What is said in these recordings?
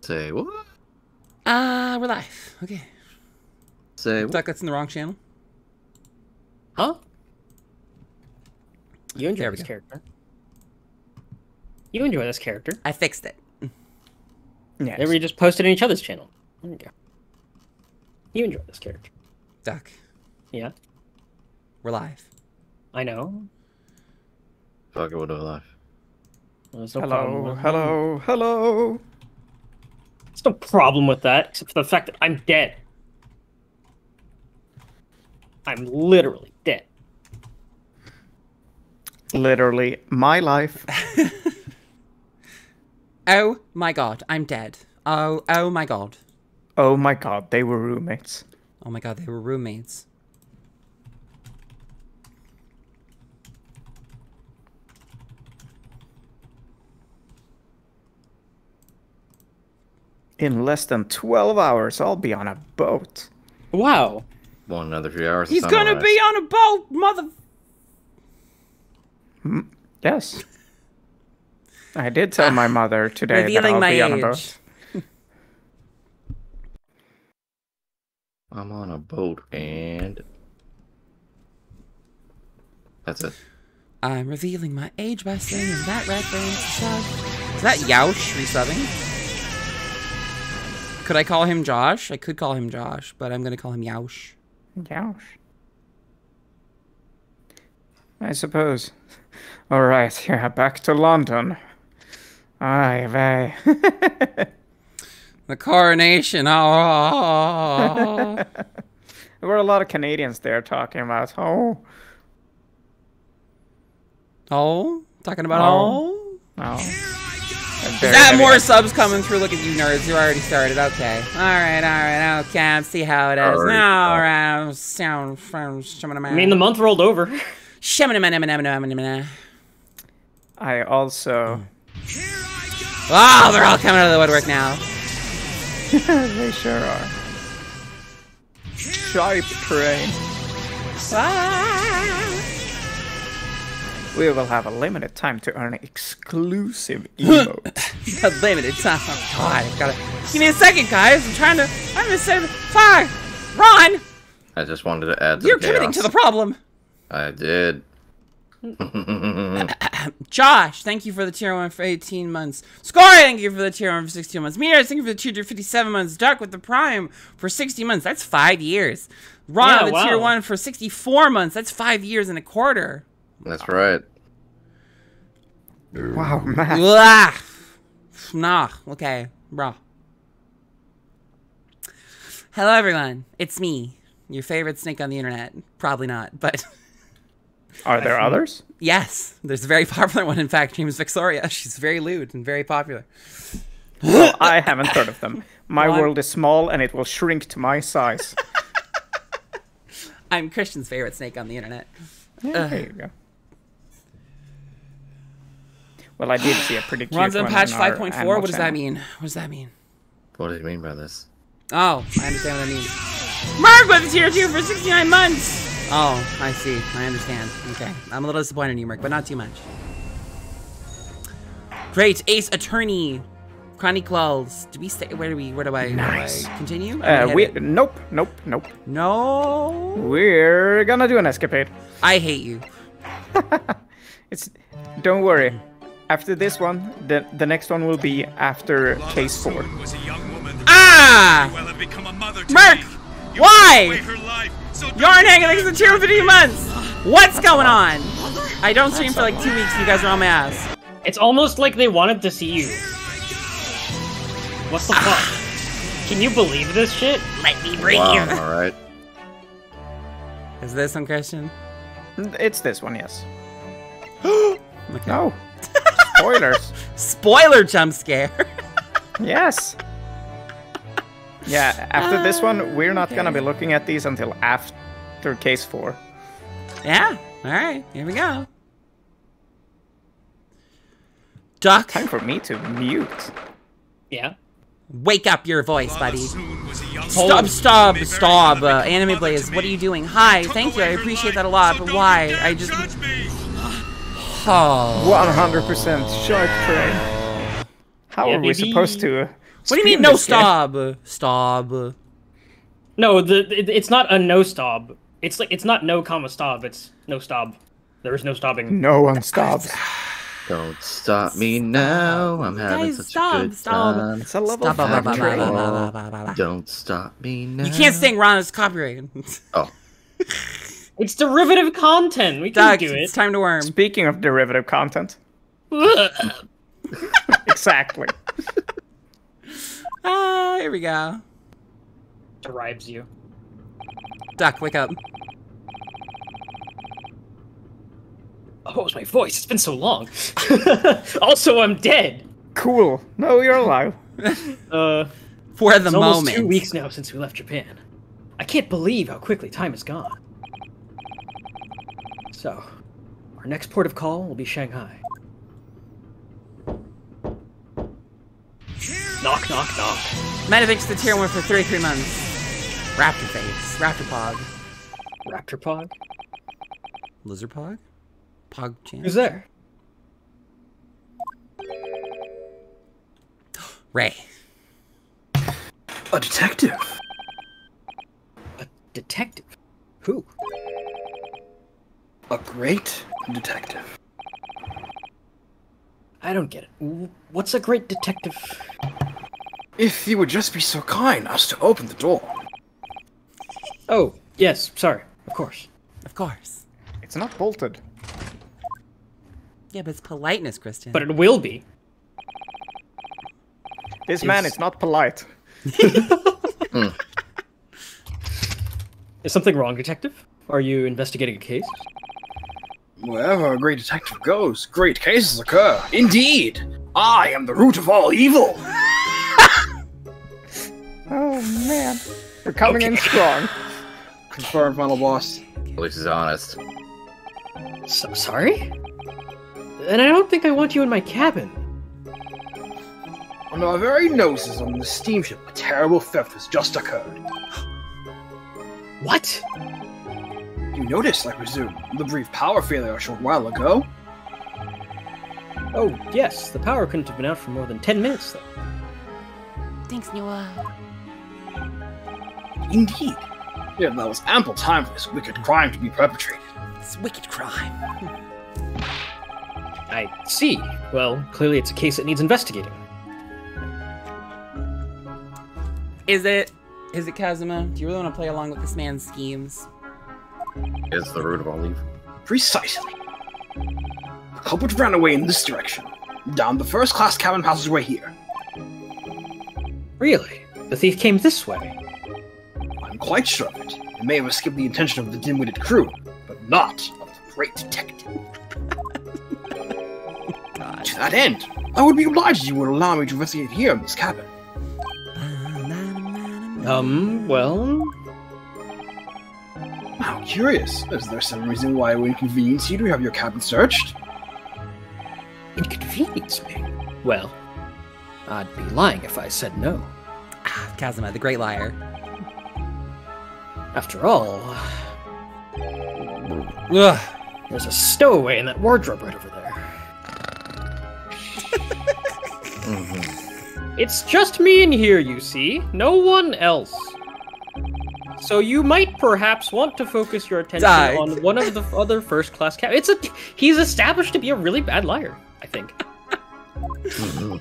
Say what? We're live. Okay. Say Duck, that's in the wrong channel. Huh? You enjoy There we this go. character. You enjoy this character. I fixed it. Yeah. Maybe we just posted on each other's channel. There you go. You enjoy this character. Duck, Yeah. we're live. I know. Fuck it, we'll do it live. There's no Hello, problem with hello, hello. There's no problem with that, except for the fact that I'm dead. I'm literally dead. Literally, my life. Oh my god, I'm dead. Oh my god. Oh my god, they were roommates. Oh my god, they were roommates. In less than 12 hours, I'll be on a boat. Wow. One another few hours. He's gonna be on a boat, mother... Yes. I did tell my mother today that Revealing I'll my be on a age. boat. I'm on a boat and that's it. I'm revealing my age by saying that reference. Is that Yaush resubbing? Could I call him Josh? I could call him Josh, but I'm gonna call him Yaush. Youch. I suppose. Alright, yeah, back to London. Aye, vey. The coronation. Oh. There were a lot of Canadians there talking about, oh, Oh. Talking about Oh. oh. Is Is that more subs coming through? Look at you nerds. You already started. Okay. Alright, okay. I see how it is. Alright. Alright. Sound from I mean, the month rolled over. I also... Oh, they're all coming out of the woodwork now. They sure are. Sharp train. We will have a limited time to earn exclusive emote. A limited time. Oh, God, I gotta give me a second, guys. I'm gonna say fuck. Ron, I just wanted to add. you're committing to the problem. I did. Josh, thank you for the tier 1 for 18 months. Score, thank you for the tier 1 for 62 months. Meteors, thank you for the tier 57 months. Duck with the prime for 60 months. That's 5 years. Ron Yeah, with the wow. tier 1 for 64 months. That's 5 years and a quarter. That's right. Wow, man. Blah. Nah, okay, bro. Hello, everyone. It's me, your favorite snake on the internet. Probably not, but Are there others? yes, there's a very popular one. In fact, her name is Victoria. She's very lewd and very popular. Well, I haven't heard of them. My What? world is small and it will shrink to my size. I'm Christian's favorite snake on the internet. Yeah, there you go. Well, I did see a pretty cute Ron's on one patch in our 5.4. animal What does that channel. mean? What does that mean? What do you mean by this? Oh, I understand what that means. Mark with the tier 2 for 69 months. Oh, I see. I understand. Okay. I'm a little disappointed in you, Merc, but not too much. Great. Ace Attorney. Chronicles. Do we stay? Where do I Nice. continue? Nope. No. We're gonna do an escapade. I hate you. Don't worry. After this one, the next one will be after case 4. Ah! Merc! Why? Yarn hanging against the tier for 50 months. What's going on? I don't stream for like 2 weeks and you guys are on my ass. It's almost like they wanted to see you. What the fuck? Can you believe this shit? Let me bring Wow. you. All right. Is this some Christian? It's this one, yes. Okay. No. Spoilers. Spoiler jump scare. Yes. Yeah, after this one, we're not gonna be looking at these until after case 4. Yeah. All right. Here we go. Duck, Time for me to mute. Yeah. wake up your voice, buddy. Stop. Anime Blaze, what are you doing? Hi, thank you. I appreciate that a lot, but why? I just... Oh. 100% shark train. How are we supposed to? What do you mean no stop? Stop. No, it's not a no stop. It's like it's not no comma stop. It's no stop. There is no stopping. No one stops. Don't stop me now. I'm having such a good time. It's a level 5 train. Don't stop me now. You can't sing, Ron. It's copyrighted. Oh. It's derivative content. We can Doug, do it. it's time to worm. Speaking of derivative content. Exactly. Here we go. Derives you. Duck, wake up. Oh, it's my voice. It's been so long. Also, I'm dead. Cool. No, you're alive. For the It's moment. almost 2 weeks now since we left Japan. I can't believe how quickly time has gone. So, our next port of call will be Shanghai. Knock, knock, knock. Meta thanks to tier 1 for 33 months. Raptor face. Raptor pog. Raptor Pog? Lizard pog? Pog chan? Who's there? Ray. A detective. A detective? Who? A great detective. I don't get it. What's a great detective? If you would just be so kind as to open the door. Oh, yes, sorry. Of course. Of course. It's not bolted. Yeah, but it's politeness, Christian. But it will be. This man is not polite. Is something wrong, detective? Are you investigating a case? Wherever a great detective goes, great cases occur. Indeed! I am the root of all evil! Oh, man. We're coming in strong. Confirmed, final boss. At least he's honest. Sorry? And I don't think I want you in my cabin. Under our very noses on the steamship, a terrible theft has just occurred. What? You noticed, I presume, the brief power failure a short while ago? Oh, yes, the power couldn't have been out for more than 10 minutes, though. Thanks, Noah. Indeed. Yeah, that was ample time for this wicked crime to be perpetrated. It's wicked crime. I see. Well, clearly it's a case that needs investigating. Is it Kazuma? Do you really want to play along with this man's schemes? Is the root of all evil. Precisely. The culprit ran away in this direction, down the first-class cabin passageway here. Really? The thief came this way? I'm quite sure of it. It may have escaped the attention of the dim-witted crew, but not of the great detective. God. To that end, I would be obliged if you would allow me to investigate here in this cabin. Well... How curious. Is there some reason why it would inconvenience you to have your cabin searched? Inconvenience me? Well, I'd be lying if I said no. Ah, Kazuma, the great liar. After all... Ugh. There's a stowaway in that wardrobe right over there. It's just me in here, you see. No one else. So you might perhaps want to focus your attention on one of the other first-class cabins. He's established to be a really bad liar, I think.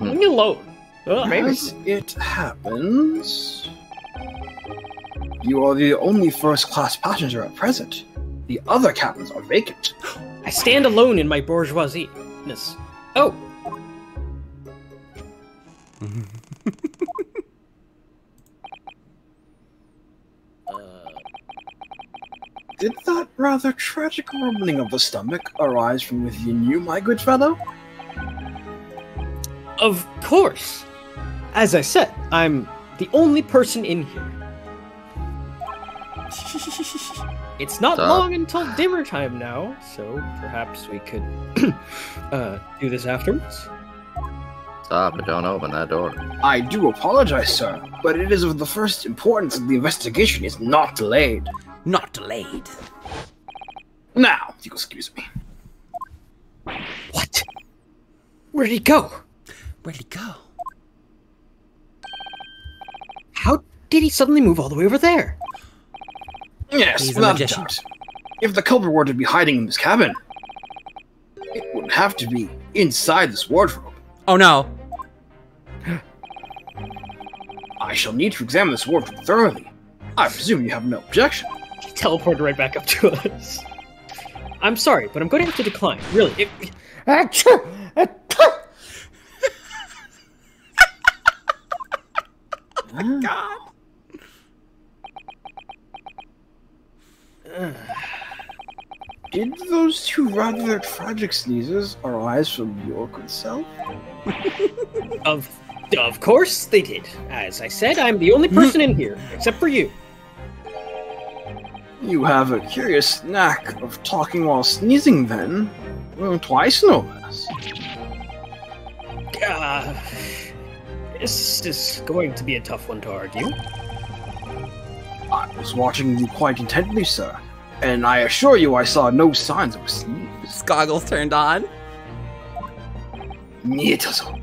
Leave me alone. Maybe. As it happens, you are the only first-class passenger at present. The other cabins are vacant. I stand alone in my bourgeoisie-ness. Oh. Did that rather tragic rumbling of the stomach arise from within you, my good fellow? Of course. As I said, I'm the only person in here. It's not long until dinner time now, so perhaps we could do this afterwards. Stop, but don't open that door. I do apologize, sir, but it is of the first importance that the investigation is not delayed. Not delayed. Now, if you'll excuse me. What? Where'd he go? Where'd he go? How did he suddenly move all the way over there? Yes, He's a without a magician. doubt. If the culprit were to be hiding in this cabin, it wouldn't have to be inside this wardrobe. Oh no. I shall need to examine this wardrobe thoroughly. I presume you have no objection. He teleported right back up to us. I'm sorry, but I'm going to have to decline. Really. God. Did those two rather tragic sneezes arise from your good self? Of course they did. As I said, I'm the only person in here, except for you. You have a curious knack of talking while sneezing, then. Well, twice, no less. This is going to be a tough one to argue. I was watching you quite intently, sir, and I assure you I saw no signs of a sneeze. Goggles turned on. Nieto.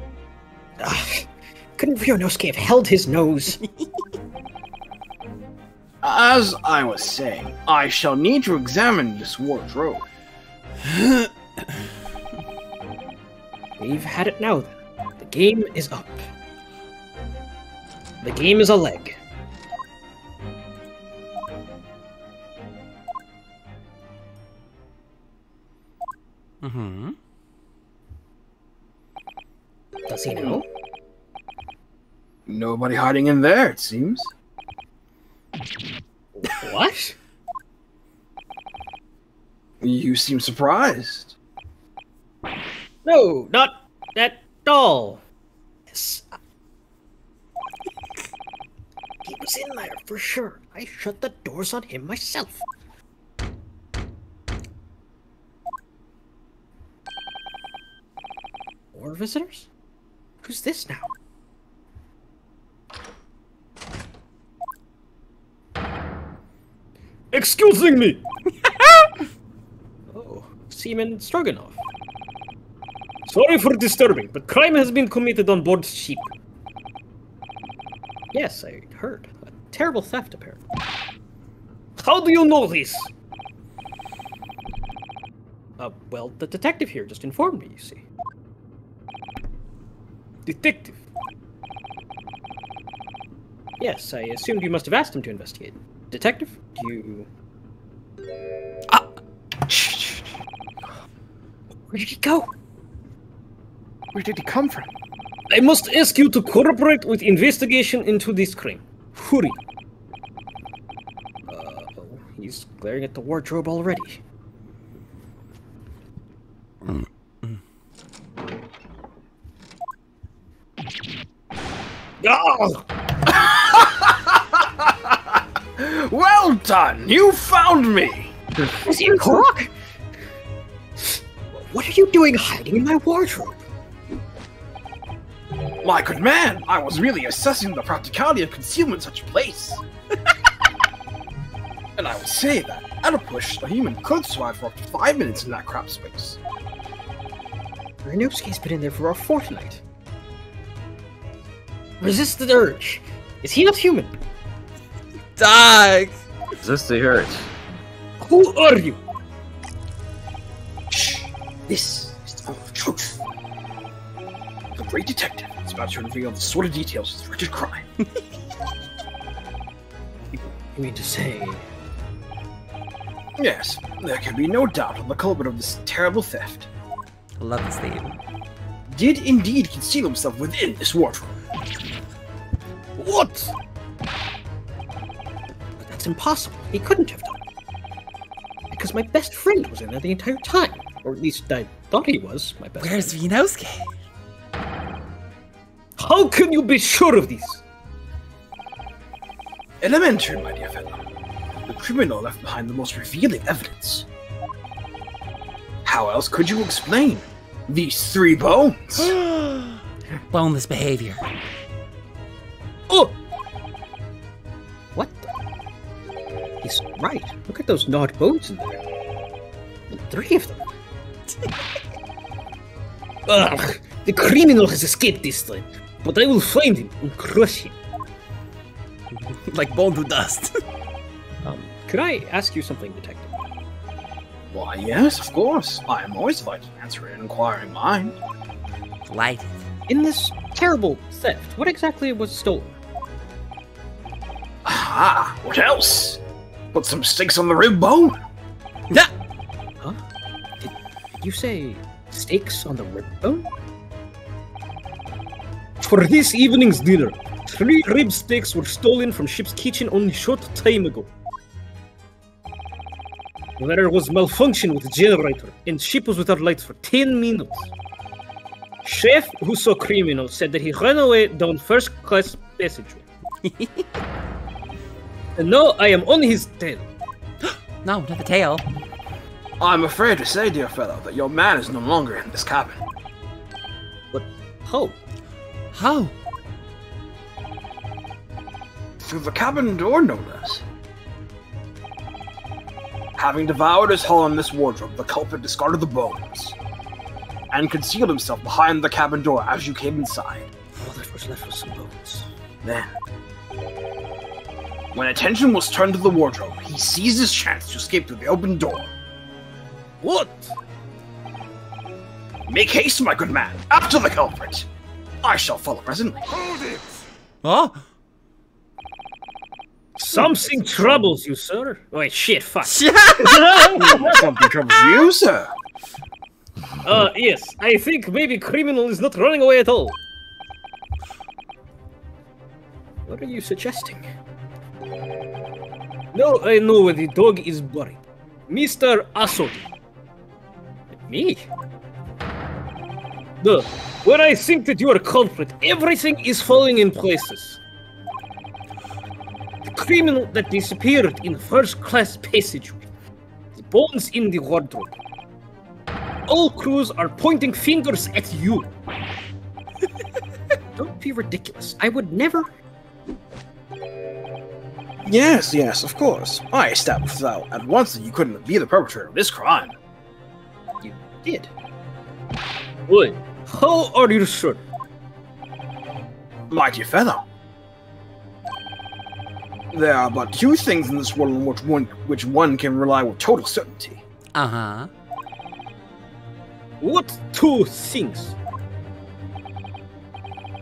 Couldn't Ryunosuke have held his nose? As I was saying, I shall need to examine this wardrobe. We've had it now, then. The game is up. The game is a leg. Mm-hmm. Does he know? Nobody hiding in there, it seems. What? You seem surprised. No, not at all. Yes. He was in there for sure. I shut the doors on him myself. More visitors? Who's this now? Excusing me! Oh, Seaman Stroganoff. Sorry for disturbing, but crime has been committed on board ship. Yes, I heard. A terrible theft, apparently. How do you know this? Well, the detective here just informed me, you see. Detective? Yes, I assumed you must have asked him to investigate. Detective, do you... Where did he go? Where did he come from? I must ask you to cooperate with investigation into this crime. Hurry. Oh, he's glaring at the wardrobe already. Oh! Well done! You found me! Is he Korok? What are you doing hiding in my wardrobe? My good man, I was really assessing the practicality of concealment in such a place. And I would say that, at a push, a human could survive for up to 5 minutes in that crap space. Ryunosuke's been in there for a fortnight. Resist the urge. Is he not human? Dog! Resist the urge. Who are you? Shh. This is the moment of truth. The great detective is about to reveal the sort of details of this wretched crime. You mean to say... Yes, there can be no doubt on the culprit of this terrible theft. I love this theme. Did indeed conceal himself within this wardrobe. What? But that's impossible. He couldn't have done it. Because my best friend was in there the entire time. Or at least I thought he was my best Where's friend. Ryunosuke? How can you be sure of this? Elementary, my dear fellow. The criminal left behind the most revealing evidence. How else could you explain these 3 bones? Boneless behavior. Oh! What the? He's right. Look at those gnawed bones in there. And 3 of them. Ugh! The criminal has escaped this time, but I will find him and crush him. Like bone to dust. Could I ask you something, Detective? Why, yes, of course. I am always delighted to answer an inquiring mind. Light. In this terrible theft, what exactly was stolen? Ah, what else? Put some steaks on the rib bone? Yeah. Huh? Did you say steaks on the rib bone? For this evening's dinner, 3 rib steaks were stolen from ship's kitchen only short time ago. There was malfunction with the generator, and ship was without lights for 10 minutes. Chef, who saw criminal, said that he ran away down first-class passageway. And now I am on his tail. No, not the tail. I'm afraid to say, dear fellow, that your man is no longer in this cabin. But how? How? Through the cabin door, no less. Having devoured his haul in this wardrobe, the culprit discarded the bones and concealed himself behind the cabin door as you came inside. All that was left was some bones. Then, when attention was turned to the wardrobe, he seized his chance to escape through the open door. What? Make haste, my good man, after the culprit. I shall follow presently. Oh? Something troubles you, sir. Wait, shit, fuck. Something troubles you, sir. Yes, I think maybe criminal is not running away at all. What are you suggesting? Now I know where the dog is buried. Mr. Asogi. Me? No, when I think that you are culprit, everything is falling in places. The criminal that disappeared in first-class passageway. The bones in the wardrobe. All crews are pointing fingers at you. Don't be ridiculous. I would never... Yes, of course. I established that at once that you couldn't be the perpetrator of this crime. You did. Good. How are you sure? My dear fellow, there are but 2 things in this world in which one can rely with total certainty. Uh-huh. What 2 things?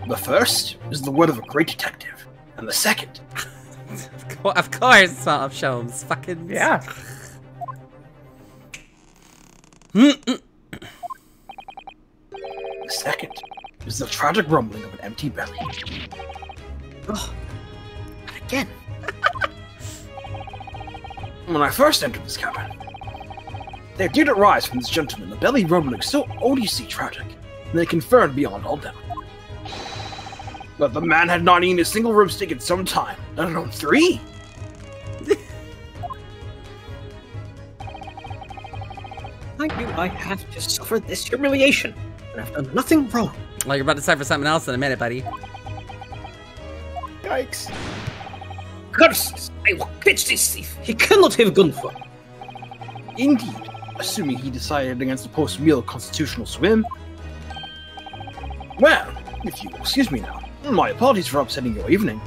The first is the word of a great detective, and the second... Of course, Salt of Shelves. Fucking... Yeah. The second is the tragic rumbling of an empty belly. Oh, again. When I first entered this cabin, there did arise from this gentleman a belly rumbling so odiously tragic, and they confirmed beyond all doubt. But the man had not eaten a single rib steak in some time, let alone 3. Why do I have to suffer this humiliation? And I've done nothing wrong. Well, you're about to decide for something else in a minute, buddy. Yikes. Curses! I will catch this thief. He cannot have gone far. Indeed, assuming he decided against a post-meal constitutional swim. Well, if you will excuse me now, my apologies for upsetting your evening.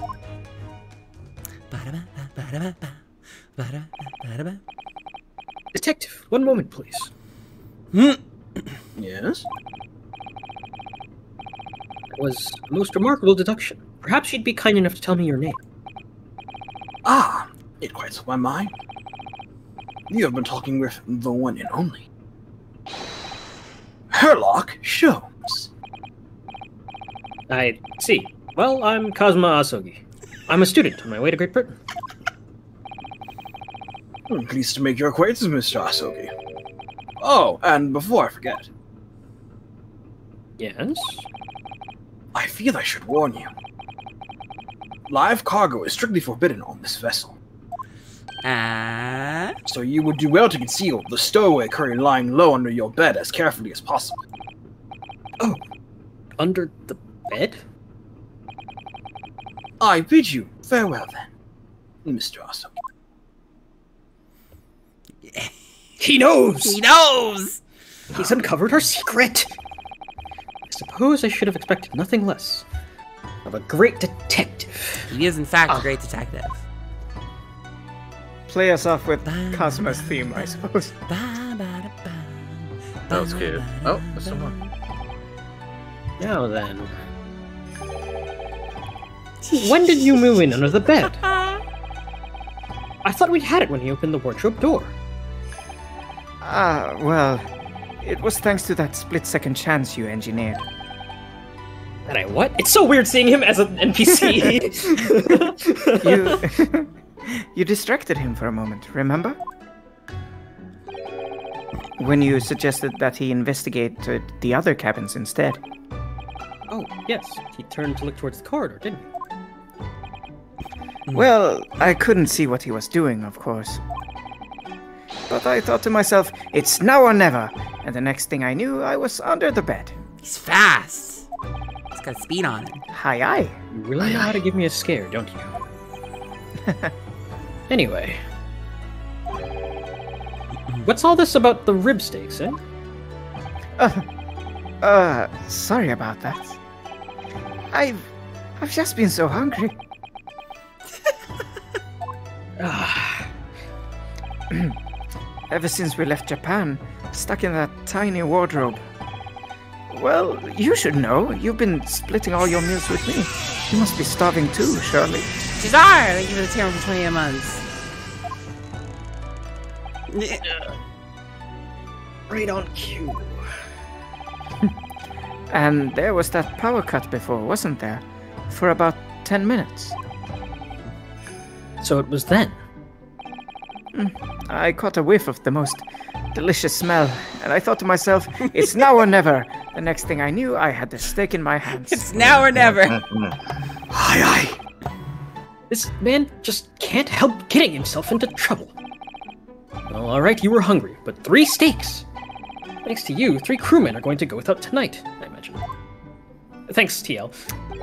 Detective, one moment, please. Yes? That was a most remarkable deduction. Perhaps you'd be kind enough to tell me your name. Ah, it quite slipped my mind. You have been talking with the one and only Herlock Sholmes. I see. Well, I'm Kazuma Asogi. I'm a student on my way to Great Britain. I'm pleased to make your acquaintance, Mr. Asogi. Oh, and before I forget, Yes? I feel I should warn you. Live cargo is strictly forbidden on this vessel. So you would do well to conceal the stowaway curry lying low under your bed as carefully as possible. Oh, under the bed? I bid you farewell then, Mr. Asogi. He knows! He knows! He's uncovered our secret! I suppose I should have expected nothing less. of a great detective. He is, in fact, a great detective. Play us off with Kazuma's theme, I suppose. That was cute. Oh, there's some more. Now then. When did you move in under the bed? I thought we'd had it when he opened the wardrobe door. Well, it was thanks to that split-second chance you engineered. And I what? It's so weird seeing him as an NPC. You distracted him for a moment, remember? When you suggested that he investigate the other cabins instead. Oh, yes. He turned to look towards the corridor, didn't he? Well, I couldn't see what he was doing, of course. But I thought to myself, it's now or never. And the next thing I knew, I was under the bed. He's fast. He's got speed on him. Aye. You really know how to give me a scare, don't you? Anyway. What's all this about the rib steaks, eh? Sorry about that. I've just been so hungry. Ever since we left Japan, stuck in that tiny wardrobe. Well, you should know. You've been splitting all your meals with me. You must be starving too, surely. Cesar, thank you for the tier for 28 months. Right on cue. And there was that power cut before, wasn't there? For about 10 minutes. So it was then. I caught a whiff of the most delicious smell, and I thought to myself, it's now or never. The next thing I knew, I had the steak in my hands. It's now or never. Aye. This man just can't help getting himself into trouble. Well, alright, you were hungry, but 3 steaks. Thanks to you, 3 crewmen are going to go without tonight, I imagine. Thanks, TL.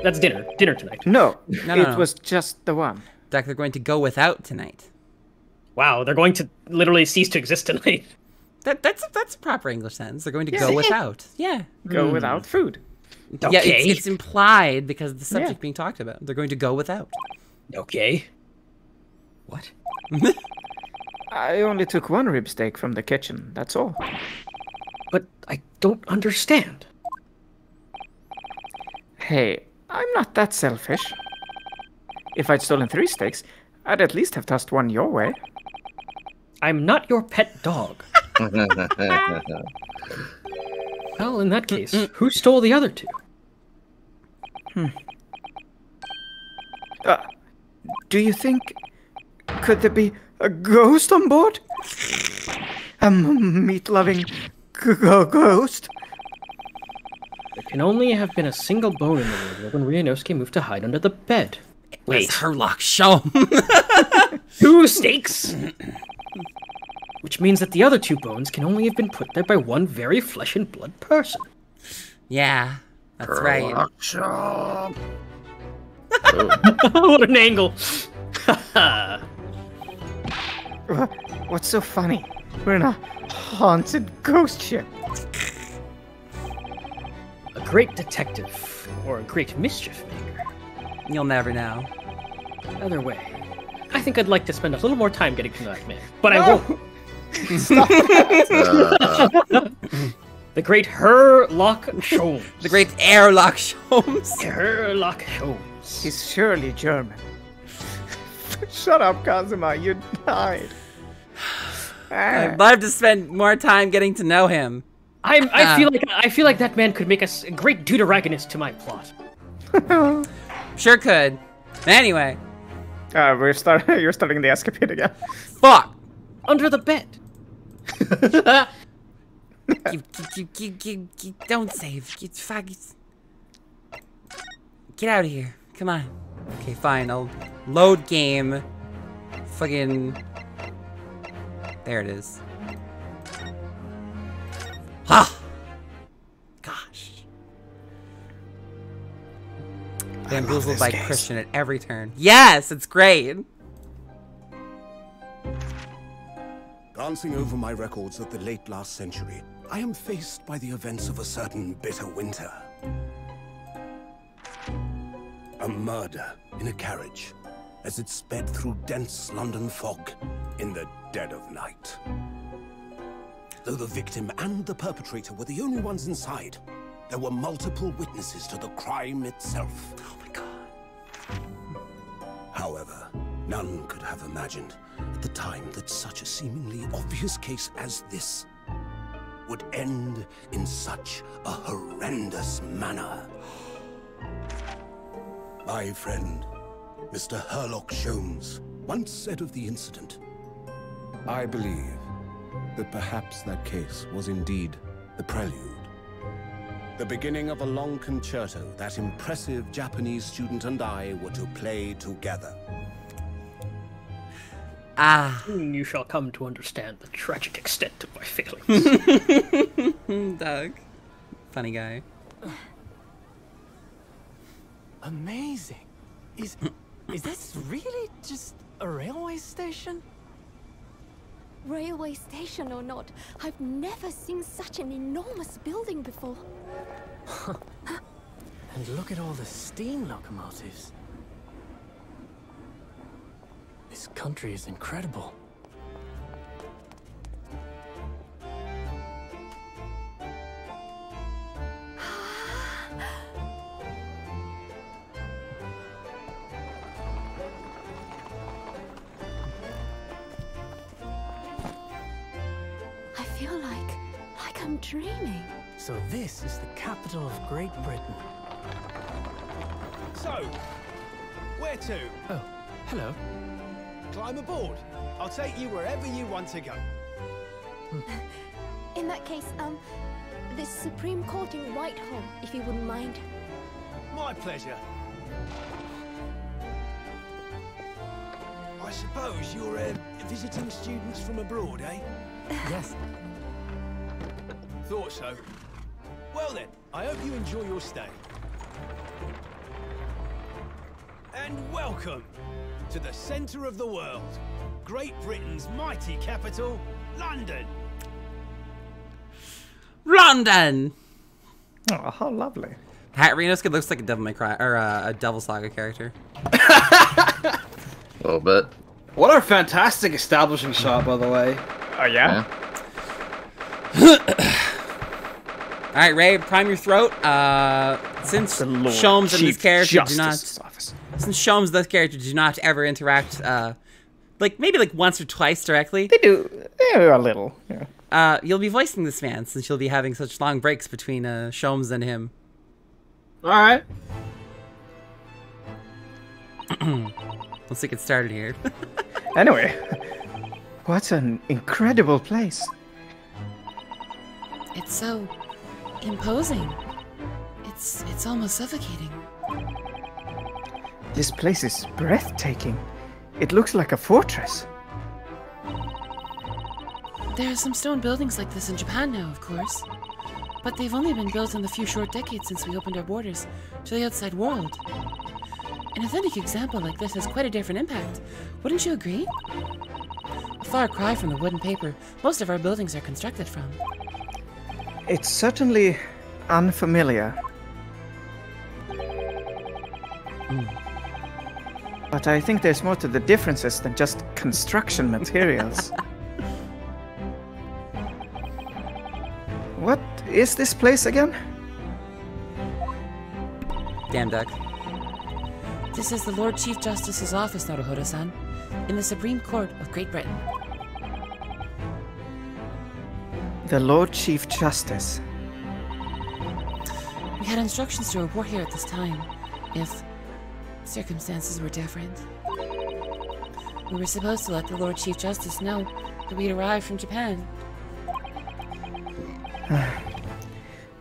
That's dinner. Dinner tonight. No, No. it was just the one. Doc, they're going to go without tonight. Wow, they're going to literally cease to exist tonight. That's a proper English sentence. They're going to go without. Yeah. Go without food. Yeah, Okay. it's implied because of the subject being talked about. They're going to go without. Okay. What? I only took 1 rib steak from the kitchen, that's all. But I don't understand. Hey, I'm not that selfish. If I'd stolen 3 steaks, I'd at least have tossed 1 your way. I'm not your pet dog. Well, in that case, who stole the other 2? Do you think... Could there be a ghost on board? A meat-loving ghost? There can only have been a single bone in the wardrobe when Ryunosuke moved to hide under the bed. Wait, Herlock, show him. 2 steaks! Which means that the other 2 bones can only have been put there by one very flesh and blood person. Yeah, that's right. What an angle! What's so funny? We're in a haunted ghost ship. A great detective, or a great mischief maker. You'll never know. Either way, I think I'd like to spend a little more time getting to know that man. But I won't. The great Herlock Sholmes. The great Airlock Sholmes. Herlock Sholmes. He's surely German. Shut up, Kazuma, you died. I'd love to spend more time getting to know him. I feel like that man could make us a great deuteragonist to my plot. Sure could. Anyway. You're starting the escapade again. Fuck! Under the bed. Don't save. Get out of here. Come on. Okay, fine. I'll load game. Fucking... There it is. Ha! Gosh. Bamboozled by Christian at every turn. Yes, it's great. Glancing over my records of the late last century, I am faced by the events of a certain bitter winter. A murder in a carriage as it sped through dense London fog in the dead of night. Though the victim and the perpetrator were the only ones inside, there were multiple witnesses to the crime itself. Oh my god. However, none could have imagined at the time that such a seemingly obvious case as this would end in such a horrendous manner. My friend, Mr. Herlock Sholmes, once said of the incident, I believe that perhaps that case was indeed the prelude. The beginning of a long concerto that impressive Japanese student and I were to play together. Soon you shall come to understand the tragic extent of my failings. Doug. Funny guy. Amazing. Is this really just a railway station? Railway station or not, I've never seen such an enormous building before. And look at all the steam locomotives. This country is incredible. I feel like I'm dreaming. So this is the capital of Great Britain. So, where to? Oh, hello. Climb aboard. I'll take you wherever you want to go. In that case, the Supreme Court in Whitehall, if you wouldn't mind. My pleasure. I suppose you're visiting students from abroad, eh? Yes. Thought so. Well then, I hope you enjoy your stay. And welcome to the centre of the world, Great Britain's mighty capital, London. London! Oh, how lovely. Hat Reno's looks like a Devil May Cry, or a Devil Saga character. A little bit. What a fantastic establishing shot, by the way. Oh, yeah? Alright, Ray, prime your throat. Since Sholmes and this character do not... Since Sholmes and this character do not ever interact, maybe once or twice directly. They do. A little, yeah. You'll be voicing this man, since you'll be having such long breaks between Sholmes and him. Alright. Let's get started here. Anyway, what an incredible place. It's so imposing. It's almost suffocating. This place is breathtaking. It looks like a fortress. There are some stone buildings like this in Japan now, of course. But they've only been built in the few short decades since we opened our borders to the outside world. An authentic example like this has quite a different impact. Wouldn't you agree? A far cry from the wood and paper most of our buildings are constructed from. It's certainly unfamiliar. But I think there's more to the differences than just construction materials. What is this place again? Damn duck. This is the Lord Chief Justice's office, Naruhodo-san, in the Supreme Court of Great Britain. The Lord Chief Justice. We had instructions to report here at this time, if circumstances were different. We were supposed to let the Lord Chief Justice know that we'd arrived from Japan.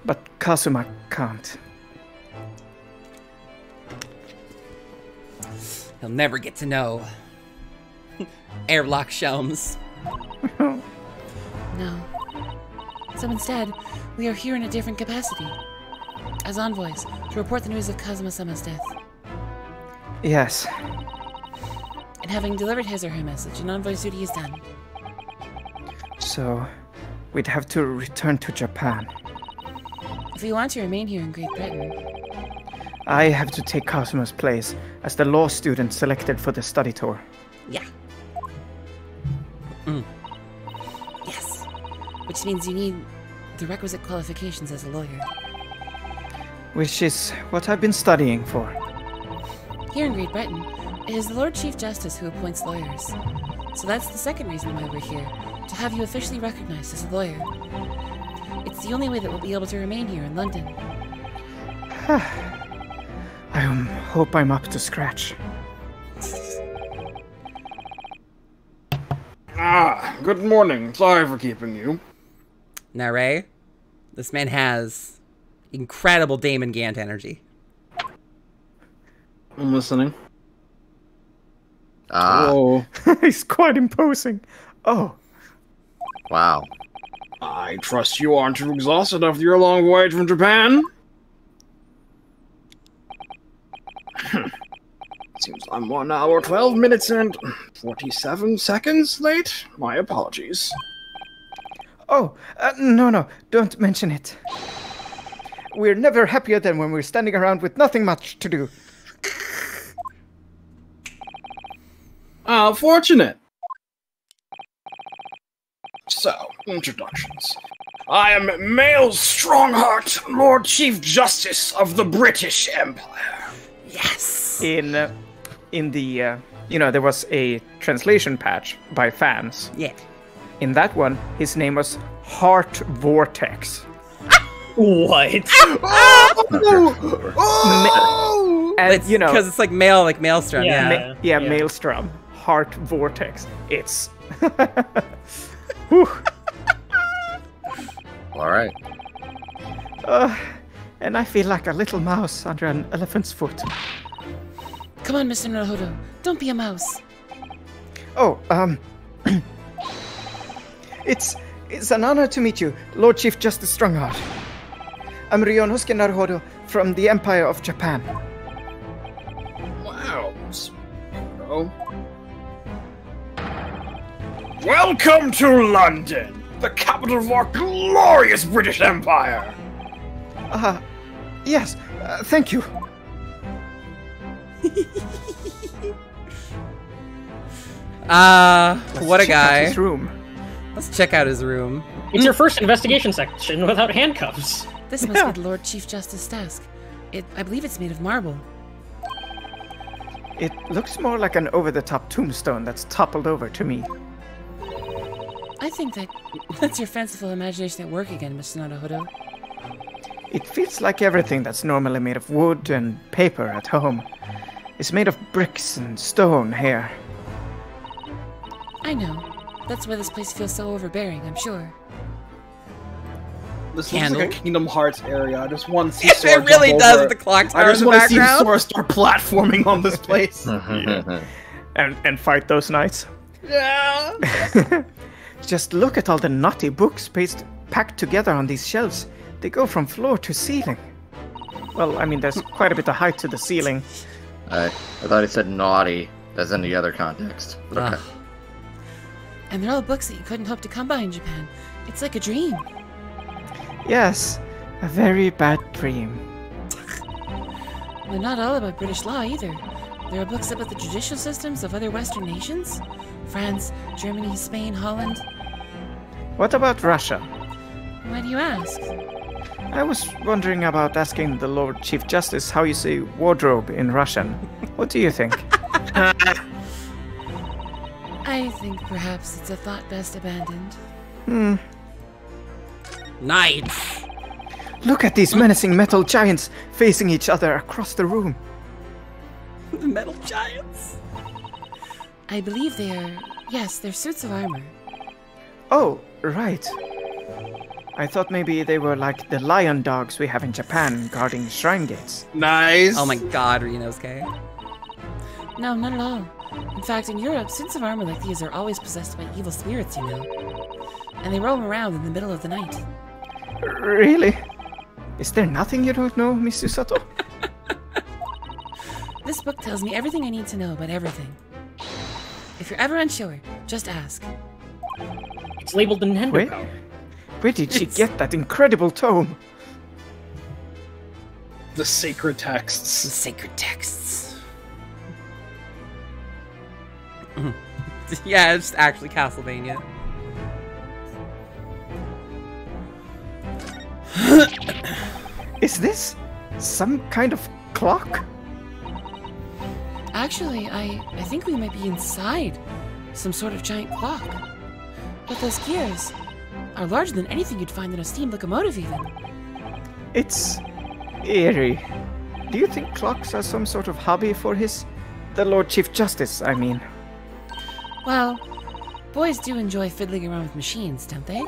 But Kazuma can't. He'll never get to know. Airlock Sholmes. No. So instead, we are here in a different capacity. As envoys, to report the news of Kazuma-sama's death. Yes. And having delivered his or her message, an envoy's duty is done. So, we'd have to return to Japan. If we want to remain here in Great Britain. I have to take Cosmo's place as the law student selected for the study tour. Yeah. Yes. Which means you need the requisite qualifications as a lawyer. Which is what I've been studying for. Here in Great Britain, it is the Lord Chief Justice who appoints lawyers. So that's the second reason why we're here, to have you officially recognized as a lawyer. It's the only way that we'll be able to remain here in London. I hope I'm up to scratch. Good morning. Sorry for keeping you. Now, Ray, this man has incredible Damon Gant energy. I'm listening. Oh. He's quite imposing. Oh. Wow. I trust you aren't too exhausted after your long voyage from Japan? Seems I'm 1 hour, 12 minutes, and 47 seconds late? My apologies. Oh, no, don't mention it. We're never happier than when we're standing around with nothing much to do. How fortunate. So, introductions. I am Mael Strongheart, Lord Chief Justice of the British Empire. Yes! In the, there was a translation patch by fans. Yeah. In that one, his name was Heart Vortex. What? And, because it's like Maelstrom. Yeah. Maelstrom. Heart Vortex. It's... Whew. All right. And I feel like a little mouse under an elephant's foot. Come on, Mr. Naruhodo. Don't be a mouse. Oh, It's an honor to meet you, Lord Chief Justice Strongheart. I'm Ryonosuke Naruhodo from the Empire of Japan. Wow. Welcome to London, the capital of our glorious British Empire! Yes, thank you. What a guy. His room. Let's check out his room. It's your first investigation section without handcuffs. This must be the Lord Chief Justice's desk. I believe it's made of marble. It looks more like an over-the-top tombstone that's toppled over to me. I think that's your fanciful imagination at work again, Mr. Naruhodo. It feels like everything that's normally made of wood and paper at home is made of bricks and stone here. I know. That's why this place feels so overbearing, I'm sure. This looks like a Kingdom Hearts area. I just want to see Sora It really jump does over. with the clock tower I just in the want to see background. Sora start platforming on this place. And fight those knights. Yeah. Just look at all the naughty books packed together on these shelves. They go from floor to ceiling. Well, I mean, there's quite a bit of height to the ceiling. I thought he said naughty, as in the other context. But okay. And they're all books that you couldn't hope to come by in Japan. It's like a dream. Yes, a very bad dream. They're not all about British law either. There are books about the judicial systems of other Western nations. France, Germany, Spain, Holland. What about Russia? Why do you ask? I was wondering about asking the Lord Chief Justice how you say wardrobe in Russian. What do you think? I think perhaps it's a thought best abandoned. Knights. Look at these menacing metal giants facing each other across the room. The metal giants. I believe they're suits of armor. Oh, right. I thought maybe they were like the lion dogs we have in Japan guarding shrine gates. Nice. Oh my god, Ryonosuke. No, not at all. In fact, in Europe, suits of armor like these are always possessed by evil spirits, you know. And they roam around in the middle of the night. Really? Is there nothing you don't know, Miss Usato? This book tells me everything I need to know about everything. If you're ever unsure, just ask. It's labeled Nintendo Wait. Power. Where did she get that incredible tome? The sacred texts. The sacred texts. Yeah, it's actually Castlevania. Is this some kind of clock? Actually, I think we might be inside some sort of giant clock. But those gears are larger than anything you'd find in a steam locomotive even. It's eerie. Do you think clocks are some sort of hobby for the Lord Chief Justice, I mean? Well, boys do enjoy fiddling around with machines, don't they?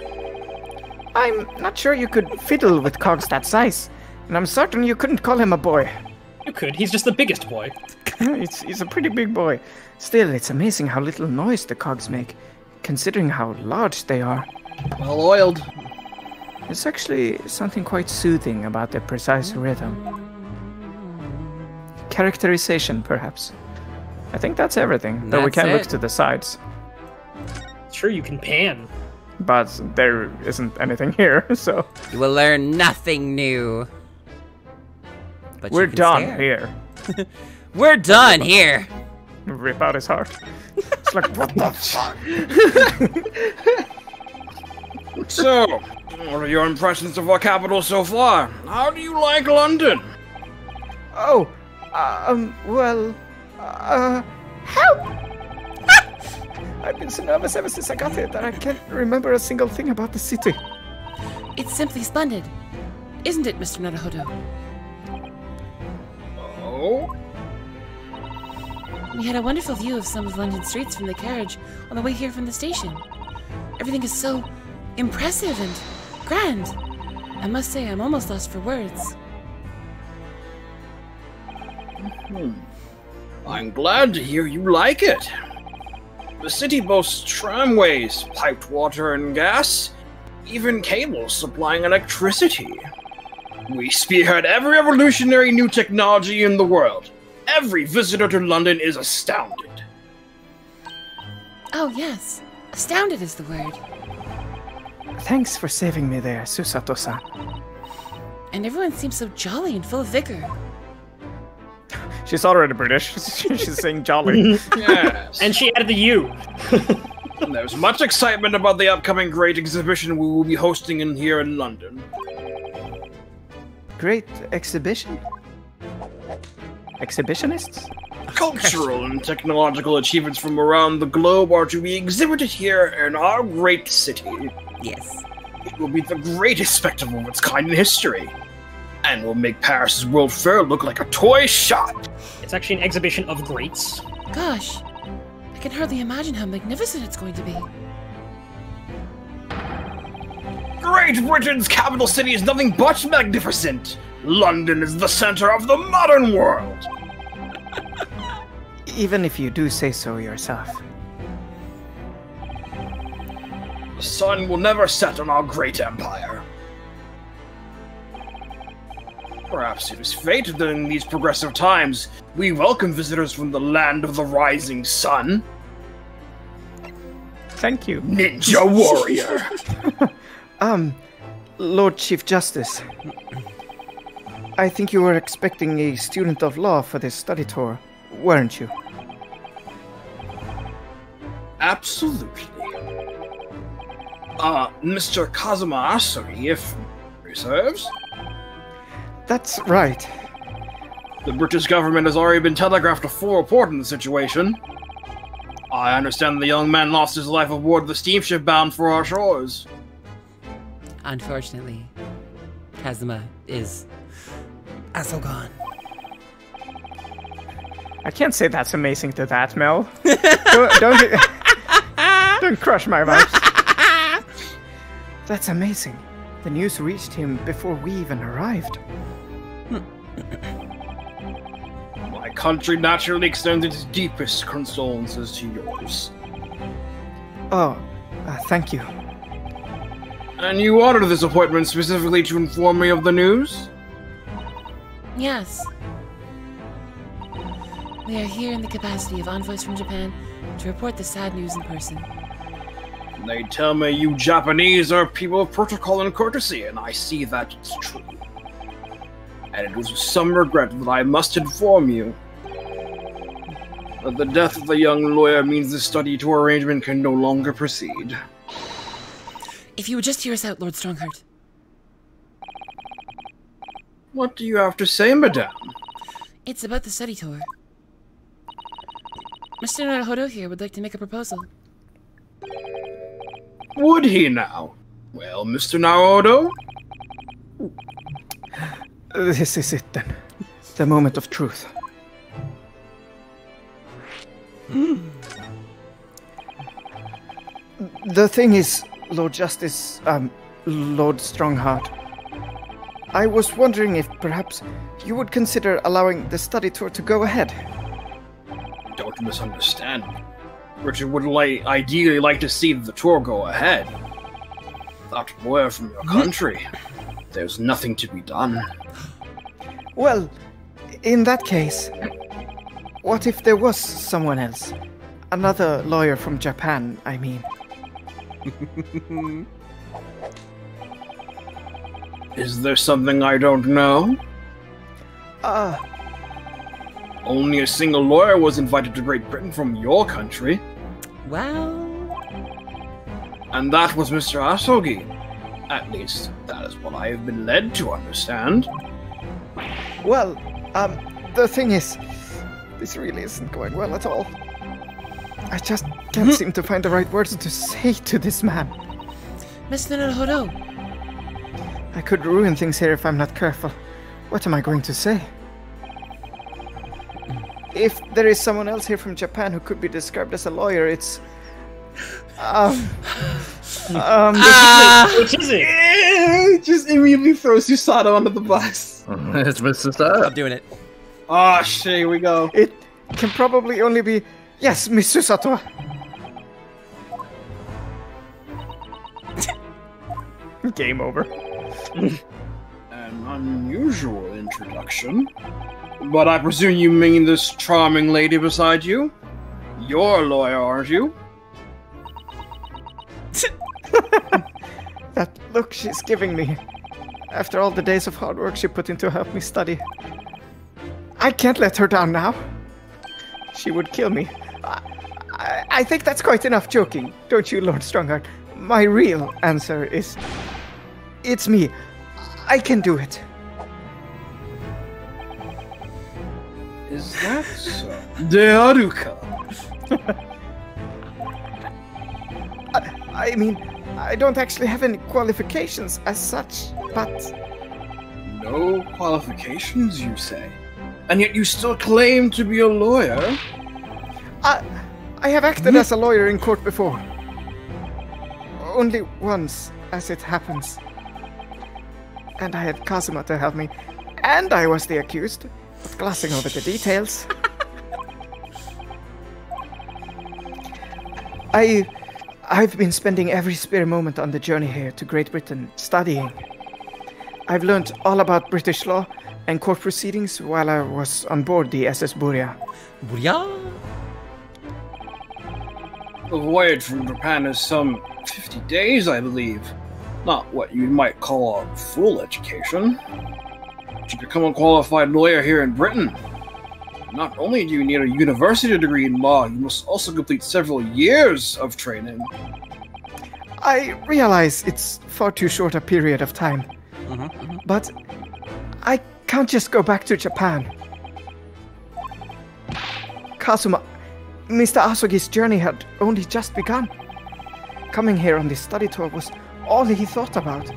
I'm not sure you could fiddle with cogs that size, and I'm certain you couldn't call him a boy. You could, he's just the biggest boy. He's a pretty big boy. Still, it's amazing how little noise the cogs make, considering how large they are. Well oiled. There's actually something quite soothing about their precise rhythm. Characterization, perhaps. I think that's everything, though we can look to the sides. Sure, you can pan. But there isn't anything here, so... You will learn nothing new. But we're done here. We're done here. Rip out his heart. It's like, what the fuck? So, what are your impressions of our capital so far? How do you like London? Oh, help! I've been so nervous ever since I got here that I can't remember a single thing about the city. It's simply splendid. Isn't it, Mr. Naruhodo? Oh? We had a wonderful view of some of London's streets from the carriage on the way here from the station. Everything is so impressive and grand. I must say, I'm almost lost for words. I'm glad to hear you like it. The city boasts tramways, piped water and gas, even cables supplying electricity. We spearhead every revolutionary new technology in the world. Every visitor to London is astounded. Oh yes, astounded is the word. Thanks for saving me there, Susato-san. And everyone seems so jolly and full of vigor. She's already British. She's saying jolly. Yes. And she added the U. There's much excitement about the upcoming great exhibition we will be hosting here in London. Great exhibition? Exhibitionists? Cultural and technological achievements from around the globe are to be exhibited here in our great city. Yes. It will be the greatest spectacle of its kind in history, and will make Paris's World Fair look like a toy shop. It's actually an exhibition of greats. Gosh, I can hardly imagine how magnificent it's going to be. Great Britain's capital city is nothing but magnificent. London is the center of the modern world. Even if you do say so yourself. The sun will never set on our great empire. Perhaps it is fate that in these progressive times, we welcome visitors from the land of the rising sun. Thank you. Ninja warrior! Lord Chief Justice. I think you were expecting a student of law for this study tour, weren't you? Absolutely. Mr. Kazuma Asari, if he serves? That's right. The British government has already been telegraphed a full report on the situation. I understand the young man lost his life aboard the steamship bound for our shores. Unfortunately, Kazuma is also gone. I can't say that's amazing to that, Mel. Don't crush my vibes. That's amazing. The news reached him before we even arrived. My country naturally extends its deepest condolences to yours. Oh, thank you. And you ordered this appointment specifically to inform me of the news? Yes. We are here in the capacity of envoys from Japan to report the sad news in person. They tell me you Japanese are people of protocol and courtesy, and I see that it's true. and it was with some regret that I must inform you that the death of the young lawyer means the study tour arrangement can no longer proceed. If you would just hear us out, Lord Strongheart. What do you have to say, madame? It's about the study tour. Mr. Naruhodo here would like to make a proposal. Would he now? Well, Mr. Naruhodo? This is it then. The moment of truth. The thing is, Lord Justice, Lord Strongheart, I was wondering if perhaps you would consider allowing the study tour to go ahead. Don't misunderstand me. Richard would ideally like to see the tour go ahead. Without a lawyer from your country, there's nothing to be done. Well, in that case, what if there was someone else? Another lawyer from Japan, I mean. Is there something I don't know? Only a single lawyer was invited to Great Britain from your country. Well... And that was Mr. Asogi. At least, that is what I have been led to understand. Well, the thing is, this really isn't going well at all. I just can't seem to find the right words to say to this man. Mr. Naruhodo. I could ruin things here if I'm not careful. What am I going to say? If there is someone else here from Japan who could be described as a lawyer, it's... Which is it? It just immediately throws Usato under the bus. It's Mr. Star. Stop doing it. Ah, shit, here we go. It can probably only be... Yes, Mr. Sato. Game over. An unusual introduction. But I presume you mean this charming lady beside you? You're a lawyer, aren't you? That look she's giving me. After all the days of hard work she put in to help me study. I can't let her down now. She would kill me. I think that's quite enough joking, don't you, Lord Strongheart? My real answer is... It's me. I can do it. Is that so? Dearuka. I mean, I don't actually have any qualifications as such, but... No qualifications, you say? And yet you still claim to be a lawyer? I have acted as a lawyer in court before. Only once, as it happens. And I had Kazuma to help me. And I was the accused, but glossing over the details. I've been spending every spare moment on the journey here to Great Britain, studying. I've learned all about British law and court proceedings while I was on board the SS Burya. Burya? The voyage from Japan is some 50 days, I believe. Not what you might call a full education. To become a qualified lawyer here in Britain, not only do you need a university degree in law, you must also complete several years of training. I realize it's far too short a period of time. But I can't just go back to Japan. Kazuma, Mr. Asogi's journey had only just begun. Coming here on this study tour was all he thought about.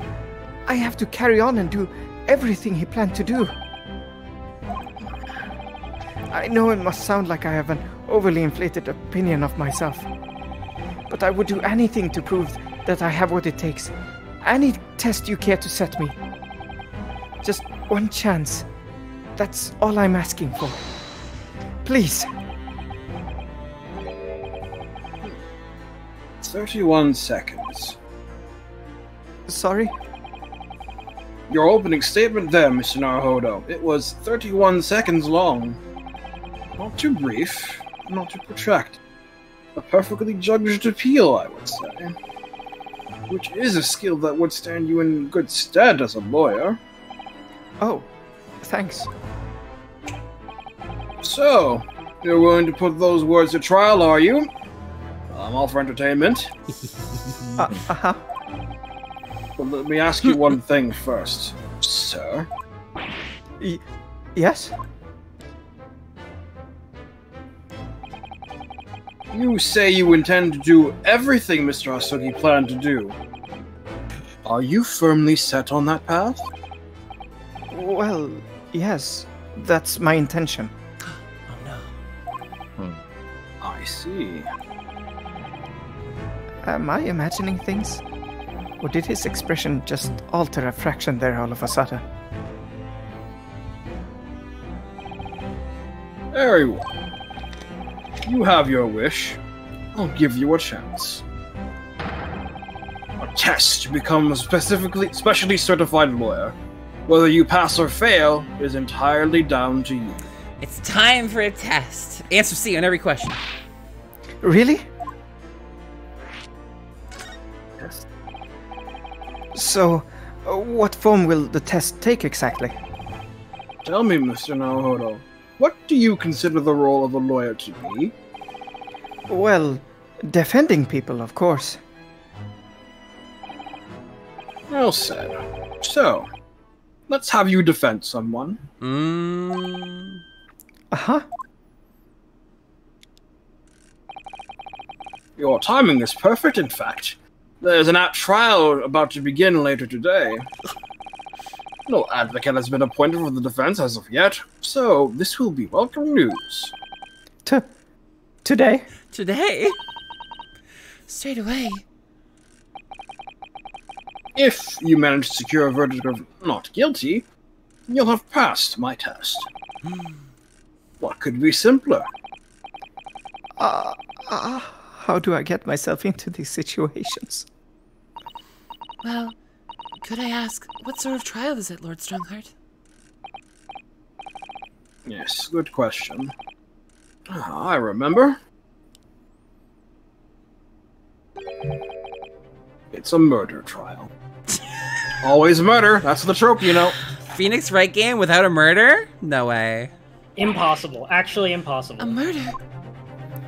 I have to carry on and do everything he planned to do. I know it must sound like I have an overly inflated opinion of myself, but I would do anything to prove that I have what it takes. Any test you care to set me. Just one chance. That's all I'm asking for. Please. 31 seconds. Sorry? Your opening statement there, Mr. Naruhodo. It was 31 seconds long. Not too brief, not too protracted. A perfectly judged appeal, I would say. Which is a skill that would stand you in good stead as a lawyer. Oh, Thanks. So, you're willing to put those words to trial, are you? I'm all for entertainment. Uh-huh. But let me ask you one thing first, sir. Yes? You say you intend to do everything Mr. Asugi planned to do. Are you firmly set on that path? Well, yes. That's my intention. I see. Am I imagining things? Or did his expression just alter a fraction there all of a sudden? Very well. You have your wish. I'll give you a chance. A test to become a specially certified lawyer. Whether you pass or fail is entirely down to you. It's time for a test. Answer C on every question. Really? Yes. So, what form will the test take exactly? Tell me, Mr. Naohodo, what do you consider the role of a lawyer to be? Well, defending people, of course. Well said. So, let's have you defend someone. Uh-huh. Your timing is perfect, in fact. There's an apt trial about to begin later today. No advocate has been appointed for the defense as of yet, so this will be welcome news. Today? Today? Straight away. If you manage to secure a verdict of not guilty, you'll have passed my test. What could be simpler? How do I get myself into these situations? Well, could I ask, what sort of trial is it, Lord Strongheart? Yes, good question. I remember. It's a murder trial. Always murder, that's the trope, you know. Phoenix Wright game without a murder? No way. Impossible. Actually impossible. A murder?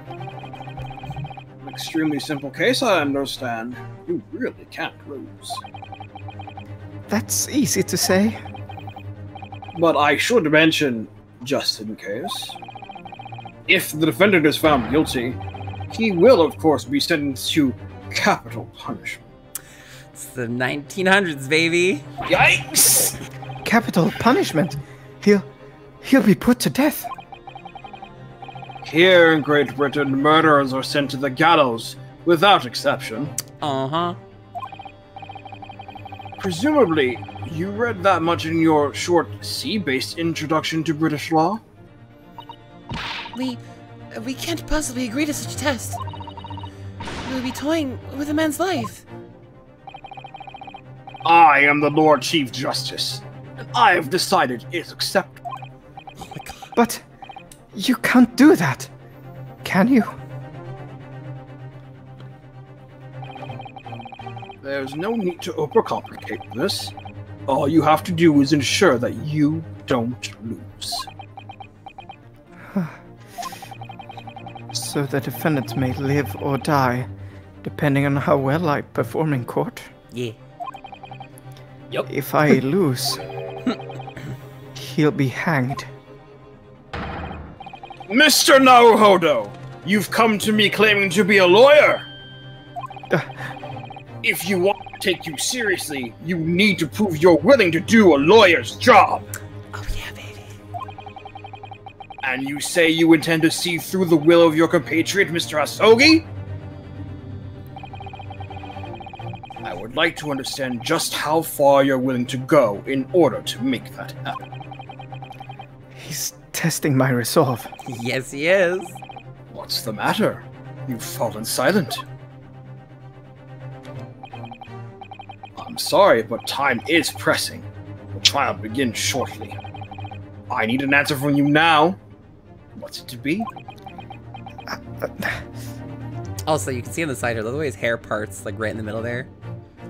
An extremely simple case, I understand. You really can't lose. That's easy to say. But I should mention, just in case, if the defendant is found guilty, he will, of course, be sentenced to capital punishment. It's the 1900s, baby. Yikes! Capital punishment? He'll be put to death. Here in Great Britain, murderers are sent to the gallows, without exception. Uh-huh. Presumably, you read that much in your short C-based introduction to British law? We can't possibly agree to such a test. We would be toying with a man's life. I am the Lord Chief Justice, and I have decided it is acceptable. But you can't do that, can you? There's no need to overcomplicate this. All you have to do is ensure that you don't lose. So the defendant may live or die, depending on how well I perform in court? Yeah. Yep. If I lose, he'll be hanged. Mr. Naohodo, you've come to me claiming to be a lawyer. If you want to take you seriously, you need to prove you're willing to do a lawyer's job. Oh yeah, baby. And you say you intend to see through the will of your compatriot, Mr. Asogi? I would like to understand just how far you're willing to go in order to make that happen. He's testing my resolve. Yes, he is. What's the matter? You've fallen silent. I'm sorry, but time is pressing. The trial begins shortly. I need an answer from you now. What's it to be? Also, you can see on the side here, look the way his hair parts, like right in the middle there.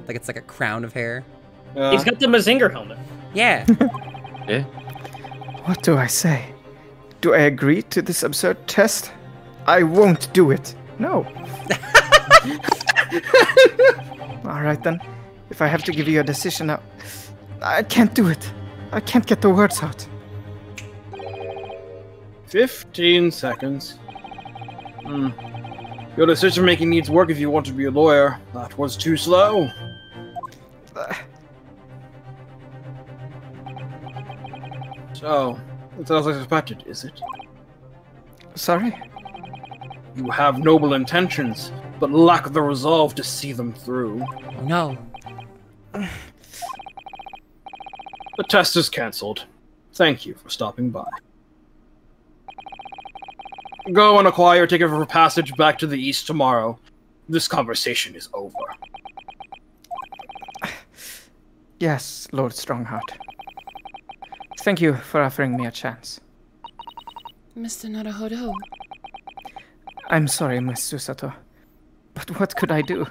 Like it's like a crown of hair. He's got the Mazinger helmet. Yeah. Yeah. What do I say? Do I agree to this absurd test? I won't do it. No. All right then. If I have to give you a decision now, I can't do it. I can't get the words out. 15 seconds. Your decision making needs work if you want to be a lawyer. That was too slow. So, it's as I suspected, is it? Sorry? You have noble intentions, but lack the resolve to see them through. No. The test is cancelled. Thank you for stopping by. Go and acquire a ticket for passage back to the east tomorrow. This conversation is over. Yes, Lord Strongheart. Thank you for offering me a chance. Mr. Naruhodo. I'm sorry, Miss Susato. But what could I do?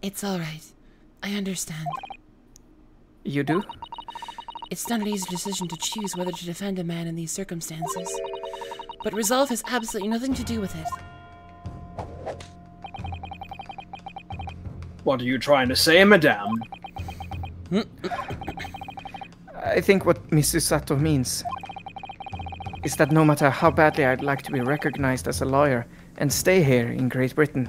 It's alright. I understand. You do? It's not an easy decision to choose whether to defend a man in these circumstances. But resolve has absolutely nothing to do with it. What are you trying to say, madame? I think what Miss Susato means is that no matter how badly I'd like to be recognized as a lawyer and stay here in Great Britain,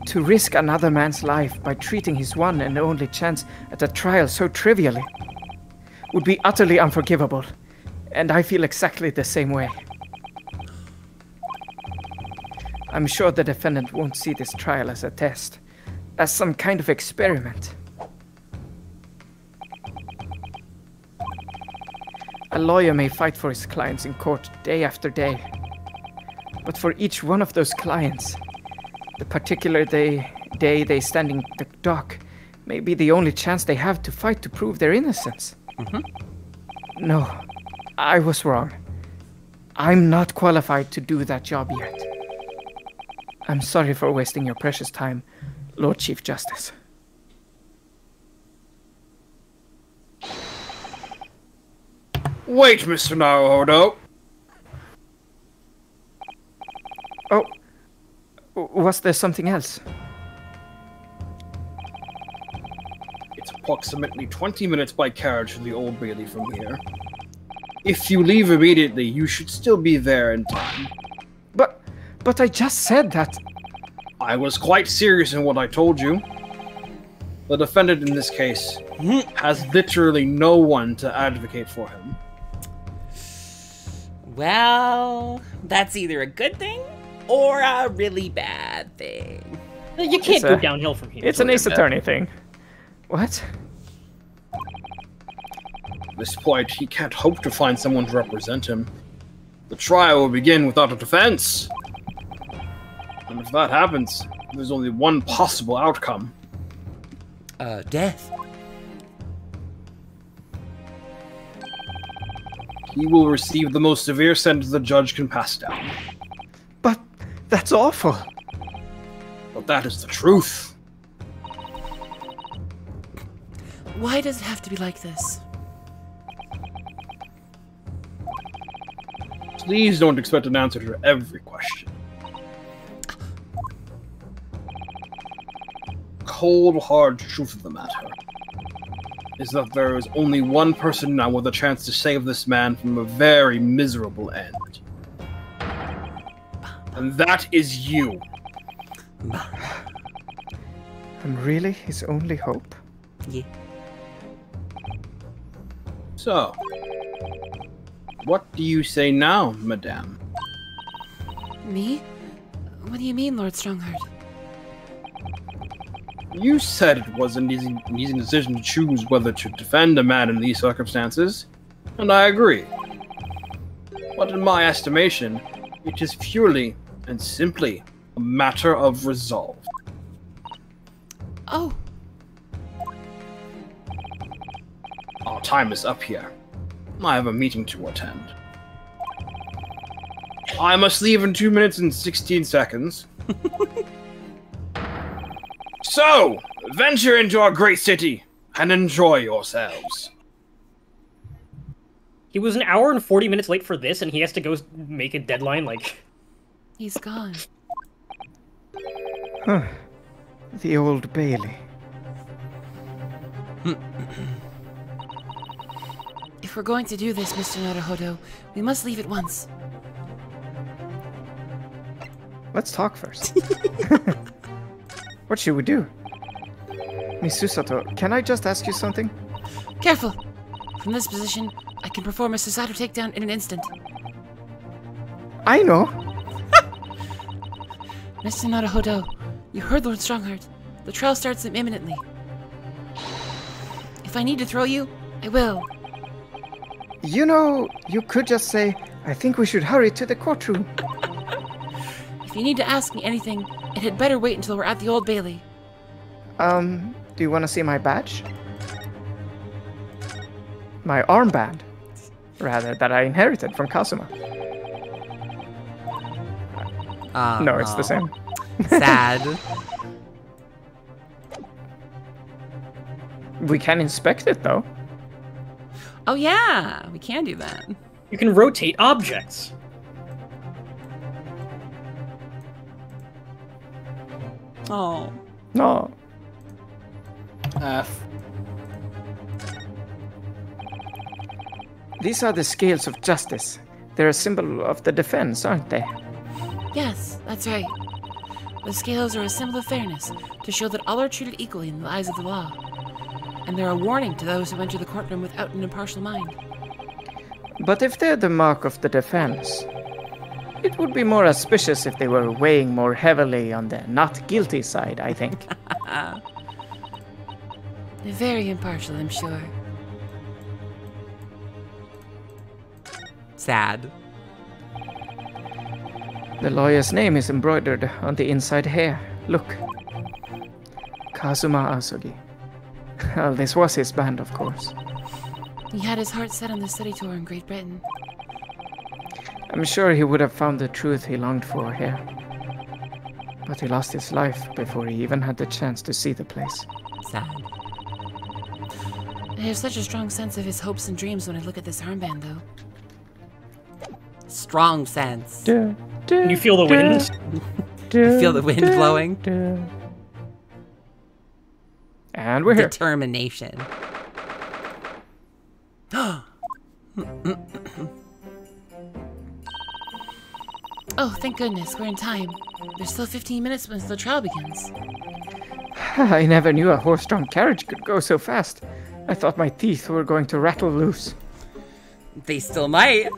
to risk another man's life by treating his one and only chance at a trial so trivially would be utterly unforgivable, and I feel exactly the same way. I'm sure the defendant won't see this trial as a test, as some kind of experiment. A lawyer may fight for his clients in court day after day, but for each one of those clients, the particular day they stand in the dock may be the only chance they have to fight to prove their innocence. No, I was wrong. I'm not qualified to do that job yet. I'm sorry for wasting your precious time, Lord Chief Justice. Wait, Mr. Naruhodo. Oh, was there something else? It's approximately 20 minutes by carriage to the Old Bailey from here. If you leave immediately, you should still be there in time. But I just said that. I was quite serious in what I told you. The defendant in this case has literally no one to advocate for him. Well, that's either a good thing or a really bad thing. You can't go downhill from here. It's an Ace Attorney thing. What? At this point, he can't hope to find someone to represent him. The trial will begin without a defense. And if that happens, there's only one possible outcome. Death. He will receive the most severe sentence the judge can pass down. But that's awful. But that is the truth. Why does it have to be like this? Please don't expect an answer to every question. Cold, hard truth of the matter is that there is only one person now with a chance to save this man from a very miserable end. And that is you. I'm really his only hope? Yeah. So, what do you say now, madame? Me? What do you mean, Lord Strongheart? You said it was an easy decision to choose whether to defend a man in these circumstances, and I agree. But in my estimation, it is purely and simply a matter of resolve. Oh. Our time is up here. I have a meeting to attend. I must leave in 2 minutes and 16 seconds. So, venture into our great city and enjoy yourselves. He was an hour and 40 minutes late for this, and he has to go make a deadline, like... He's gone. Huh. The Old Bailey. If we're going to do this, Mr. Naruhodo, we must leave at once. Let's talk first. What should we do? Miss Susato, can I just ask you something? Careful! From this position, I can perform a Susato takedown in an instant. I know! Mr. Naruhodo, you heard Lord Strongheart. The trial starts imminently. If I need to throw you, I will. You know, you could just say, I think we should hurry to the courtroom. If you need to ask me anything, it had better wait until we're at the Old Bailey. Do you want to see my badge? My armband, rather, that I inherited from Kazuma. No, it's the same. Sad. We can inspect it, though. Oh yeah, we can do that. You can rotate objects. Oh. No. These are the scales of justice. They're a symbol of the defense, aren't they? Yes, that's right. The scales are a symbol of fairness, to show that all are treated equally in the eyes of the law. And they're a warning to those who enter the courtroom without an impartial mind. But if they're the mark of the defense, it would be more auspicious if they were weighing more heavily on the not guilty side, I think. They're very impartial, I'm sure. Sad. The lawyer's name is embroidered on the inside here. Look. Kazuma Asogi. Well, this was his band, of course. He had his heart set on the study tour in Great Britain. I'm sure he would have found the truth he longed for here. But he lost his life before he even had the chance to see the place. Sad. I have such a strong sense of his hopes and dreams when I look at this armband, though. Strong sense. You feel the wind? You feel the wind blowing? And we're here. Determination. Oh, thank goodness, we're in time. There's still 15 minutes until the trial begins. I never knew a horse-drawn carriage could go so fast. I thought my teeth were going to rattle loose. They still might.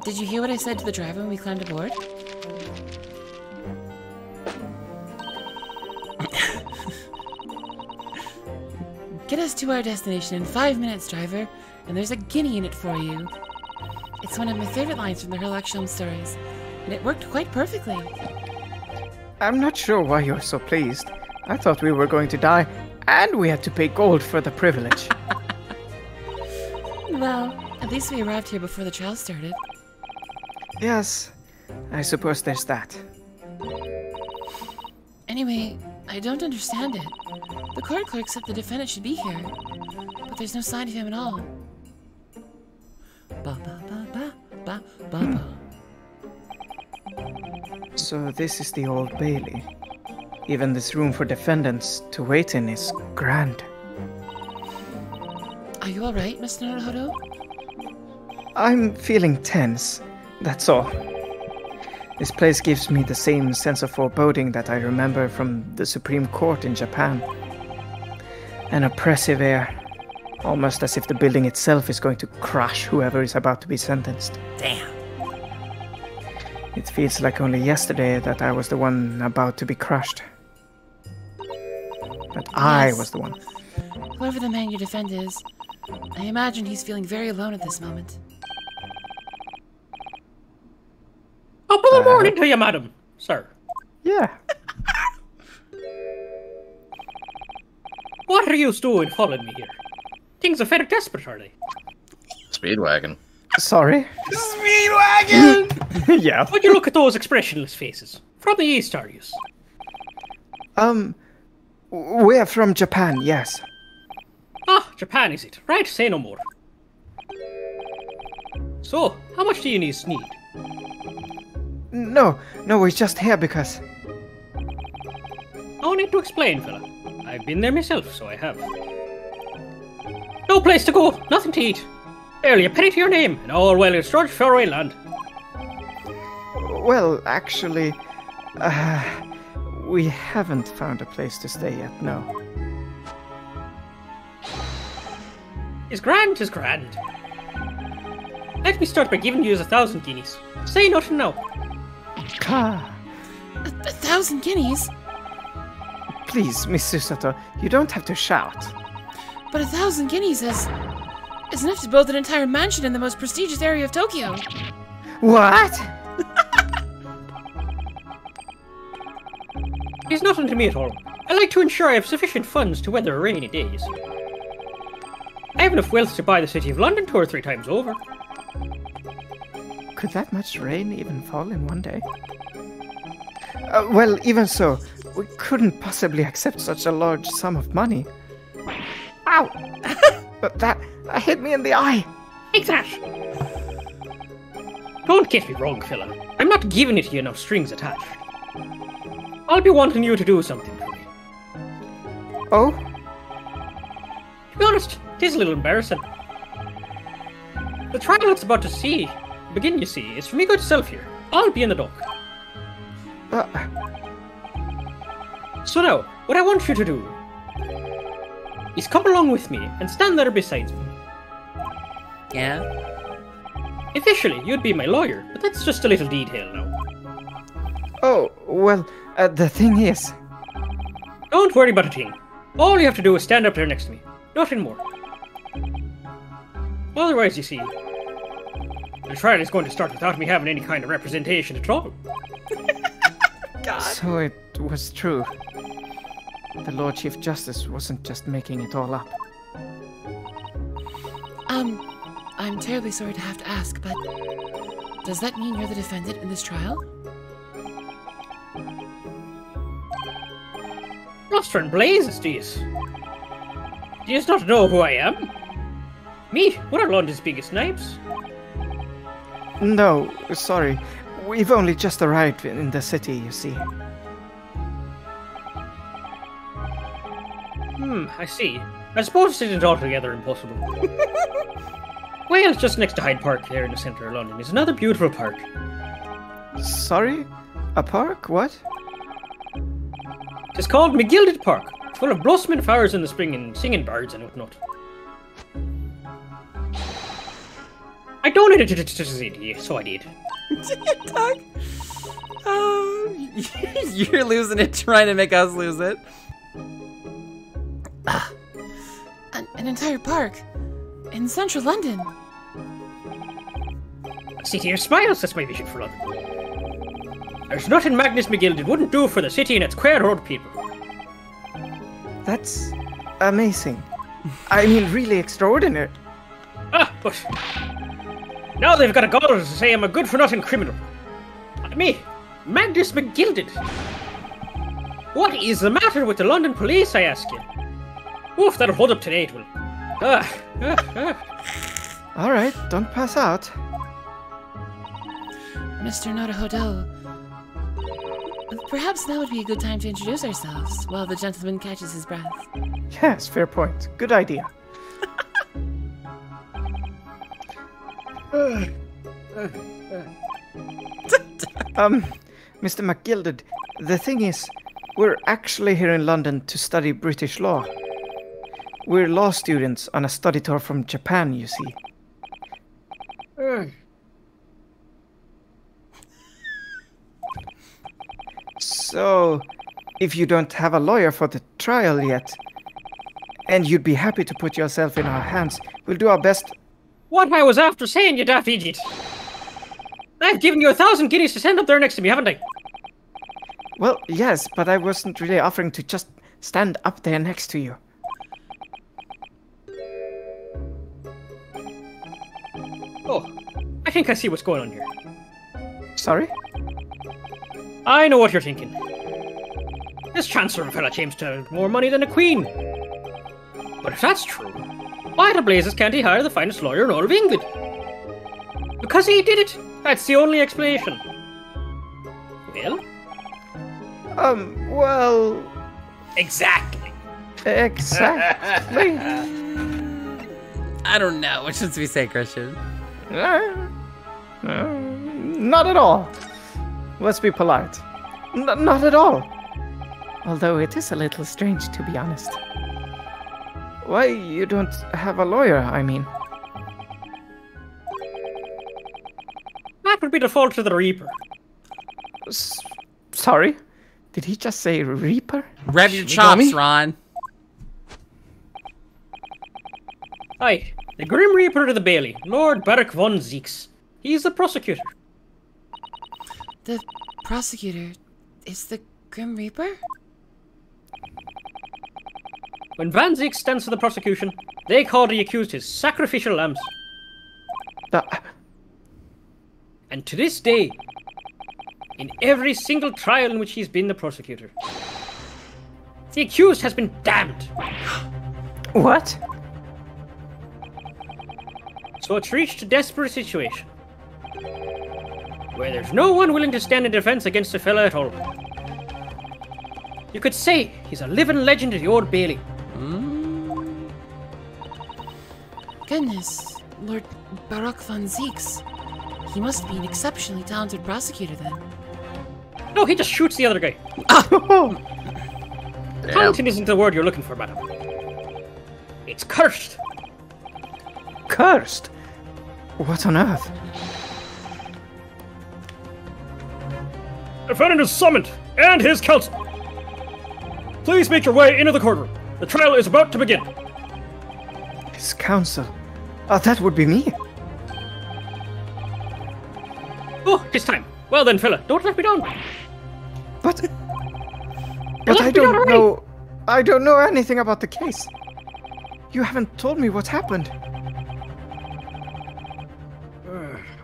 Did you hear what I said to the driver when we climbed aboard? Get us to our destination in 5 minutes, driver, and there's a guinea in it for you. It's one of my favorite lines from the Herlock Sholmes stories, and it worked quite perfectly. I'm not sure why you're so pleased. I thought we were going to die, and we had to pay gold for the privilege. Well, at least we arrived here before the trial started. Yes, I suppose there's that. Anyway, I don't understand it. The court clerk said the defendant should be here, but there's no sign of him at all. Ba ba ba ba ba ba ba. So this is the Old Bailey. Even this room for defendants to wait in is grand. Are you alright, Mr. Naruhodo? I'm feeling tense, that's all. This place gives me the same sense of foreboding that I remember from the Supreme Court in Japan. An oppressive air, almost as if the building itself is going to crush whoever is about to be sentenced. Damn. It feels like only yesterday that I was the one about to be crushed. But I was the one. Whoever the man you defend is, I imagine he's feeling very alone at this moment. Top of the morning to you, madam. Sir. Yeah. What are you doing following me here? Things are very desperate, are they? Speedwagon. Sorry? Speedwagon! Yeah. Would you look at those expressionless faces? From the east, are you? We're from Japan, yes. Ah, Japan is it? Right, say no more. So, how much do you need? No, we're just here because... No need to explain, fella. I've been there myself, so I have. No place to go, nothing to eat. Barely a penny to your name, and all well in George Fairway land. Well, actually, we haven't found a place to stay yet, no. It's grand, 'tis grand. Let me start by giving you 1,000 guineas. Say nothing now. Ah. 1,000 guineas? Please, Miss Susato, you don't have to shout. But 1,000 guineas is enough to build an entire mansion in the most prestigious area of Tokyo. What? It's nothing to me at all. I like to ensure I have sufficient funds to weather rainy days. I have enough wealth to buy the City of London 2 or 3 times over. Could that much rain even fall in one day? Well, even so, we couldn't possibly accept such a large sum of money. Ow! But that hit me in the eye! Take that! Don't get me wrong, fella. I'm not giving it to you no strings attached. I'll be wanting you to do something for me. Oh? To be honest, it is a little embarrassing. The trial that's about to begin, you see, is for me good self here. I'll be in the dock. So now, what I want you to do is come along with me and stand there beside me. Yeah? Officially, you'd be my lawyer, but that's just a little detail now. Oh, well, the thing is... Don't worry about a thing. All you have to do is stand up there next to me. Nothing more. Otherwise, you see, the trial is going to start without me having any kind of representation at all. God. So it was true. The Lord Chief Justice wasn't just making it all up. I'm terribly sorry to have to ask, but does that mean you're the defendant in this trial? Luster and blazes, do you not know who I am? Me, one of London's biggest knives. No, sorry. We've only just arrived in the city, you see. I see. I suppose it isn't altogether impossible. Well, just next to Hyde Park here in the centre of London is another beautiful park. Sorry? A park? What? It's called McGilded Park, full of blossoming flowers in the spring and singing birds and whatnot. I donated it to the city, so I did. Doug? You're losing it trying to make us lose it. An entire park in central London. City of Smiles, that's my vision for London. There's nothing Magnus McGilded wouldn't do for the city and its queer old people. That's amazing. I mean, really extraordinary. But now they've got a gall to say I'm a good-for-nothing criminal. Me, Magnus McGilded. What is the matter with the London police, I ask you? Oof, that'll hold up today, it will. Alright, don't pass out. Mr. Naruhodo, perhaps now would be a good time to introduce ourselves while the gentleman catches his breath. Yes, fair point. Good idea. Mr. McGilded, the thing is, we're actually here in London to study British law. We're law students on a study tour from Japan, you see. So, if you don't have a lawyer for the trial yet, and you'd be happy to put yourself in our hands, we'll do our best. What I was after saying, you daft idiot! I've given you 1,000 guineas to stand up there next to me, haven't I? Well, yes, but I wasn't really offering to just stand up there next to you. Oh, I think I see what's going on here. Sorry? I know what you're thinking. This Chancellor of Fella James to more money than a queen. But if that's true, why the blazes can't he hire the finest lawyer in all of England? The Because he did it! That's the only explanation. Well? Well... Exactly. Exactly. I don't know. What should we say, Christian? Not at all. Let's be polite. Not at all. Although it is a little strange, to be honest. Why, you don't have a lawyer, I mean. That would be the fault of the Reaper. Sorry? Did he just say Reaper? Rev your chops, Ron. Aye, the Grim Reaper of the Bailey, Lord Barak von Zeeks. He's the prosecutor. The prosecutor is the Grim Reaper? When Van Zeeks stands for the prosecution, they call the accused his sacrificial lambs. And to this day, in every single trial in which he's been the prosecutor, the accused has been damned. What? So it's reached a desperate situation, where there's no one willing to stand in defense against the fella at all. You could say he's a living legend of the Old Bailey. Goodness, Lord Barak von Zeeks. He must be an exceptionally talented prosecutor then. No, he just shoots the other guy. Talented isn't the word you're looking for, madam. It's cursed. Cursed? What on earth? Defendant is summoned, and his counsel. Please make your way into the courtroom. The trial is about to begin. His counsel? That would be me. Oh, it's time. Well then, fella, don't let me down. But I don't know. I don't know anything about the case. You haven't told me what happened.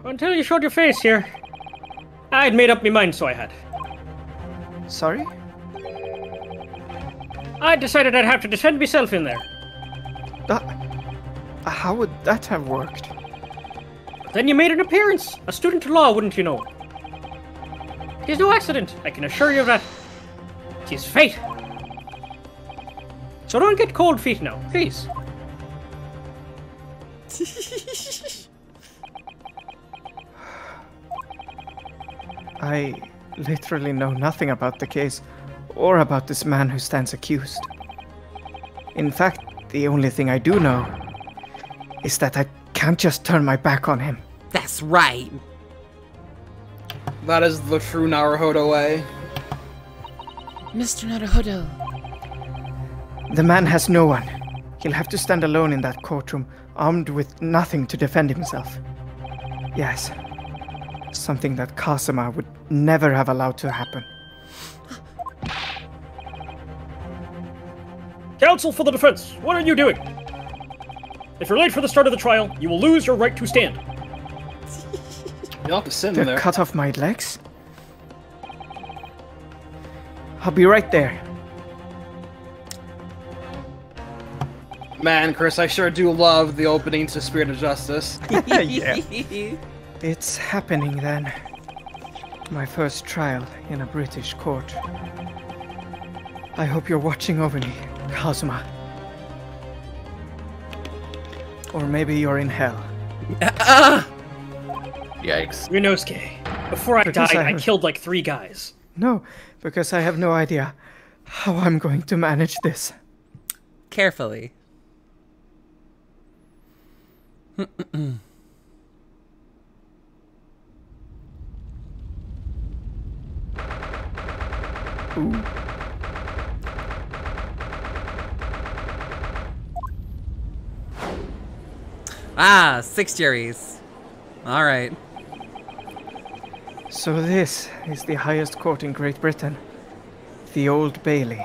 Until you showed your face here, I'd made up my mind, so I had. Sorry? I decided I'd have to defend myself in there. How would that have worked? Then you made an appearance. A student of law, wouldn't you know? It is no accident, I can assure you of that. It is fate. So don't get cold feet now, please. I literally know nothing about the case, or about this man who stands accused. In fact, the only thing I do know is that I can't just turn my back on him. That's right. That is the true Naruhodo way. Mr. Naruhodo. The man has no one. He'll have to stand alone in that courtroom, armed with nothing to defend himself. Yes. Something that Kazuma would never have allowed to happen. Counsel for the defense, what are you doing? If you're late for the start of the trial, you will lose your right to stand. You'll have to sit in there. Cut off my legs? I'll be right there. Man, Chris, I sure do love the opening to Spirit of Justice. Yeah. It's happening then. My first trial in a British court. I hope you're watching over me, Kazuma. Or maybe you're in hell. Yikes. Ryunosuke, before I died, I killed like 3 guys. No, because I have no idea how I'm going to manage this. Carefully. Ooh. Ah, 6 juries. All right. So this is the highest court in Great Britain. The Old Bailey.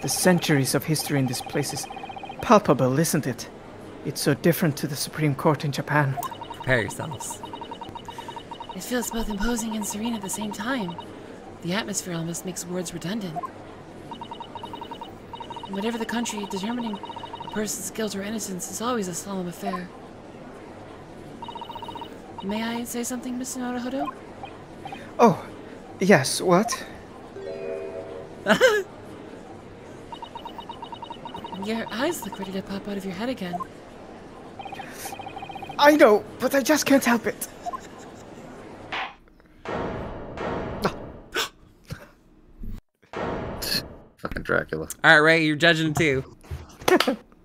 The centuries of history in this place is palpable, isn't it? It's so different to the Supreme Court in Japan. Prepare yourselves. It feels both imposing and serene at the same time. The atmosphere almost makes words redundant. Whatever the country, determining a person's guilt or innocence is always a solemn affair. May I say something, Mr. Naruhodo? Oh, yes, what? Your eyes look ready to pop out of your head again. I know, but I just can't help it. Fucking Dracula. Alright, Ray, you're judging him too.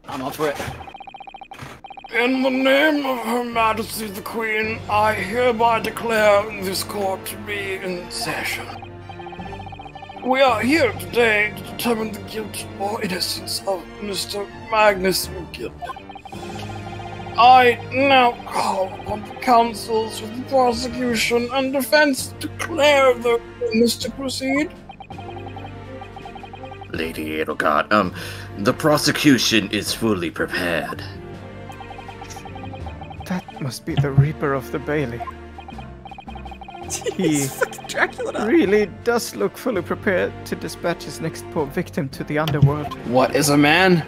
I'm up for it. In the name of Her Majesty the Queen, I hereby declare this court to be in session. We are here today to determine the guilt or innocence of Mr. Magnus McGilded. I now call upon the counsels for the prosecution and defense to declare the witness to proceed. Lady Edelgard, the prosecution is fully prepared. That must be the Reaper of the Bailey. He Dracula. really does look fully prepared to dispatch his next poor victim to the underworld. What is a man?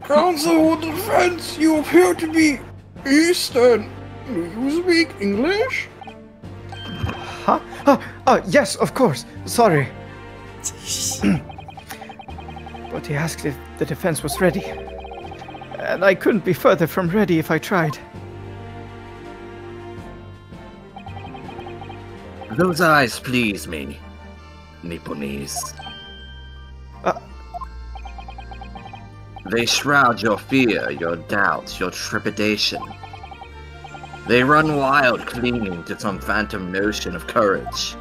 Counsel of defense, you appear to be Eastern. Do you speak English? Huh? Oh, yes, of course. Sorry. But he asked if the defense was ready. And I couldn't be further from ready if I tried. Those eyes please me, Nipponese. They shroud your fear, your doubts, your trepidation. They run wild, clinging to some phantom notion of courage.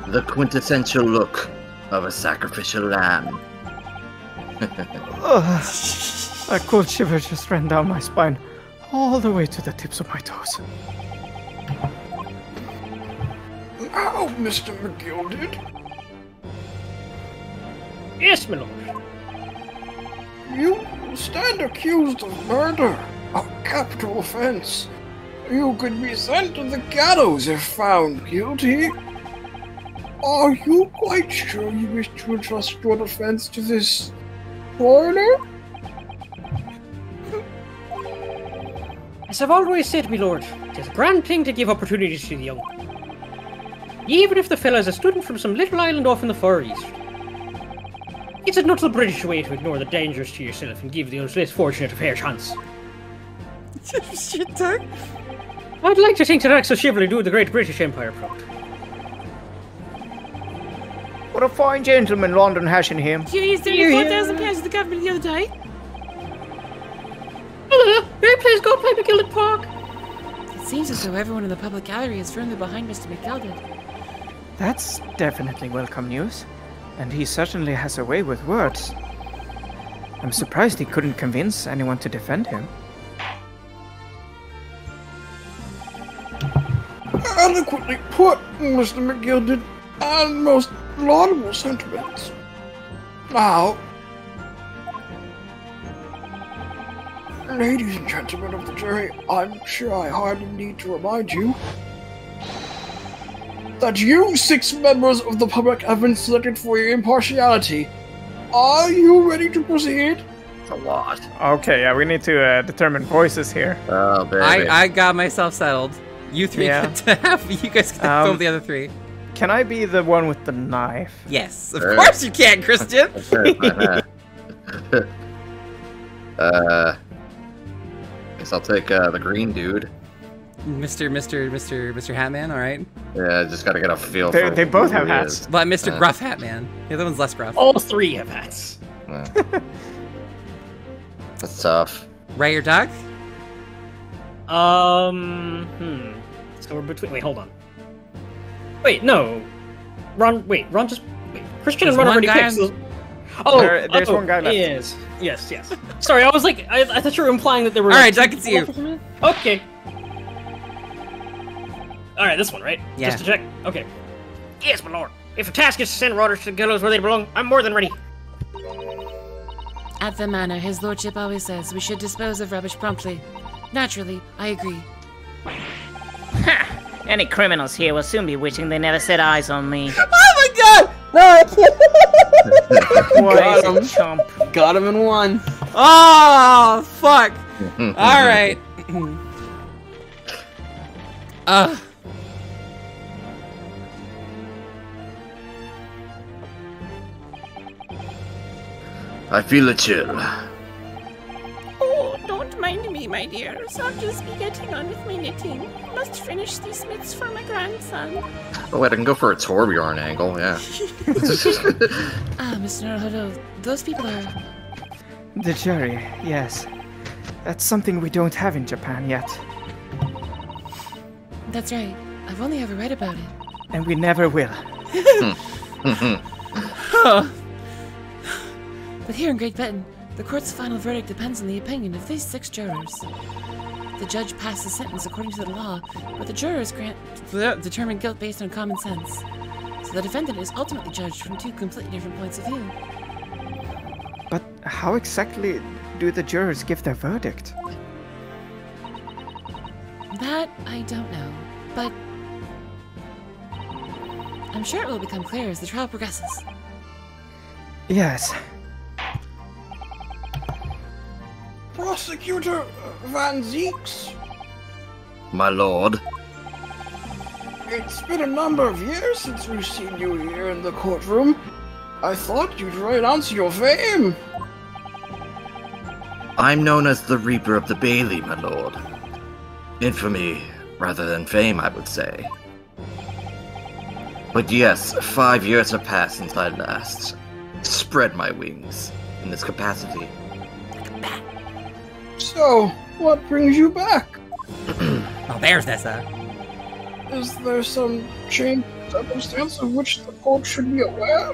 The quintessential look of a sacrificial lamb. A cold shiver just ran down my spine, all the way to the tips of my toes. Now, Mr. McGilded. Yes, my lord. You stand accused of murder, a capital offense. You could be sent to the gallows if found guilty. Are you quite sure you wish to entrust your defense to this foreigner? As I've always said, my lord, it is a grand thing to give opportunities to the young. Even if the fellow is a student from some little island off in the Far East. It's not the British way to ignore the dangers to yourself and give those less fortunate a fair chance. Shit, Doug. I'd like to think that acts of chivalry do the great British Empire proud. What a fine gentleman London has in him. He's 34,000 pounds to the government the other day. Hello, may I please go play McGilded Park? It seems as though everyone in the public gallery is firmly behind Mr. McGilded. That's definitely welcome news. And he certainly has a way with words. I'm surprised he couldn't convince anyone to defend him. Adequately put, Mr. McGilded, and most laudable sentiments. Now, ladies and gentlemen of the jury, I'm sure I hardly need to remind you that you 6 members of the public have been selected for your impartiality. Are you ready to proceed? It's a lot. Okay, yeah, we need to determine voices here. Oh, baby. I got myself settled. You three Yeah. get to have. You guys get to film the other 3. Can I be the one with the knife? Yes, of course you can, Christian. Guess I'll take the green dude. Mr. Hatman, all right. Yeah, just gotta get a feel for They both who have he hats. is. But Mr. Gruff Hatman. The other one's less gruff. All 3 have hats. That's tough. Ray or Doug? So we're between. Wait, hold on. Wait, no. Ron just. Wait, Christian and Ron already picked. So... Oh, there's one guy left. Yes. Sorry, I was like, I thought you were implying that there were. All right, Doug, it's you. Okay. All right, this one, right? Yeah. Just to check. Okay. Yes, my lord. If the task is to send Roderick to the gallows where they belong, I'm more than ready. At the manor, his lordship always says we should dispose of rubbish promptly. Naturally, I agree. Ha! Any criminals here will soon be wishing they never set eyes on me. Oh my god! No, I can't. Chump. Got him in 1. Oh, fuck. All right. I feel a chill. Oh, don't mind me, my dears. I'll just be getting on with my knitting. Must finish these mitts for my grandson. Oh wait, I can go for a Torbjorn angle, yeah. Mr. Naruhodo, those people are... The jury, yes. That's something we don't have in Japan yet. That's right. I've only ever read about it. And we never will. But here in Great Britain, the court's final verdict depends on the opinion of these 6 jurors. The judge passes sentence according to the law, but the jurors determine guilt based on common sense. So the defendant is ultimately judged from 2 completely different points of view. But how exactly do the jurors give their verdict? That I don't know, but I'm sure it will become clear as the trial progresses. Yes. Prosecutor Van Zeeks? My lord. It's been a number of years since we've seen you here in the courtroom. I thought you'd renounce your fame. I'm known as the Reaper of the Bailey, my lord. Infamy rather than fame, I would say. But yes, 5 years have passed since I last spread my wings in this capacity. So, what brings you back? Oh, there's Nessa. Is there some changed circumstance of which the court should be aware?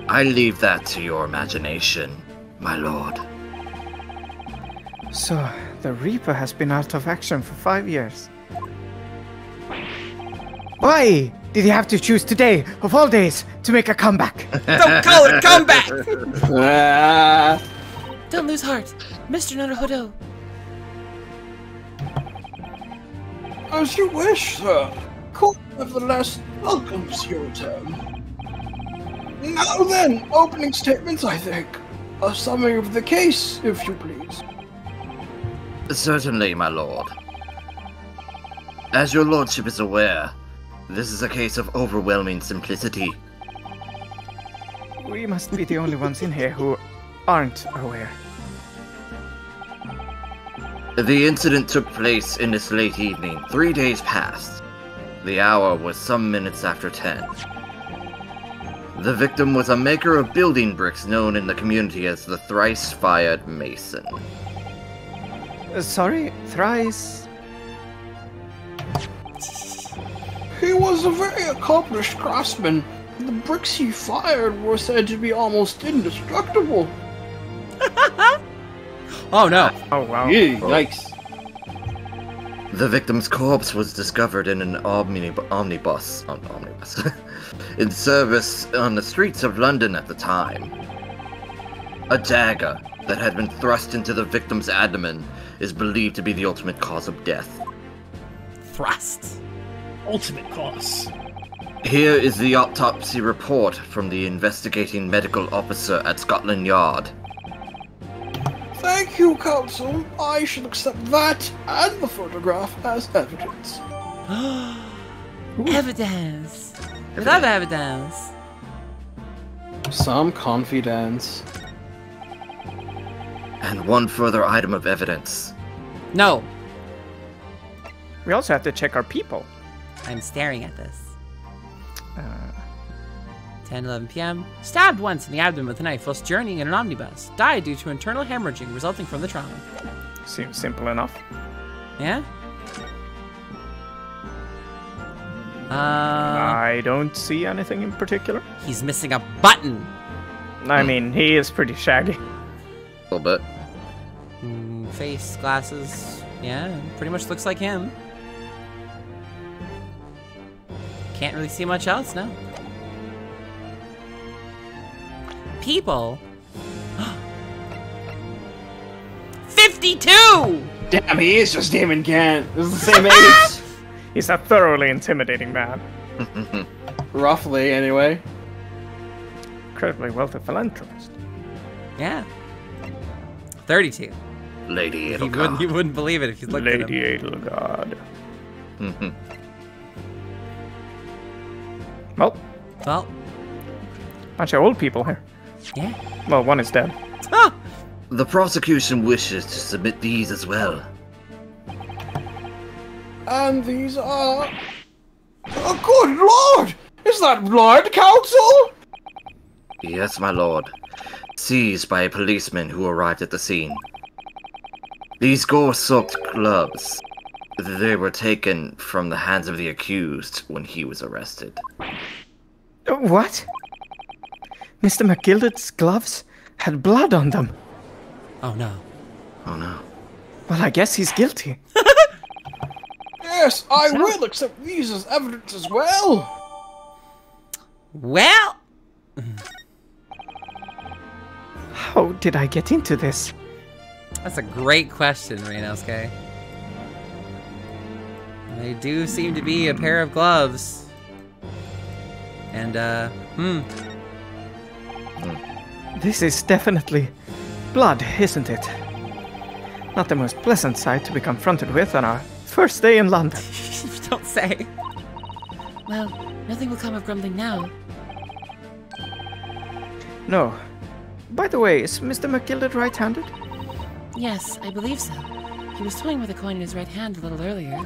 I leave that to your imagination, my lord. So, the Reaper has been out of action for 5 years. Why did he have to choose today, of all days, to make a comeback? Don't call it comeback! Don't lose heart, Mr. Naruhodo. As you wish, sir. Court nevertheless welcomes your return. Now then, opening statements, I think. A summary of the case, if you please. Certainly, my lord. As your lordship is aware, this is a case of overwhelming simplicity. We must be the only ones in here who aren't aware. The incident took place in this late evening, 3 days past. The hour was some minutes after 10. The victim was a maker of building bricks known in the community as the Thrice-Fired Mason. Sorry? Thrice? He was a very accomplished craftsman. The bricks he fired were said to be almost indestructible. Oh no. Oh wow. Yikes. The victim's corpse was discovered in an omnibus in service on the streets of London at the time. A dagger that had been thrust into the victim's abdomen is believed to be the ultimate cause of death. Thrust. Ultimate cause. Here is the autopsy report from the investigating medical officer at Scotland Yard. Thank you, counsel. I shall accept that and the photograph as evidence. Evidence. I love evidence. Some confidence. And one further item of evidence. No. We also have to check our people. I'm staring at this. 10:11 p.m. Stabbed once in the abdomen with a knife whilst journeying in an omnibus. Died due to internal hemorrhaging resulting from the trauma. Seems simple enough. Yeah? I don't see anything in particular. He's missing a button. I mean, he is pretty shaggy. A little bit. Face, glasses. Yeah, pretty much looks like him. Can't really see much else, no. People. 52! Damn, he is just Damon Gant. This is the same age. He's a thoroughly intimidating man. Roughly, anyway. Incredibly wealthy philanthropist. Yeah. 32. Lady Edelgard. You wouldn't believe it if you looked at him. Lady Edelgard. Mm-hmm. Well, bunch of old people here. Yeah. Well, one is dead. Ah! The prosecution wishes to submit these as well. And these are... Oh, good lord! Is that blood, Counsel? Yes, my lord. Seized by a policeman who arrived at the scene. These gore-soaked gloves. They were taken from the hands of the accused when he was arrested. What? Mr. McGilded's gloves had blood on them. Oh no. Oh no. Well, I guess he's guilty. Yes, I will accept these as evidence as well. Well... How did I get into this? That's a great question, Renosuke. They do seem to be a pair of gloves. And, This is definitely blood, isn't it? Not the most pleasant sight to be confronted with on our first day in London. Don't say. Well, nothing will come of grumbling now. No. By the way, is Mr. McGilded right-handed? Yes, I believe so. He was toying with a coin in his right hand a little earlier.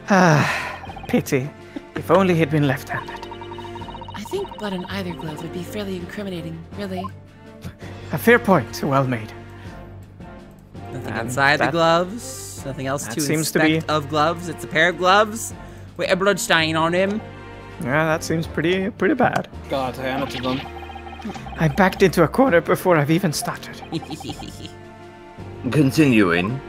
Ah, pity. If only he'd been left-handed. I think blood on either glove would be fairly incriminating, really. A fair point, well made. Nothing inside the gloves. Nothing else to seems to inspect be of gloves. It's a pair of gloves with a blood stain on him. Yeah, that seems pretty bad. God, I am to them. I backed into a corner before I've even started. Continuing.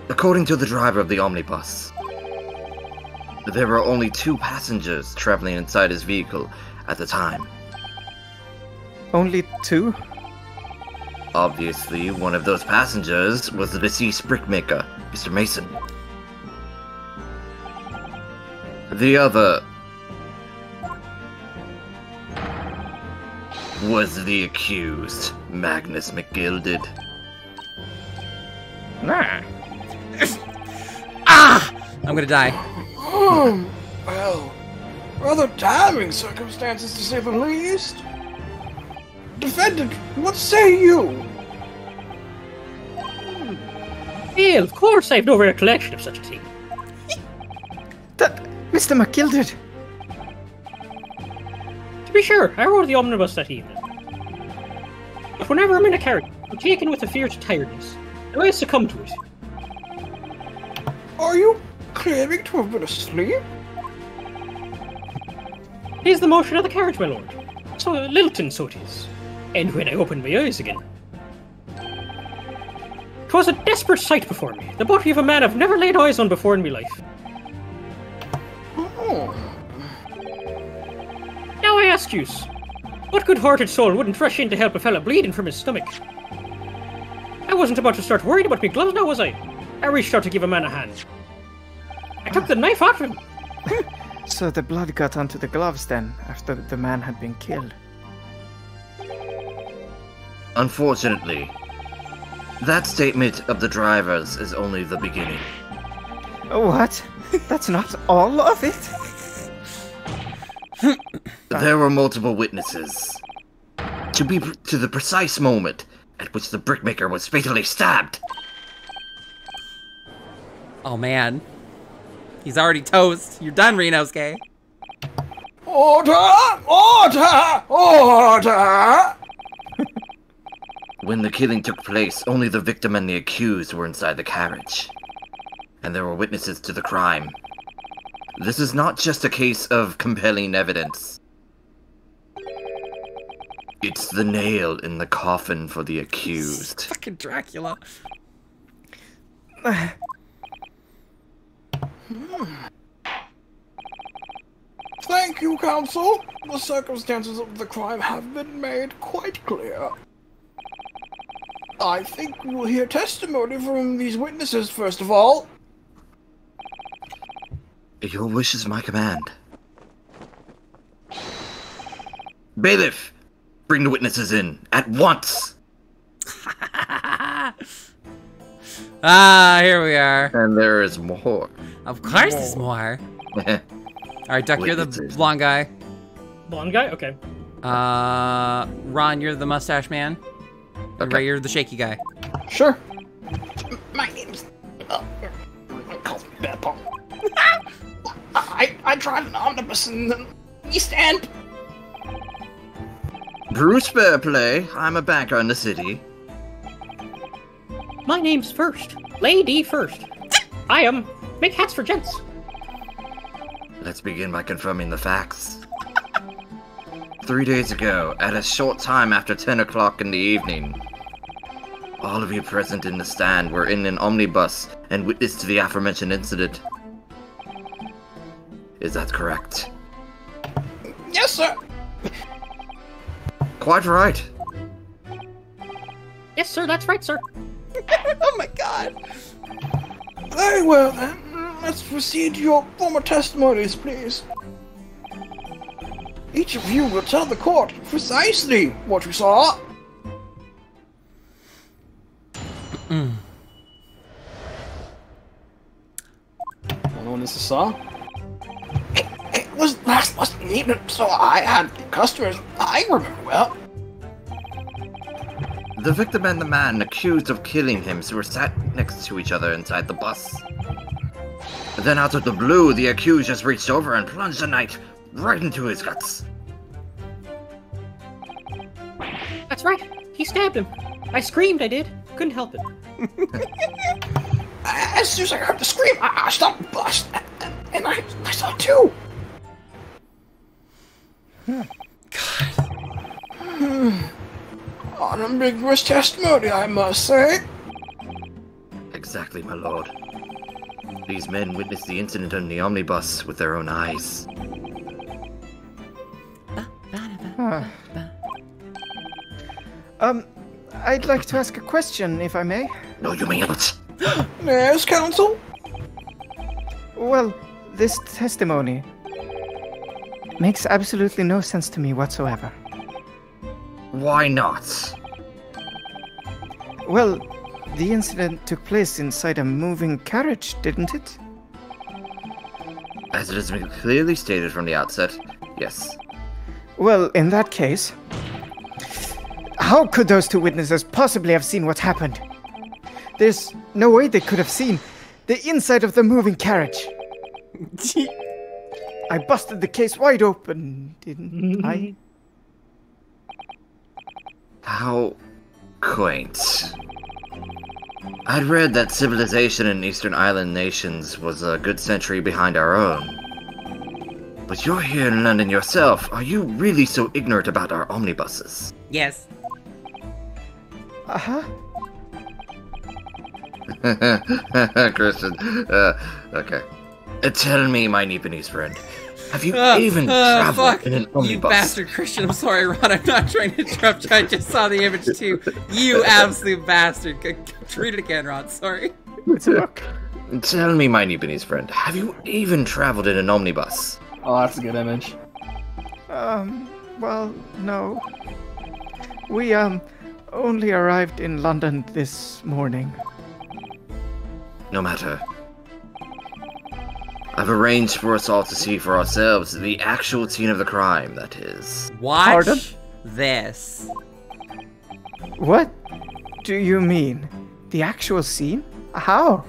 According to the driver of the omnibus, there were only 2 passengers traveling inside his vehicle at the time. Only 2? Obviously, one of those passengers was the deceased brickmaker, Mr. Mason. The other was the accused, Magnus McGilded. Nah. I'm gonna die. Well, rather damning circumstances to say the least. Defendant, what say you? Well, of course I've no recollection of such a thing. That Mr. McGilded. To be sure, I rode the omnibus that evening. But whenever I'm in a carriage, I'm taken with a fierce tiredness, and I succumb to it. Are you claiming to have been asleep? Here's the motion of the carriage, my lord. So lilting, so 'tis. And when I opened my eyes again, 'twas a desperate sight before me. The body of a man I've never laid eyes on before in my life. Now I ask yous, what good-hearted soul wouldn't rush in to help a fella bleeding from his stomach? I wasn't about to start worrying about me gloves now, was I? I reached out to give a man a hand. I took the knife out of him. So the blood got onto the gloves then, after the man had been killed. Unfortunately, that statement of the driver's is only the beginning. What? That's not all of it? There were multiple witnesses. To the precise moment at which the brickmaker was fatally stabbed. Oh man. He's already toast. You're done, Renosuke. Order! Order! Order! When the killing took place, only the victim and the accused were inside the carriage. And there were witnesses to the crime. This is not just a case of compelling evidence. It's the nail in the coffin for the accused. Fucking Dracula. Thank you, counsel. The circumstances of the crime have been made quite clear. I think we will hear testimony from these witnesses first of all. Your wish is my command. Bailiff, Bring the witnesses in, at once! Ah, here we are. And there is more. Of course there's more. Alright, Duck, you're the blonde guy. Blonde guy? Okay. Ron, you're the mustache man. Okay. Ray, you're the shaky guy. Sure. My name's... calls me Bad Paul. I drive an omnibus in the East End. Bruce Fairplay. I'm a banker in the city. My name's First. Lady First. I make hats for gents. Let's begin by confirming the facts. 3 days ago, at a short time after 10 o'clock in the evening, all of you present in the stand were in an omnibus and witness to the aforementioned incident. Is that correct? Yes, sir. Quite right. Yes, sir, that's right, sir. Oh my god. Very well, then. Let's proceed to your former testimonies, please. Each of you will tell the court precisely what you saw. Know when this is saw? It was last evening, so I had customers I remember well. The victim and the man accused of killing him were sat next to each other inside the bus. Then out of the blue, the accused just reached over and plunged a knife right into his guts. That's right. He stabbed him. I screamed, I did. Couldn't help it. As soon as I heard the scream, I stopped the bus, and I saw too. Unambiguous testimony, I must say. Exactly, my lord. These men witnessed the incident on the omnibus with their own eyes. I'd like to ask a question, if I may. No, you may not. Yes, counsel? Well, this testimony makes absolutely no sense to me whatsoever. Why not? Well, the incident took place inside a moving carriage, didn't it? As it has been clearly stated from the outset, yes. Well, in that case, how could those two witnesses possibly have seen what happened? There's no way they could have seen the inside of the moving carriage. I busted the case wide open, didn't I? How quaint. I'd read that civilization in Eastern Island nations was a good century behind our own. But you're here in London yourself. Are you really so ignorant about our omnibuses? Yes. Uh-huh. Christian, okay. Tell me, my Nipponese friend, have you even traveled in an omnibus? You bastard Christian, I'm sorry, Ron, I'm not trying to interrupt you, I just saw the image too. You absolute bastard. Read it again, Ron, sorry. It's a book. Tell me, my Nipponese friend, have you even traveled in an omnibus? Oh, that's a good image. Well, no. We, only arrived in London this morning. No matter. I've arranged for us all to see for ourselves the actual scene of the crime, that is. Watch Pardon? this. What do you mean? The actual scene? How?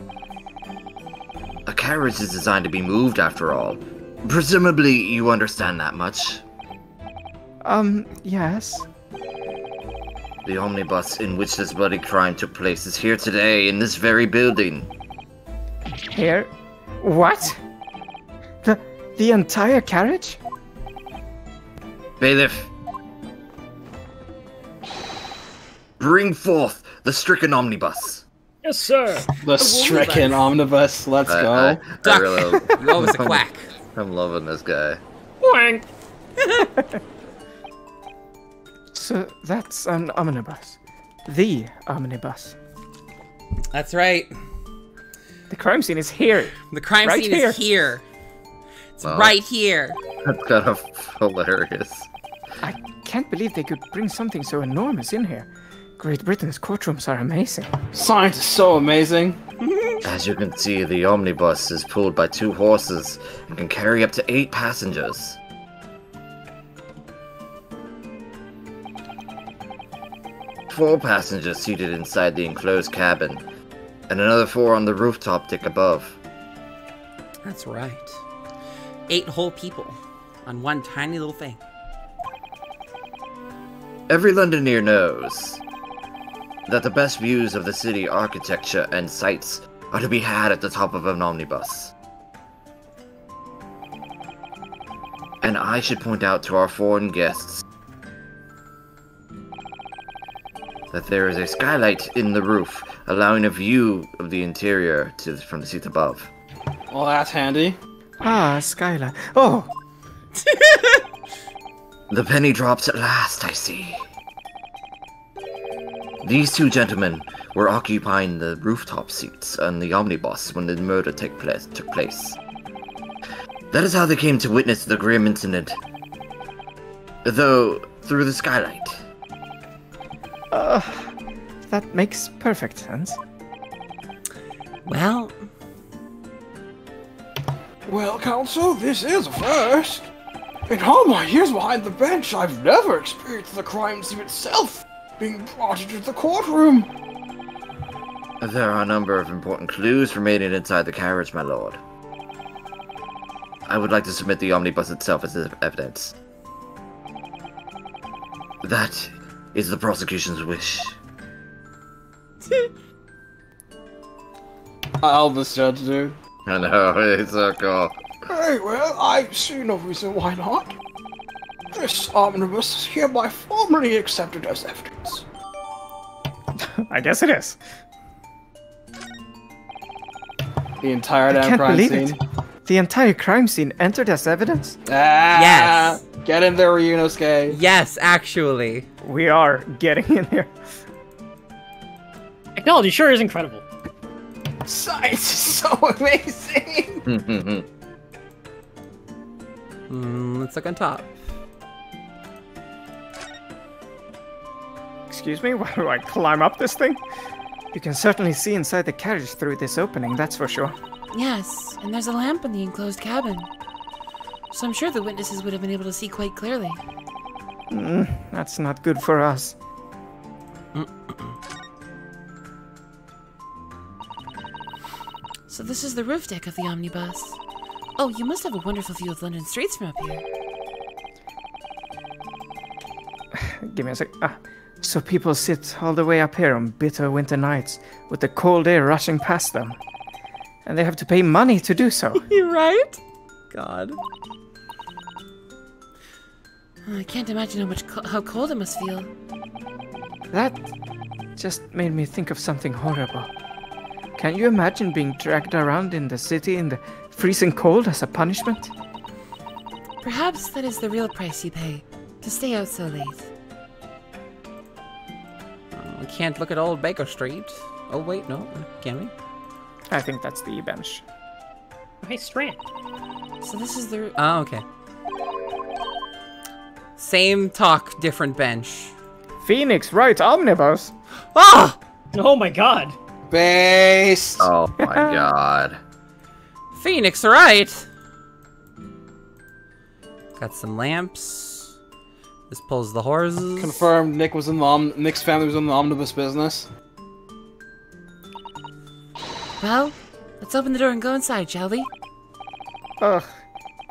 A carriage is designed to be moved, after all. Presumably, you understand that much. Yes. The omnibus in which this bloody crime took place is here today, in this very building. Here? What? The entire carriage? Bailiff, bring forth the stricken omnibus. Yes, sir. The stricken omnibus, let's go. I really, Oh, it's a quack. I'm loving this guy. Wank. So that's an omnibus. The omnibus. That's right. The crime scene is here. The crime Right scene here. is here. It's Wow. right here. That's kind of hilarious. I can't believe they could bring something so enormous in here. Great Britain's courtrooms are amazing. Science is so amazing. As you can see, the omnibus is pulled by 2 horses and can carry up to 8 passengers. Four passengers seated inside the enclosed cabin, and another 4 on the rooftop deck above. That's right. 8 whole people on one tiny little thing. Every Londoner knows that the best views of the city architecture and sights are to be had at the top of an omnibus. And I should point out to our foreign guests that there is a skylight in the roof, allowing a view of the interior from the seats above. Well, that's handy. Ah, skylight. Oh! The penny drops at last, I see. These 2 gentlemen were occupying the rooftop seats on the omnibus when the murder took place. That is how they came to witness the grim incident, though through the skylight. That makes perfect sense. Well, Counsel, this is a first. In all my years behind the bench, I've never experienced the crime scene itself being brought into the courtroom. There are a number of important clues remaining inside the carriage, my lord. I would like to submit the omnibus itself as evidence. That is the prosecution's wish. I'll misjudge, dude. I know, it's so cool. Very well, I see no reason why not. This omnibus is hereby formally accepted as evidence. I guess it is. The entire I damn can't crime believe scene. it. The entire crime scene entered as evidence? Yes. Get in there, Ryunosuke. Yes, actually. We are getting in here. Technology sure is incredible. Science is so amazing. Let's look on top. Excuse me, why do I climb up this thing? You can certainly see inside the carriage through this opening, that's for sure. Yes, and there's a lamp in the enclosed cabin. So I'm sure the witnesses would have been able to see quite clearly. That's not good for us. So this is the roof deck of the omnibus. Oh, you must have a wonderful view of London streets from up here. Give me a sec. So people sit all the way up here on bitter winter nights with the cold air rushing past them. And they have to pay money to do so. You're right? God. I can't imagine how cold it must feel. That just made me think of something horrible. Can you imagine being dragged around in the city in the freezing cold as a punishment? Perhaps that is the real price you pay, to stay out so late. We can't look at old Baker Street. Oh wait, no, can we? I think that's the bench. Hey, Strand. So this is the... Oh, okay. Same talk, different bench. Phoenix, right, omnibus. Ah! Oh my god. Base. Oh my god. Phoenix, right? Got some lamps. This pulls the horses. Confirmed. Nick's family was in the omnibus business. Well, let's open the door and go inside, shall we? Ugh,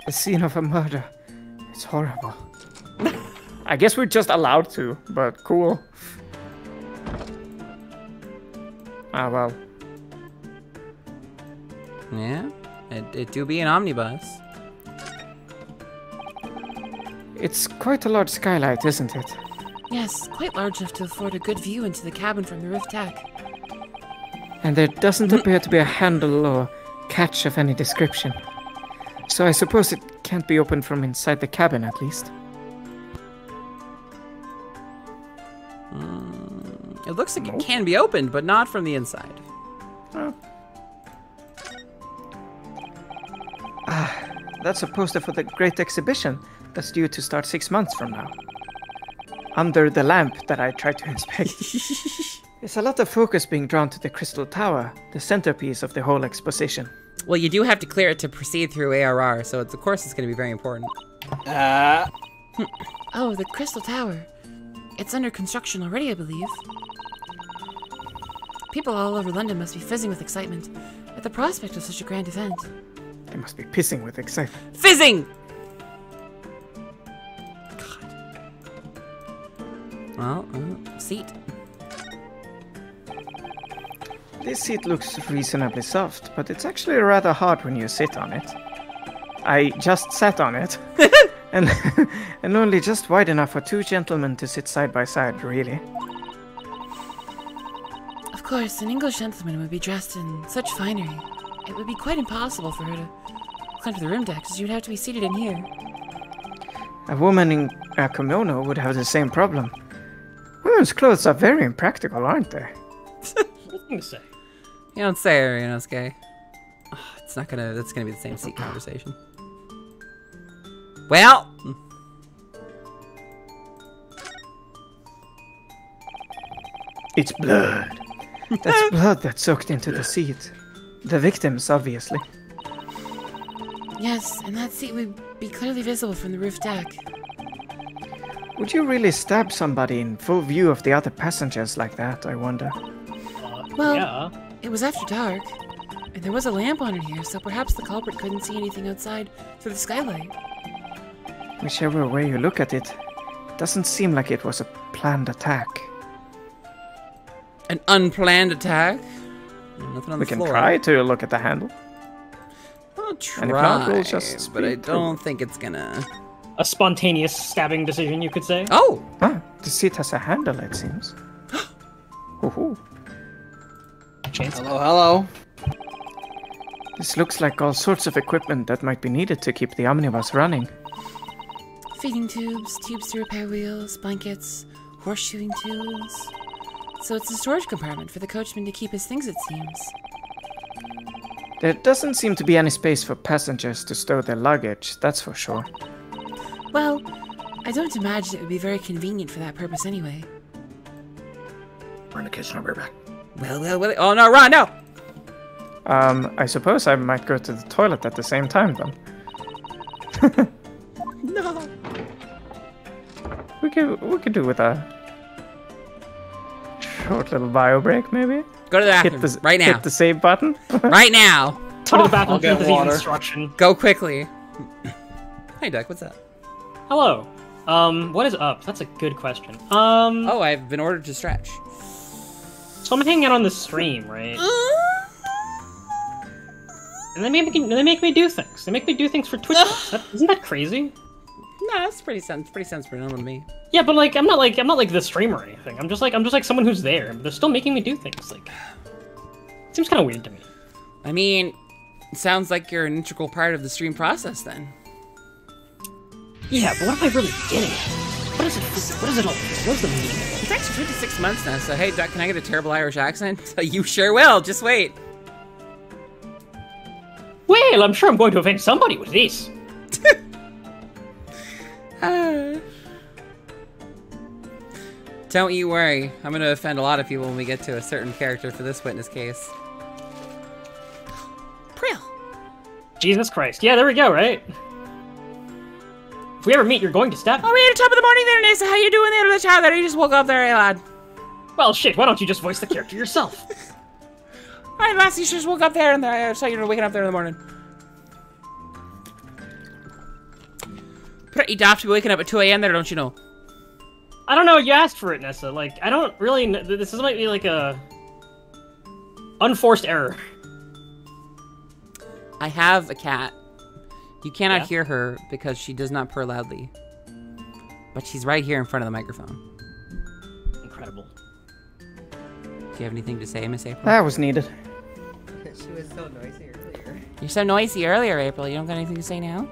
the scene of a murder. It's horrible. I guess we're just allowed to, but cool. Ah, well. Yeah, it do be an omnibus. It's quite a large skylight, isn't it? Yes, quite large enough to afford a good view into the cabin from the roof deck. And there doesn't appear to be a handle or catch of any description. So I suppose it can't be opened from inside the cabin, at least. It looks like it can be opened, but not from the inside. Oh. That's a poster for the Great Exhibition that's due to start 6 months from now. under the lamp that I tried to inspect. There's a lot of focus being drawn to the Crystal Tower, the centerpiece of the whole exposition. Well, you do have to clear it to proceed through ARR, so of course it's going to be very important. Oh, the Crystal Tower. It's under construction already, I believe. People all over London must be fizzing with excitement at the prospect of such a grand event. They must be pissing with excitement. Fizzing! God. Well, seat. This seat looks reasonably soft, but it's actually rather hard when you sit on it. I just sat on it. and only just wide enough for two gentlemen to sit side by side, really. Of course, an English gentleman would be dressed in such finery. It would be quite impossible for her to climb to the room deck, as you'd have to be seated in here. A woman in a kimono would have the same problem. Women's clothes are very impractical, aren't they? Nothing to say. You don't say, Ryunosuke. It's not gonna. That's gonna be the same seat conversation. Well. It's blood. That's blood that soaked into the seat. The victims, obviously. Yes, and that seat would be clearly visible from the roof deck. Would you really stab somebody in full view of the other passengers like that, I wonder? Well, yeah. It was after dark, and there was a lamp on in here, so perhaps the culprit couldn't see anything outside through the skylight. Whichever way you look at it, it doesn't seem like it was a planned attack. An unplanned attack? Nothing on the floor. We can try to look at the handle. I'll try, and if not, we'll just but I don't think it's gonna... A spontaneous stabbing decision, you could say. Oh! Ah, the seat has a handle, it seems. Ooh. Hello. This looks like all sorts of equipment that might be needed to keep the omnibus running. Feeding tubes, tubes to repair wheels, blankets, horseshoeing tools. So it's a storage compartment for the coachman to keep his things, it seems. There doesn't seem to be any space for passengers to stow their luggage, that's for sure. Well, I don't imagine it would be very convenient for that purpose anyway. We're in the kitchen, I'll be back. Well, oh no, Ron, no! I suppose I might go to the toilet at the same time, then. No! We could do with a short little bio break, maybe? Go to the bathroom, right now. Hit the save button. Right now! Go to the bathroom, get the water. instruction. Go quickly. Hey, Duck, what's up? Hello. What is up? That's a good question. Oh, I've been ordered to stretch. So I'm hanging out on the stream, right? And they make me do things. They make me do things for Twitch. Isn't that crazy? No, that's pretty sensible to me. Yeah, but like I'm not like the streamer or anything. I'm just like someone who's there. But they're still making me do things. Like, it seems kind of weird to me. I mean, it sounds like you're an integral part of the stream process then. Yeah, but what am I really getting at? What is it all? What's the meaning? It's actually 56 months now, so hey, Duck, can I get a terrible Irish accent? You sure will, just wait. Well, I'm sure I'm going to offend somebody with this. Don't you worry, I'm going to offend a lot of people when we get to a certain character for this witness case. Prill. Jesus Christ. Yeah, there we go, right? If we ever meet, you're going to stab me. Oh, we're at the top of the morning there, Nessa. How you doing there, little child? You just woke up there, eh, lad? Well, shit, why don't you just voice the character yourself? Alright, lass, you just woke up there, and I saw you were waking up there in the morning. Pretty daft to be waking up at 2 a.m. there, don't you know? I don't know, you asked for it, Nessa. Like, I don't really know. This might be like a unforced error. I have a cat. You cannot hear her because she does not purr loudly. But she's right here in front of the microphone. Incredible. Do you have anything to say, Miss April? That was needed. She was so noisy earlier. You're so noisy earlier, April. You don't got anything to say now?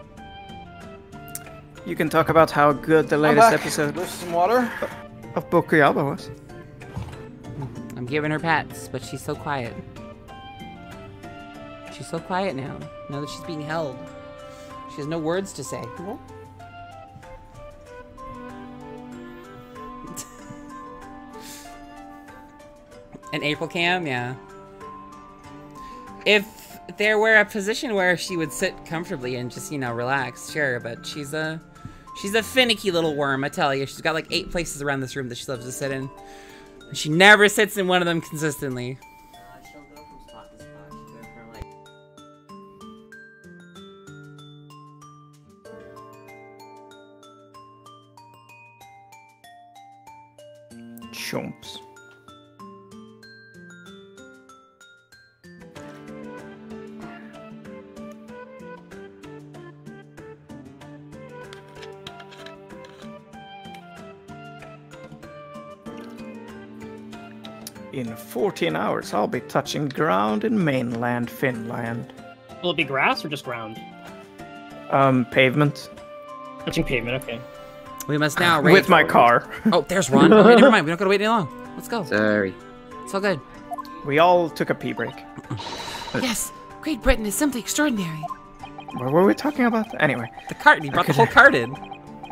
You can talk about how good the latest episode Lift some water. of Bokuyaba was. I'm giving her pats, but she's so quiet. She's so quiet now that she's being held. She has no words to say. An April cam, yeah. If there were a position where she would sit comfortably and just, you know, relax, sure, but she's a finicky little worm, I tell you. She's got like 8 places around this room that she loves to sit in. And she never sits in one of them consistently. She'll go from spot to spot. She'll go from like... Chomps. In 14 hours, I'll be touching ground in mainland Finland. Will it be grass or just ground? Pavement. Touching pavement, okay. We must now with my car. Oh, there's Ron. Okay, never mind. We don't gotta wait any long. Let's go. Sorry. It's all good. We all took a pee break. Yes, Great Britain is simply extraordinary. What were we talking about? Anyway. The cart. You brought the whole cart in.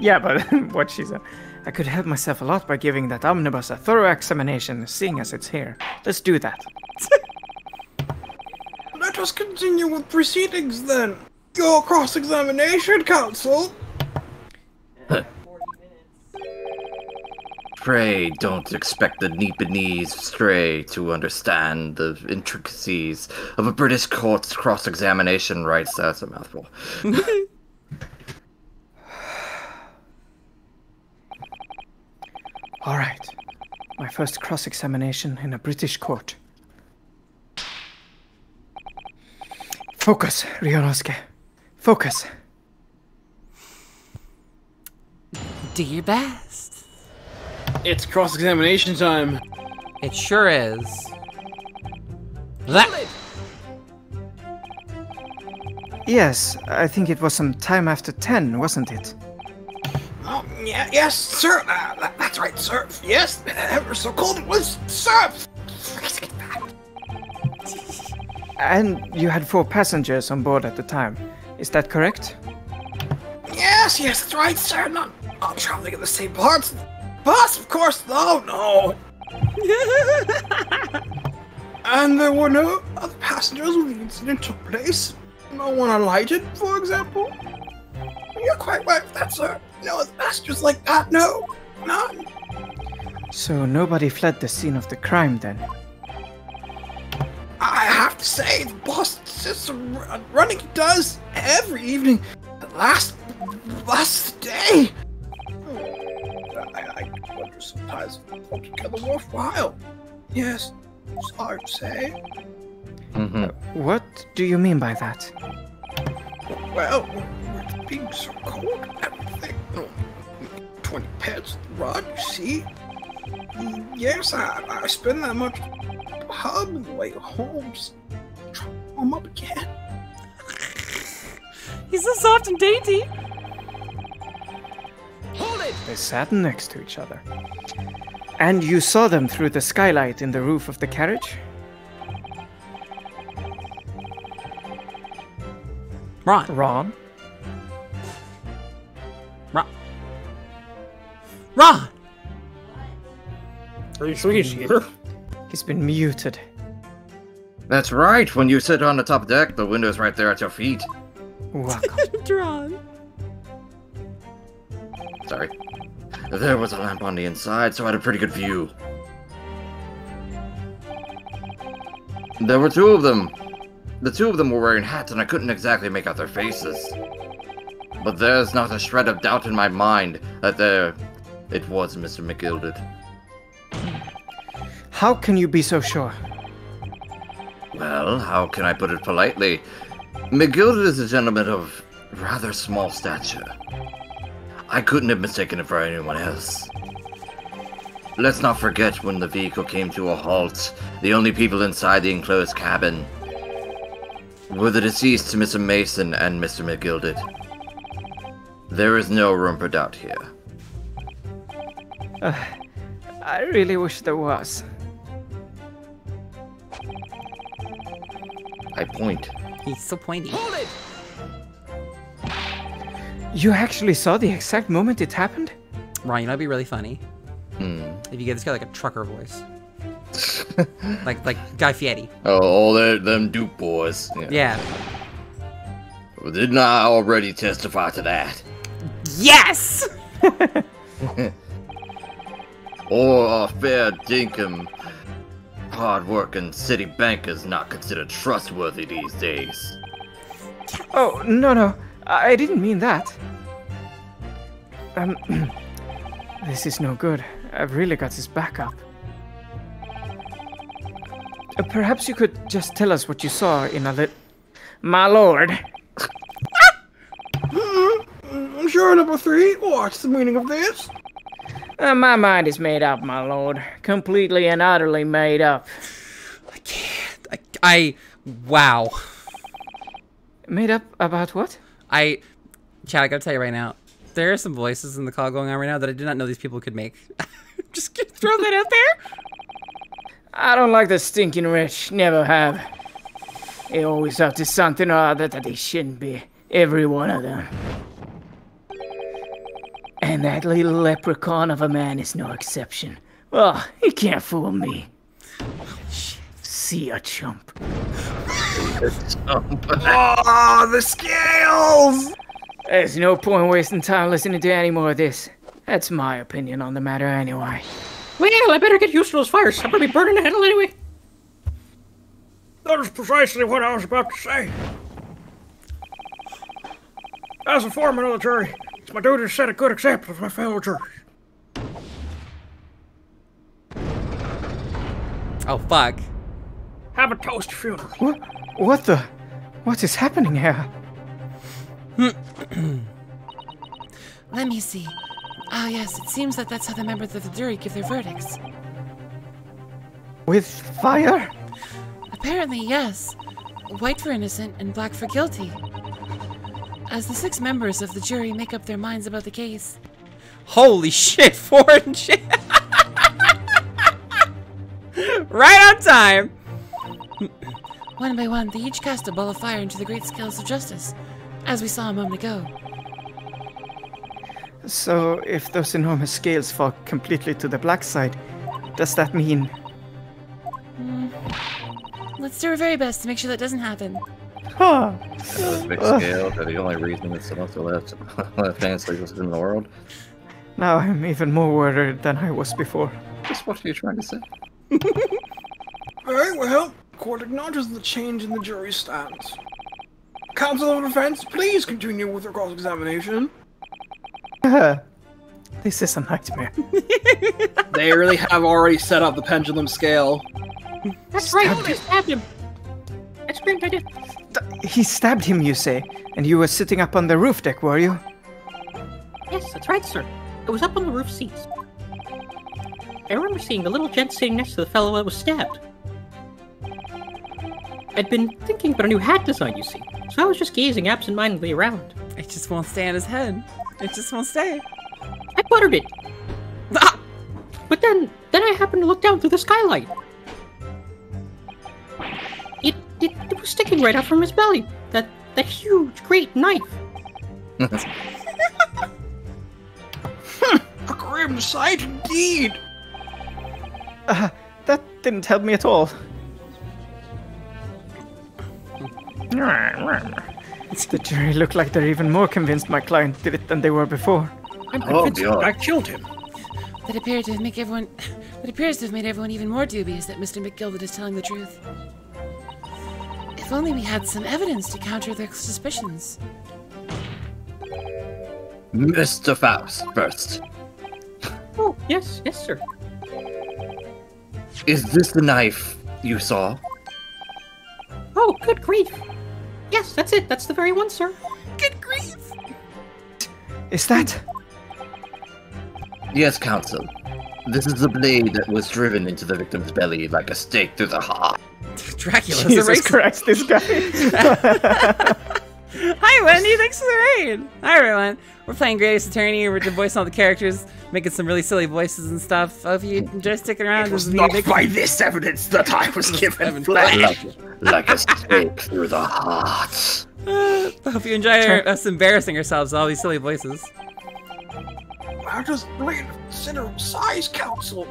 Yeah, but what she said. I could help myself a lot by giving that omnibus a thorough examination, seeing as it's here. Let's do that. Let us continue with proceedings then. Your cross-examination, counsel. Pray don't expect the Nipponese stray to understand the intricacies of a British court's cross-examination rights. That's a mouthful. All right. My first cross-examination in a British court. Focus, Ryunosuke. Focus. Do your best. It's cross-examination time. It sure is. That. Yes, I think it was some time after 10, wasn't it? Oh, yeah, yes, sir. That's right, sir. Yes, ever so cold it was, sir. And you had 4 passengers on board at the time. Is that correct? Yes, that's right, sir. Not traveling in the same parts. Bus, of course. No. And there were no other passengers when the incident took place. No one alighted, for example. You're quite right with that, sir. No other passengers like that, no. None. So nobody fled the scene of the crime then? I have to say, the boss insists on running. He does every evening. The last day. I wonder sometimes if it's altogether worthwhile. Yes, it's hard to say. What do you mean by that? Well, we're being so cold and everything. 20 pence to run, you see? Yes, I spend that much hub on the way home. Try to warm up again. He's so soft and dainty. Hold it! They sat next to each other. And you saw them through the skylight in the roof of the carriage? Ron. Ron? Are you sure he's here? He's been muted. That's right. When you sit on the top deck, the window's right there at your feet. Welcome. Ron. Sorry. There was a lamp on the inside, so I had a pretty good view. There were 2 of them. The 2 of them were wearing hats, and I couldn't exactly make out their faces. But there's not a shred of doubt in my mind that it was Mr. McGilded. How can you be so sure? Well, how can I put it politely? McGilded is a gentleman of rather small stature. I couldn't have mistaken it for anyone else. Let's not forget when the vehicle came to a halt, the only people inside the enclosed cabin were the deceased Mr. Mason and Mr. McGilded. There is no room for doubt here. I really wish there was. I point. He's so pointy. Hold it! You actually saw the exact moment it happened? Ron, you know, it'd be really funny if you gave this guy like a trucker voice. like Guy Fieri. Oh, them Duke boys. Yeah. Well, didn't I already testify to that? Yes! Or a fair dinkum, hard-working city bankers not considered trustworthy these days. Oh, no. I didn't mean that. This is no good. I've really got his back up. Perhaps you could just tell us what you saw in a My lord. Sure, number 3. What's the meaning of this? My mind is made up, my lord. Completely and utterly made up. I can't. Wow. Made up about what? Chad, I gotta tell you right now, there are some voices in the call going on right now that I did not know these people could make. Just throw that out there. I don't like the stinking rich. Never have. They always up to something or other that they shouldn't be. Every one of them. And that little leprechaun of a man is no exception. Oh, he can't fool me. See a chump. Oh, the scales! There's no point wasting time listening to any more of this. That's my opinion on the matter anyway. Well, I better get used to those fires. I'm gonna be burning the handle anyway. That is precisely what I was about to say. As a foreman of the jury, it's my duty to set a good example to my fellow jurors. Oh, fuck. Have a toast funeral. What is happening here? Let me see. Ah, yes, it seems that that's how the members of the jury give their verdicts. With fire? Apparently, yes. White for innocent and black for guilty. As the 6 members of the jury make up their minds about the case. Holy shit, foreign shit. Right on time. One by one, they each cast a ball of fire into the great scales of justice, as we saw a moment ago. So, if those enormous scales fall completely to the black side, does that mean... Let's do our very best to make sure that doesn't happen. Huh. Those big scales are the only reason that someone's left hand sleepless in the world. Now I'm even more worried than I was before. Just what are you trying to say? Very well. Court acknowledges the change in the jury's stance. Counsel of defense, please continue with your cross-examination. This is a nightmare. They really have already set up the pendulum scale. That's right, I stabbed him. I screamed, I did. He stabbed him, you say? And you were sitting up on the roof deck, were you? Yes, that's right, sir. I was up on the roof seats. I remember seeing the little gent sitting next to the fellow that was stabbed. I'd been thinking about a new hat design, you see, so I was just gazing absentmindedly around. It just won't stay on his head. It just won't stay. I buttered it. Ah! But then I happened to look down through the skylight. It was sticking right out from his belly. That huge, great knife. A grim sight indeed. That didn't help me at all. The jury look like they're even more convinced my client did it than they were before. I'm convinced I killed him. That appears to have made everyone even more dubious that Mr. McGilvert is telling the truth. If only we had some evidence to counter their suspicions. Mr. Faust, first. Oh, yes, sir. Is this the knife you saw? Oh, good grief. Yes, that's it. That's the very one, sir. Good grief. Is that... Yes, counsel. This is the blade that was driven into the victim's belly like a stake through the heart. Dracula's Jesus Christ, this guy. Hi, Wendy. Thanks for the raid. Hi, everyone. We're playing Greatest Attorney. We're voicing all the characters, making some really silly voices and stuff. Hope you enjoy sticking around. It was not by this evidence that I was given flesh. Like a stake through the heart. Hope you enjoy us embarrassing ourselves with all these silly voices. How does blade of considerable size, counsel?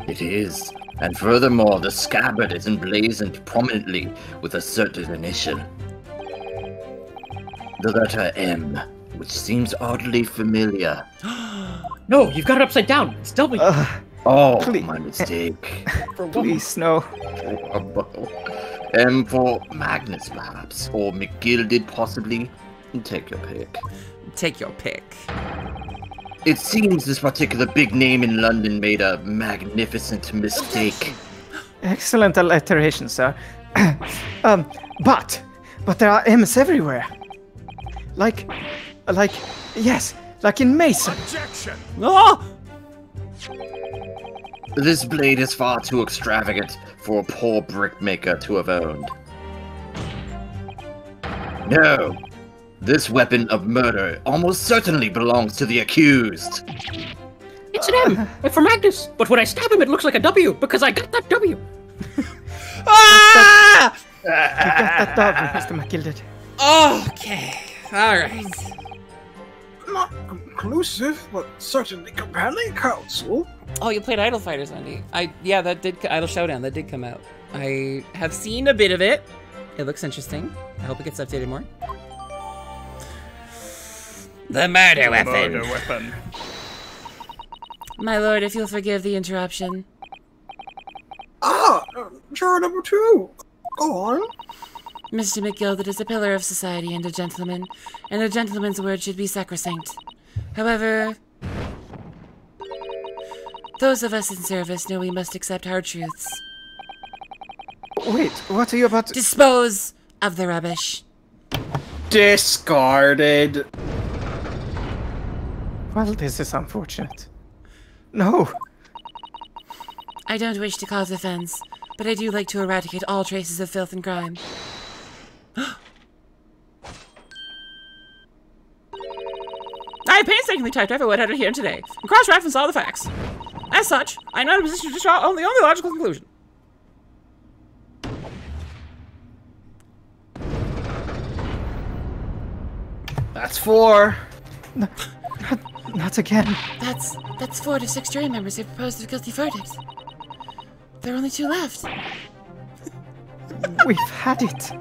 It is. And furthermore, the scabbard is emblazoned prominently with a certain initial. The letter M, which seems oddly familiar. No, you've got it upside down. It's W. Oh, please. my mistake. Please, no. M for Magnus, perhaps. Or McGilded, possibly. Take your pick. Take your pick. It seems this particular big name in London made a magnificent mistake. Excellent alliteration, sir. But there are M's everywhere. Like in Mason. Objection! Oh! This blade is far too extravagant for a poor brickmaker to have owned. No, this weapon of murder almost certainly belongs to the accused. It's an M, like for Magnus. But when I stab him, it looks like a W because I got that W. Ah! You got that W, Mr. McGilded. Okay, alright. Not conclusive, but certainly compelling, Counsel. Oh, you played Idle Fighters, Andy. Yeah, that did Idle Showdown. That did come out. I have seen a bit of it. It looks interesting. I hope it gets updated more. The murder weapon. My lord, if you'll forgive the interruption. Juror number 2. Go on. Mr. McGilded is a pillar of society and a gentleman, and a gentleman's word should be sacrosanct. However, those of us in service know we must accept hard truths. Wait, what are you about to... Dispose of the rubbish. Discarded. Well, this is unfortunate. No. I don't wish to cause offense, but I do like to eradicate all traces of filth and crime. I painstakingly typed every word out of here today, and cross-referenced all the facts. As such, I'm not in a position to draw only logical conclusion. That's 4. Not again. That's 4 to 6 jury members who proposed a guilty verdict. There are only 2 left. We've had it.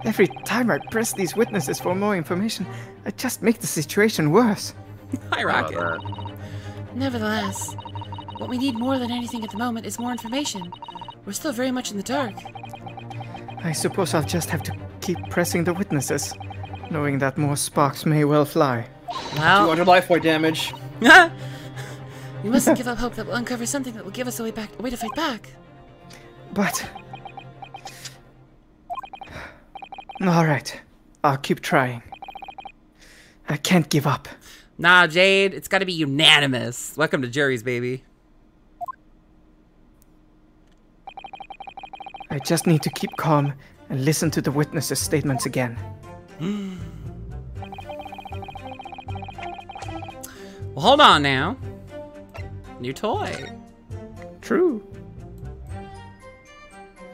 Every time I press these witnesses for more information, I just make the situation worse. Hi, Rocket. Nevertheless, what we need more than anything at the moment is more information. We're still very much in the dark. I suppose I'll just have to keep pressing the witnesses, knowing that more sparks may well fly. Well, 200 life point damage. We mustn't give up hope that we'll uncover something that will give us a way to fight back. But... Alright, I'll keep trying. I can't give up. Nah, Jade, it's gotta be unanimous. Welcome to juries, baby. I just need to keep calm and listen to the witnesses' statements again. Well, hold on now. New toy. True.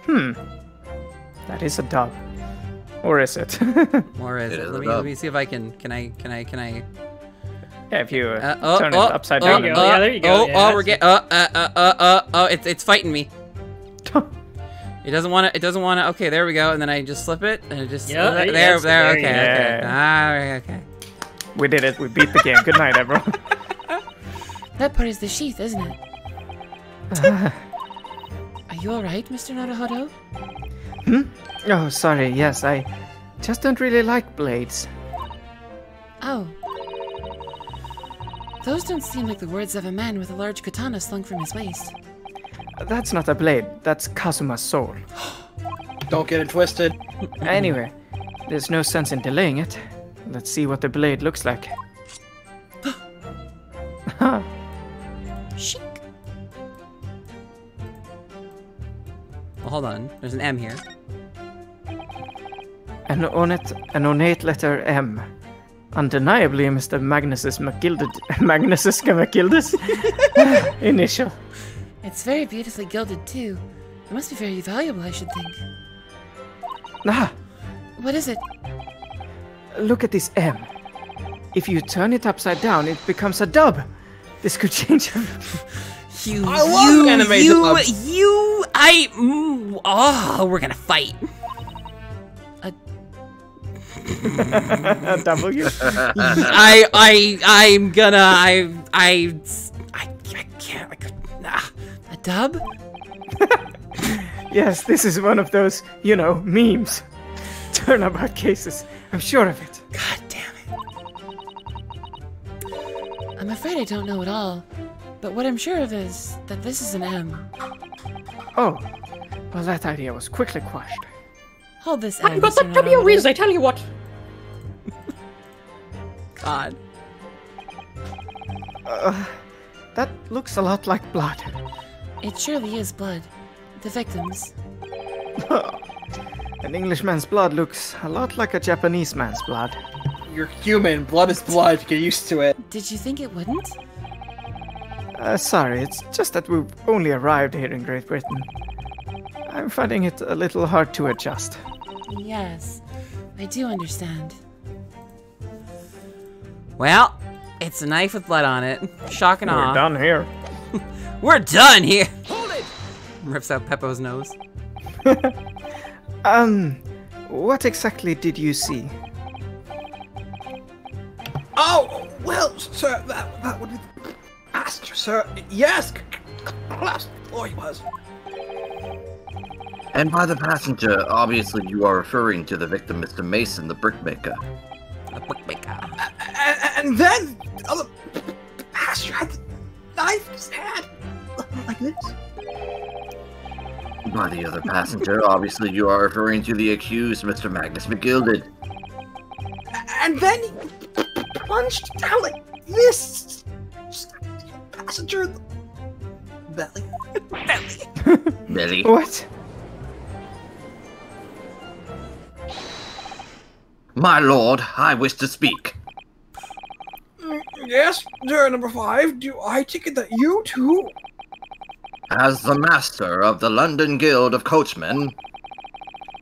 That is a dub. Or is it? Or is it? Let me see if I can. Can I? Yeah, if you turn it upside down. Yeah, there you go. We're getting. It's fighting me. It doesn't want to. It doesn't want to. Okay, there we go. And then I just flip it, and it just. Yeah, there. Okay. We did it. We beat the game. Good night, everyone. That part is the sheath, isn't it? Are you alright, Mr. Naruhodo? Oh, sorry. Yes, I just don't really like blades. Oh. Those don't seem like the words of a man with a large katana slung from his waist. That's not a blade. That's Kazuma's soul. Don't get it twisted. Anyway, there's no sense in delaying it. Let's see what the blade looks like. Chic. Well, hold on. There's an M here. An ornate letter M. Undeniably Mr. Magnus's initial. It's very beautifully gilded, too. It must be very valuable, I should think. Ah! What is it? Look at this M. If you turn it upside down, it becomes a dub. This could change. I love anime dubs. We're gonna fight. W. A dub? Yes, this is one of those, you know, memes. Turnabout cases. I'm sure of it. God damn it. I'm afraid I don't know it all, but what I'm sure of is that this is an M. Oh, well, that idea was quickly quashed. Hold this I've got that W Riz, I tell you what. God. That looks a lot like blood. It surely is blood. The victims. An Englishman's blood looks a lot like a Japanese man's blood. You're human. Blood is blood. Get used to it. Did you think it wouldn't? Sorry, it's just that we've only arrived here in Great Britain. I'm finding it a little hard to adjust. Yes, I do understand. Well, it's a knife with blood on it. Shock and awe. We're done here. We're done here! Hold it! Rips out Peppo's nose. What exactly did you see? Oh, well, sir, that would be the passenger, sir. Yes, collapsed. Oh, he was. And by the passenger, obviously you are referring to the victim, Mr. Mason, the brickmaker. The brickmaker. And then the other passenger had the knife in his hand, like this. By the other passenger, obviously you are referring to the accused, Mr. Magnus McGilded. And then he plunged down like this. Passenger in the belly. Belly. What? My lord, I wish to speak. Yes, juror number 5. Do I take it that you too? As the master of the London Guild of Coachmen,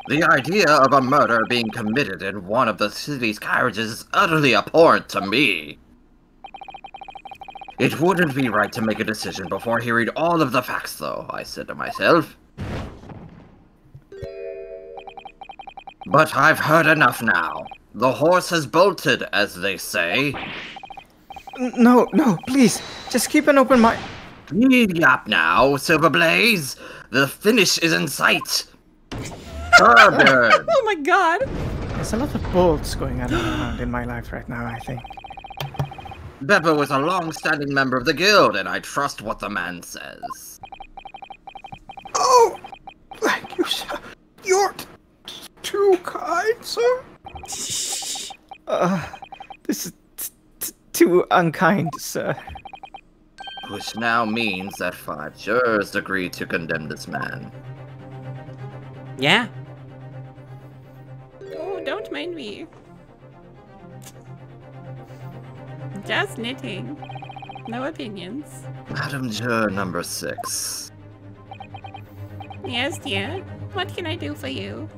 the idea of a murder being committed in one of the city's carriages is utterly abhorrent to me. It wouldn't be right to make a decision before hearing all of the facts, though, I said to myself. But I've heard enough now. The horse has bolted, as they say. No, please, just keep an open mind. Giddy up now, Silverblaze. The finish is in sight. Murdered. Oh my god. There's a lot of bolts going on around in my life right now, I think. Beppo was a long-standing member of the guild, and I trust what the man says. Oh, thank you, sir. You're too kind, sir. This is too unkind, sir. Which now means that 5 jurors agreed to condemn this man. Yeah. Oh, don't mind me. Just knitting. No opinions. Madam Juror number 6. Yes, dear. What can I do for you?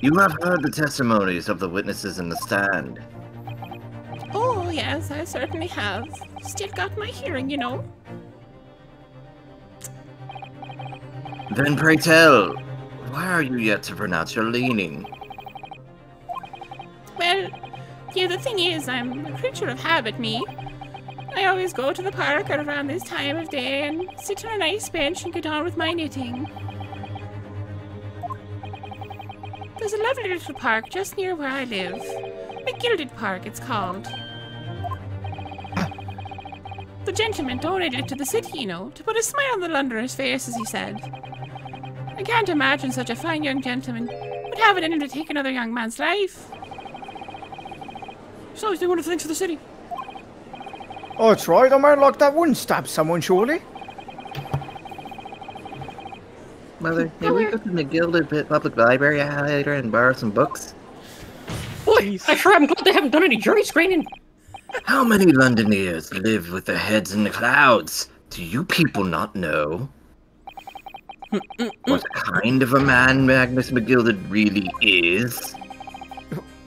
You have heard the testimonies of the witnesses in the stand. Oh, yes, I certainly have. Still got my hearing, you know. Then pray tell, why are you yet to pronounce your leaning? Well, yeah, the thing is, I'm a creature of habit, me. I always go to the park at around this time of day and sit on a nice bench and get on with my knitting. There's a lovely little park just near where I live. McGilded Park, it's called. The gentleman donated it to the city, you know, to put a smile on the Londoner's face, as he said. I can't imagine such a fine young gentleman would have it in him to take another young man's life. He's always doing wonderful things for the city. Oh, that's right, a man like that wouldn't stab someone, surely. Mother, may we go to the Gilded Public Library later and borrow some books? Boy, I sure am glad they haven't done any jury screening. How many Londoners live with their heads in the clouds? Do you people not know? What kind of a man Magnus McGilded really is?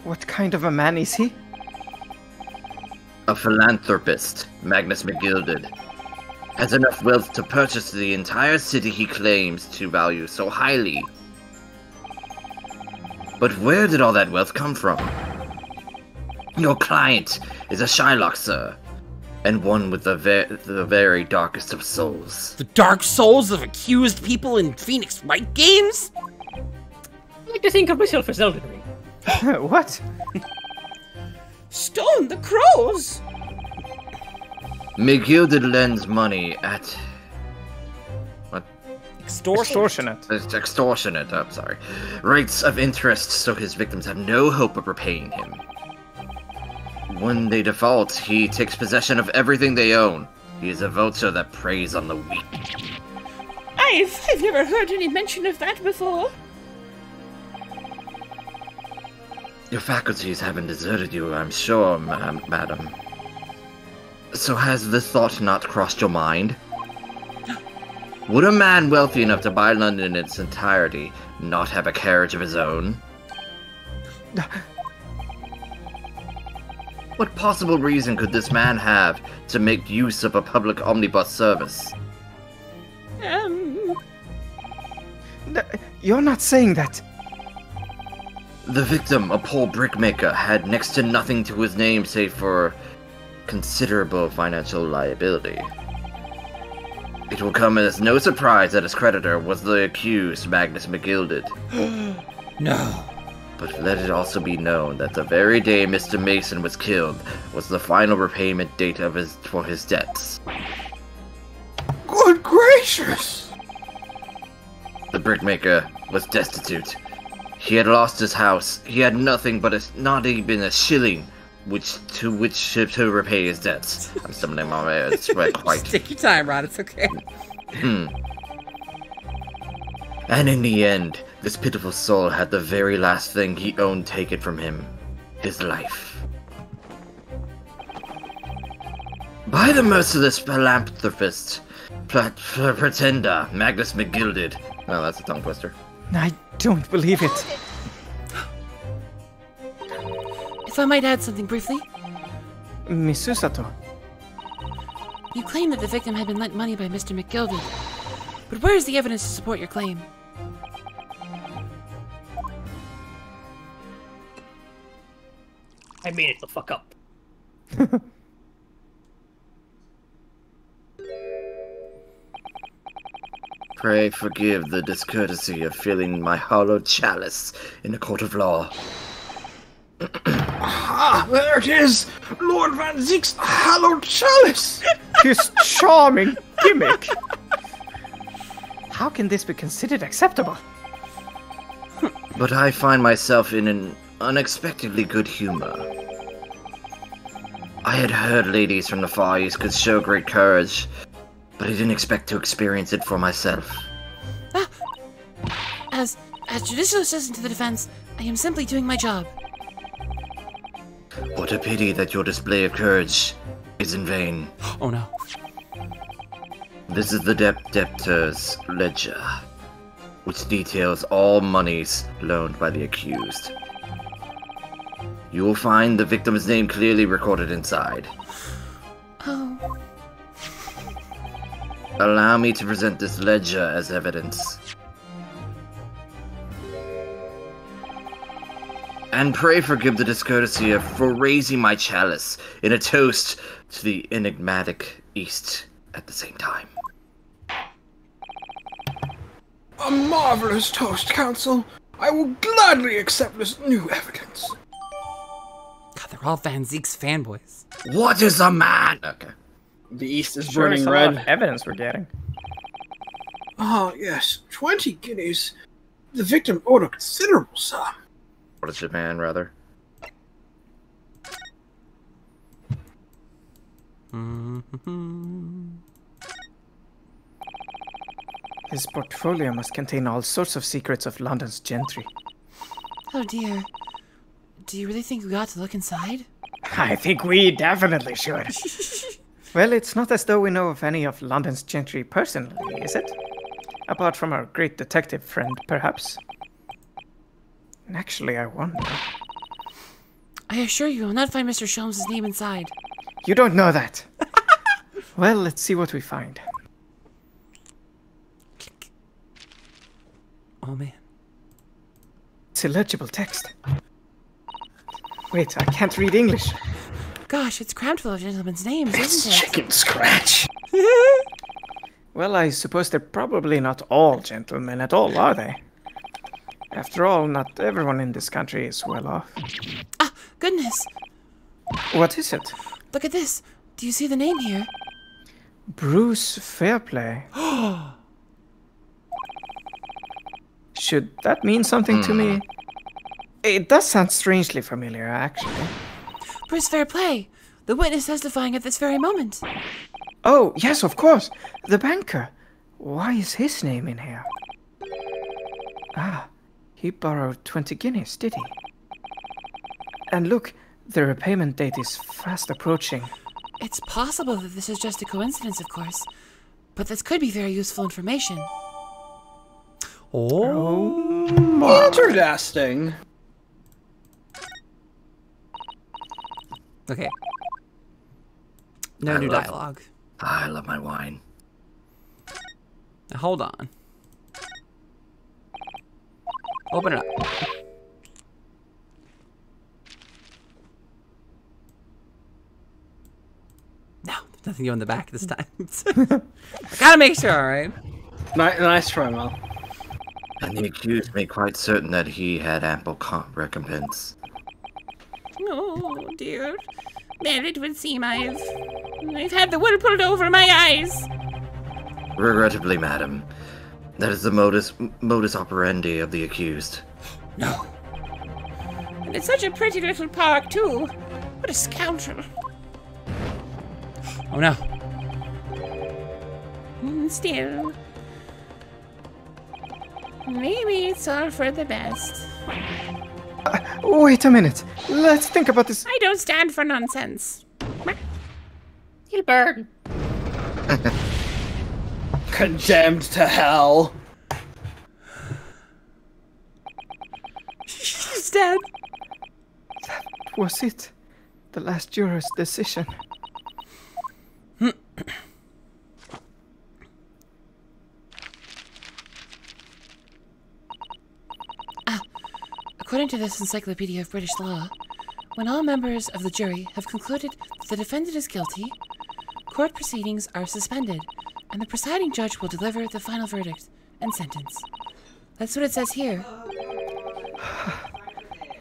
What kind of a man is he? A philanthropist, Magnus McGilded. has enough wealth to purchase the entire city he claims to value so highly. But where did all that wealth come from? Your client is a Shylock, sir, and one with the very darkest of souls. The dark souls of accused people in Phoenix Wright games? I like to think of myself as Elden Ring. What? Stone the crows! McGilded lends money at... what? Extortionate. Extortionate, I'm sorry. Rates of interest so his victims have no hope of repaying him. When they default, he takes possession of everything they own. He is a vulture that preys on the weak. I've never heard any mention of that before. Your faculties haven't deserted you, I'm sure, madam. So has this thought not crossed your mind? Would a man wealthy enough to buy London in its entirety not have a carriage of his own? What possible reason could this man have to make use of a public omnibus service? You're not saying that. The victim, a poor brickmaker, had next to nothing to his name save for considerable financial liability. It will come as no surprise that his creditor was the accused Magnus McGilded. No. But let it also be known that the very day Mr. Mason was killed was the final repayment date for his debts. Good gracious! The brickmaker was destitute. He had lost his house. He had nothing but not even a shilling to repay his debts. I'm stumbling my way. It's quite. Just take your time, Rod. It's okay. And in the end, this pitiful soul had the very last thing he owned taken from him: his life. By the merciless philanthropist, pretender, Magnus McGilded. Oh, that's a tongue twister. I don't believe it. If I might add something briefly. Miss Susato. You claim that the victim had been lent money by Mr. McGilded. But where is the evidence to support your claim? I made it the fuck up. Pray forgive the discourtesy of filling my hollow chalice in a court of law. Ah, there it is! Lord Van Zeek's hallowed chalice! His charming gimmick! How can this be considered acceptable? But I find myself in an unexpectedly good humor. I had heard ladies from the Far East could show great courage, but I didn't expect to experience it for myself. As judicial assistant to the defense, I am simply doing my job. What a pity that your display of courage is in vain. Oh no. This is the debtor's ledger, which details all monies loaned by the accused. You will find the victim's name clearly recorded inside. Oh. Allow me to present this ledger as evidence. And pray forgive the discourtesy for raising my chalice in a toast to the enigmatic East at the same time. A marvelous toast, Counsel. I will gladly accept this new evidence. God, they're all Van Zeek's fanboys. What is a man? Okay. The East is Sure, burning it's a red. lot of evidence we're getting. Ah, yes. 20 guineas. The victim owed a considerable sum. What is Japan, rather? His portfolio must contain all sorts of secrets of London's gentry. Oh dear. Do you really think we ought to look inside? I think we definitely should. Well, it's not as though we know of any of London's gentry personally, is it? Apart from our great detective friend, perhaps. Actually, I wonder. I assure you, I'll not find Mr. Sholmes' name inside. You don't know that. Well, let's see what we find. Oh man. It's illegible text. Wait, I can't read English. Gosh, it's crammed full of gentlemen's names, It's isn't it? chicken scratch. Well, I suppose they're probably not all gentlemen at all, are they? After all, not everyone in this country is well off. Ah, goodness. What is it? Look at this. Do you see the name here? Bruce Fairplay. Should that mean something to me? It does sound strangely familiar, actually. Bruce Fairplay, the witness testifying at this very moment. Oh, yes, of course. The banker. Why is his name in here? Ah, he borrowed 20 guineas, did he? And look, the repayment date is fast approaching. It's possible that this is just a coincidence, of course. But this could be very useful information. Interesting. Okay. No new dialogue. I love my wine. Now, hold on. Open it up. No, there's nothing on the back this time. I gotta make sure, alright? Nice try, Mel. And the accused made quite certain that he had ample recompense. Oh, dear. Well, it would seem I've had the wool pulled over my eyes. Regrettably, madam, that is the modus operandi of the accused. No. And it's such a pretty little park, too. What a scoundrel. Oh no. Still. Maybe it's all for the best. Wait a minute. Let's think about this. I don't stand for nonsense. You'll burn. Condemned to hell. She's dead. That was it. The last juror's decision. According to this Encyclopedia of British Law, when all members of the jury have concluded that the defendant is guilty, court proceedings are suspended, and the presiding judge will deliver the final verdict and sentence. That's what it says here.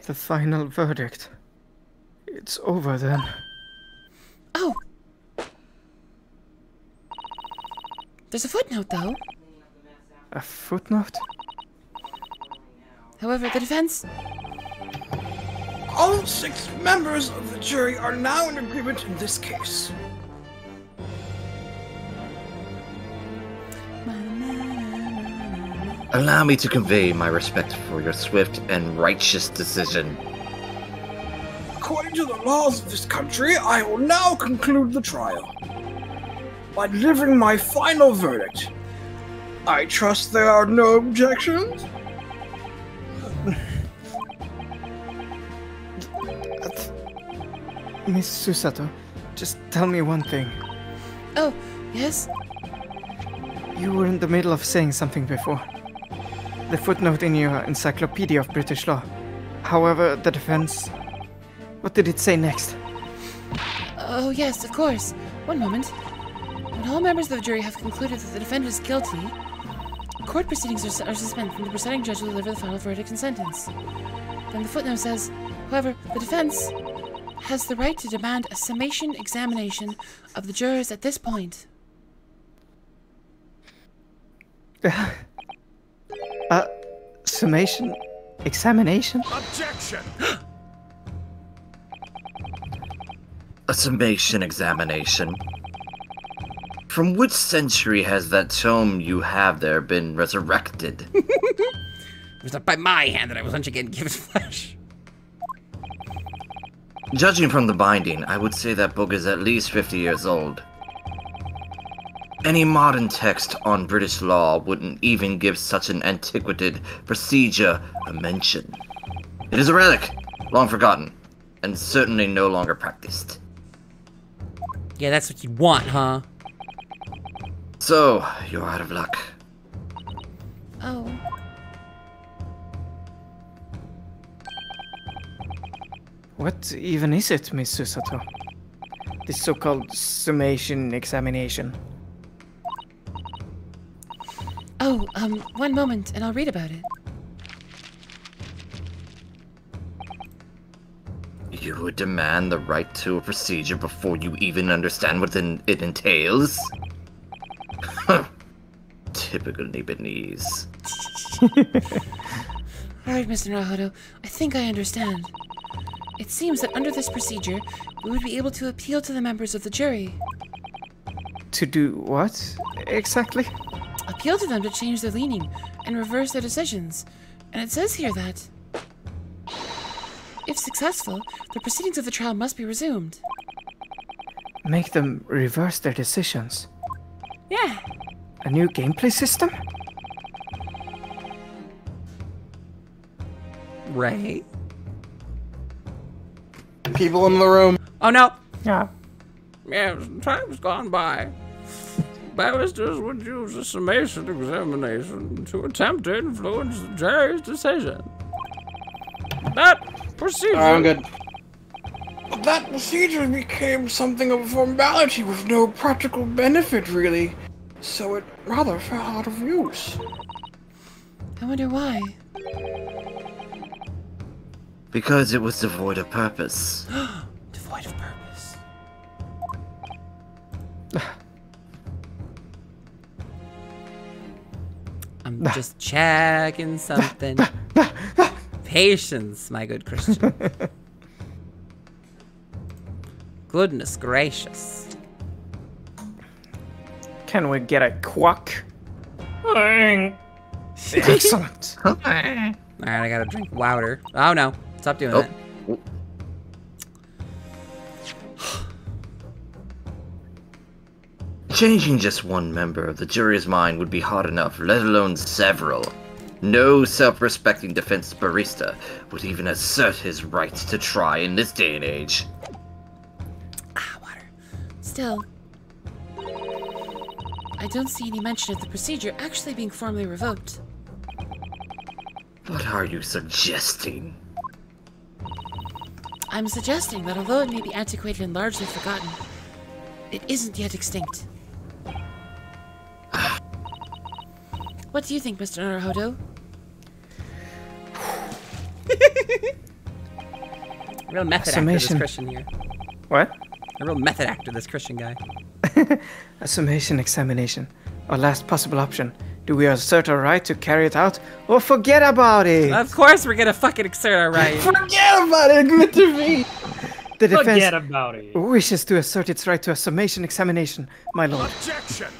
The final verdict. It's over then. Oh! There's a footnote, though. A footnote? However, the defense... All 6 members of the jury are now in agreement in this case. Allow me to convey my respect for your swift and righteous decision. According to the laws of this country, I will now conclude the trial by delivering my final verdict. I trust there are no objections? Miss Susato, just tell me one thing. Oh, yes? You were in the middle of saying something before. The footnote in your Encyclopedia of British Law. However, the defense... What did it say next? Oh, yes, of course. One moment. When all members of the jury have concluded that the defendant is guilty, court proceedings are suspended, and the presiding judge will deliver the final verdict and sentence. Then the footnote says, however, the defense has the right to demand a summation examination of the jurors at this point. Summation? Examination? Objection! A summation examination? From which century has that tome you have there been resurrected? It was not by my hand that I was once again given flesh. Judging from the binding, I would say that book is at least 50 years old. Any modern text on British law wouldn't even give such an antiquated procedure a mention. It is a relic, long forgotten, and certainly no longer practiced. Yeah, that's what you want, huh? So, you're out of luck. Oh. What even is it, Miss Susato? This so-called summation examination. Oh, one moment, and I'll read about it. You would demand the right to a procedure before you even understand what it entails? Typical Nibanese. Alright, Mr. Naruhodo, I think I understand. It seems that under this procedure, we would be able to appeal to the members of the jury. To do what, exactly? Appeal to them to change their leaning and reverse their decisions. And it says here that, if successful, the proceedings of the trial must be resumed. Make them reverse their decisions? Yeah. A new gameplay system? Right. People in the room. Oh no. Yeah. Yes, time's gone by. Barristers would use a summation examination to attempt to influence the jury's decision. That procedure... I'm good. But that procedure became something of a formality with no practical benefit, really. So it rather fell out of use. I wonder why. Because it was devoid of purpose. Devoid of purpose. I'm just checking something. Patience, my good Christian. Goodness gracious. Can we get a quack? Excellent. Alright, I gotta drink water. Oh no, stop doing that. Changing just one member of the jury's mind would be hard enough, let alone several. No self-respecting defense barista would even assert his right to try in this day and age. Ah, water. Still, I don't see any mention of the procedure actually being formally revoked. What are you suggesting? I'm suggesting that although it may be antiquated and largely forgotten, it isn't yet extinct. What do you think, Mr. Naruhodo? Real method actor, this Christian here. What? A real method actor, this Christian guy. A summation examination. Our last possible option. Do we assert our right to carry it out, or forget about it? Of course we're gonna fucking assert our right. Forget about it, admit to me! The defense Forget about it. wishes to assert its right to a summation examination, my lord. Objection!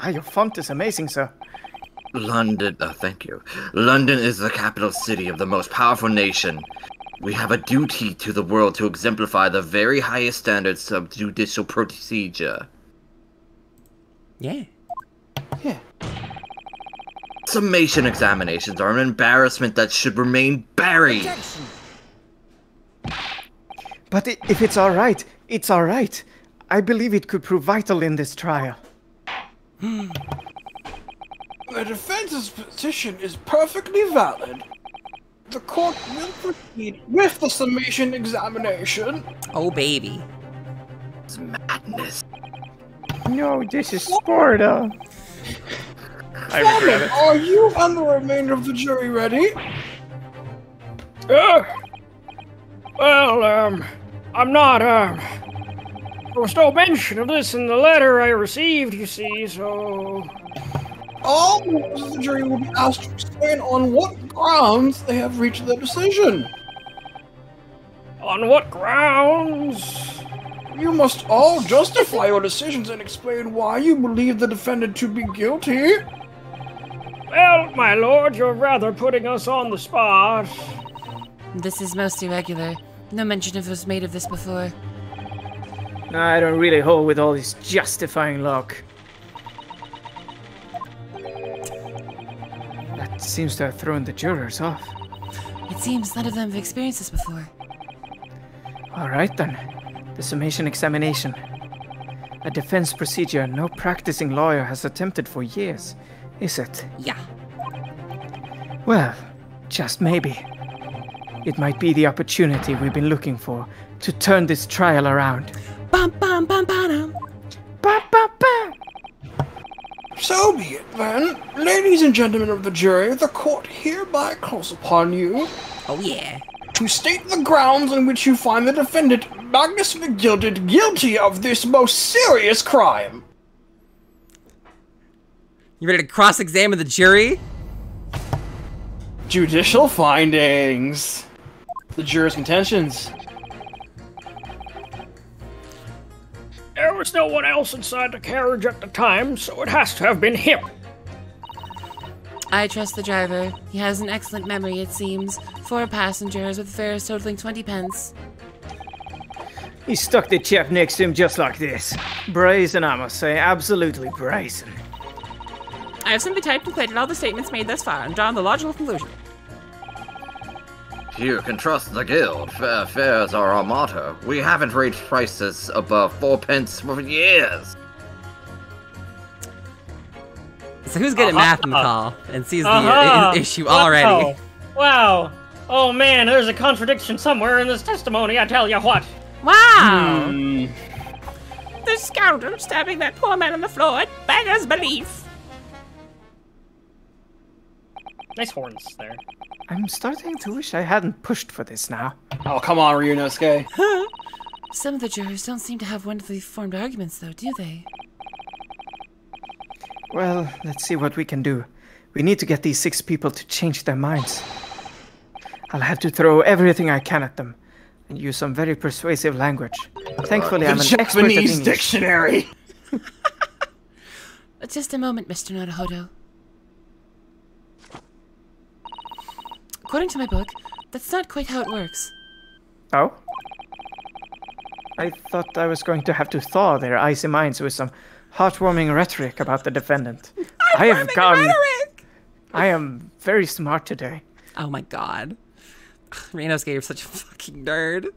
Your font is amazing, sir. London, thank you. London is the capital city of the most powerful nation. We have a duty to the world to exemplify the very highest standards of judicial procedure. Yeah. Yeah. Summation examinations are an embarrassment that should remain buried. Objection. But if it's all right, it's all right. I believe it could prove vital in this trial. The defense's position is perfectly valid. The court will proceed with the summation examination. Oh, baby. It's madness. No, this is Sparta. I regret it. Are you and the remainder of the jury ready? I'm not, there was no mention of this in the letter I received, you see, so... All members of the jury will be asked to explain on what grounds they have reached their decision. On what grounds? You must all justify your decisions and explain why you believe the defendant to be guilty. Well, my lord, you're rather putting us on the spot. This is most irregular. No mention of was made of this before. I don't really hold with all this justifying luck. That seems to have thrown the jurors off. It seems none of them have experienced this before. All right then. The summation examination. A defense procedure no practicing lawyer has attempted for years, is it? Yeah. Well, just maybe. It might be the opportunity we've been looking for to turn this trial around. Bum bum bum bum. Ba ba ba. So be it then. Ladies and gentlemen of the jury, the court hereby calls upon you. Oh yeah. To state the grounds on which you find the defendant, Magnus McGilded, guilty of this most serious crime. You ready to cross-examine the jury? Judicial findings. The juror's contentions. There was no one else inside the carriage at the time, so it has to have been him. I trust the driver. He has an excellent memory, it seems. 4 passengers with fares totaling 20 pence. He stuck the chap next to him just like this. Brazen, I must say. Absolutely brazen. I have simply typed and collated all the statements made thus far and drawn the logical conclusion. You can trust the guild. Fair fares are our motto. We haven't raised prices above 4 pence for years. So who's good at math in the call and sees the issue already? Wow. Oh man, there's a contradiction somewhere in this testimony, I tell you what. Wow. The scoundrel stabbing that poor man on the floor beggars belief. Nice horns there. I'm starting to wish I hadn't pushed for this now. Oh, come on, Ryunosuke. Some of the jurors don't seem to have wonderfully formed arguments, though, do they? Well, let's see what we can do. We need to get these 6 people to change their minds. I'll have to throw everything I can at them and use some very persuasive language. Thankfully, I'm an expert at English. Dictionary. Just a moment, Mr. Naruhodo. According to my book, that's not quite how it works. Oh? I thought I was going to have to thaw their icy minds with some heartwarming rhetoric about the defendant. I am very smart today. Oh my god. Ryunosuke, you're such a fucking nerd.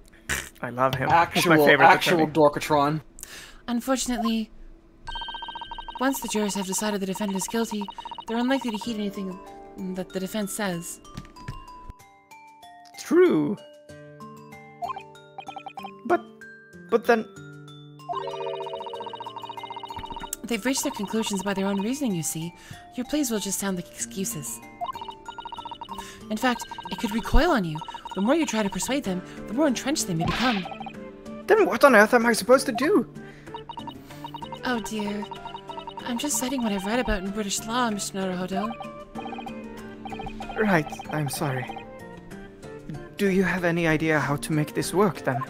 I love him. Actual Dorkatron. Unfortunately, once the jurors have decided the defendant is guilty, they're unlikely to heed anything that the defense says. True. But then... They've reached their conclusions by their own reasoning, you see. Your pleas will just sound like excuses. In fact, it could recoil on you. The more you try to persuade them, the more entrenched they may become. Then what on earth am I supposed to do? Oh dear. I'm just citing what I've read about in British law, Mr. Naruhodo. Right, I'm sorry. Do you have any idea how to make this work, then?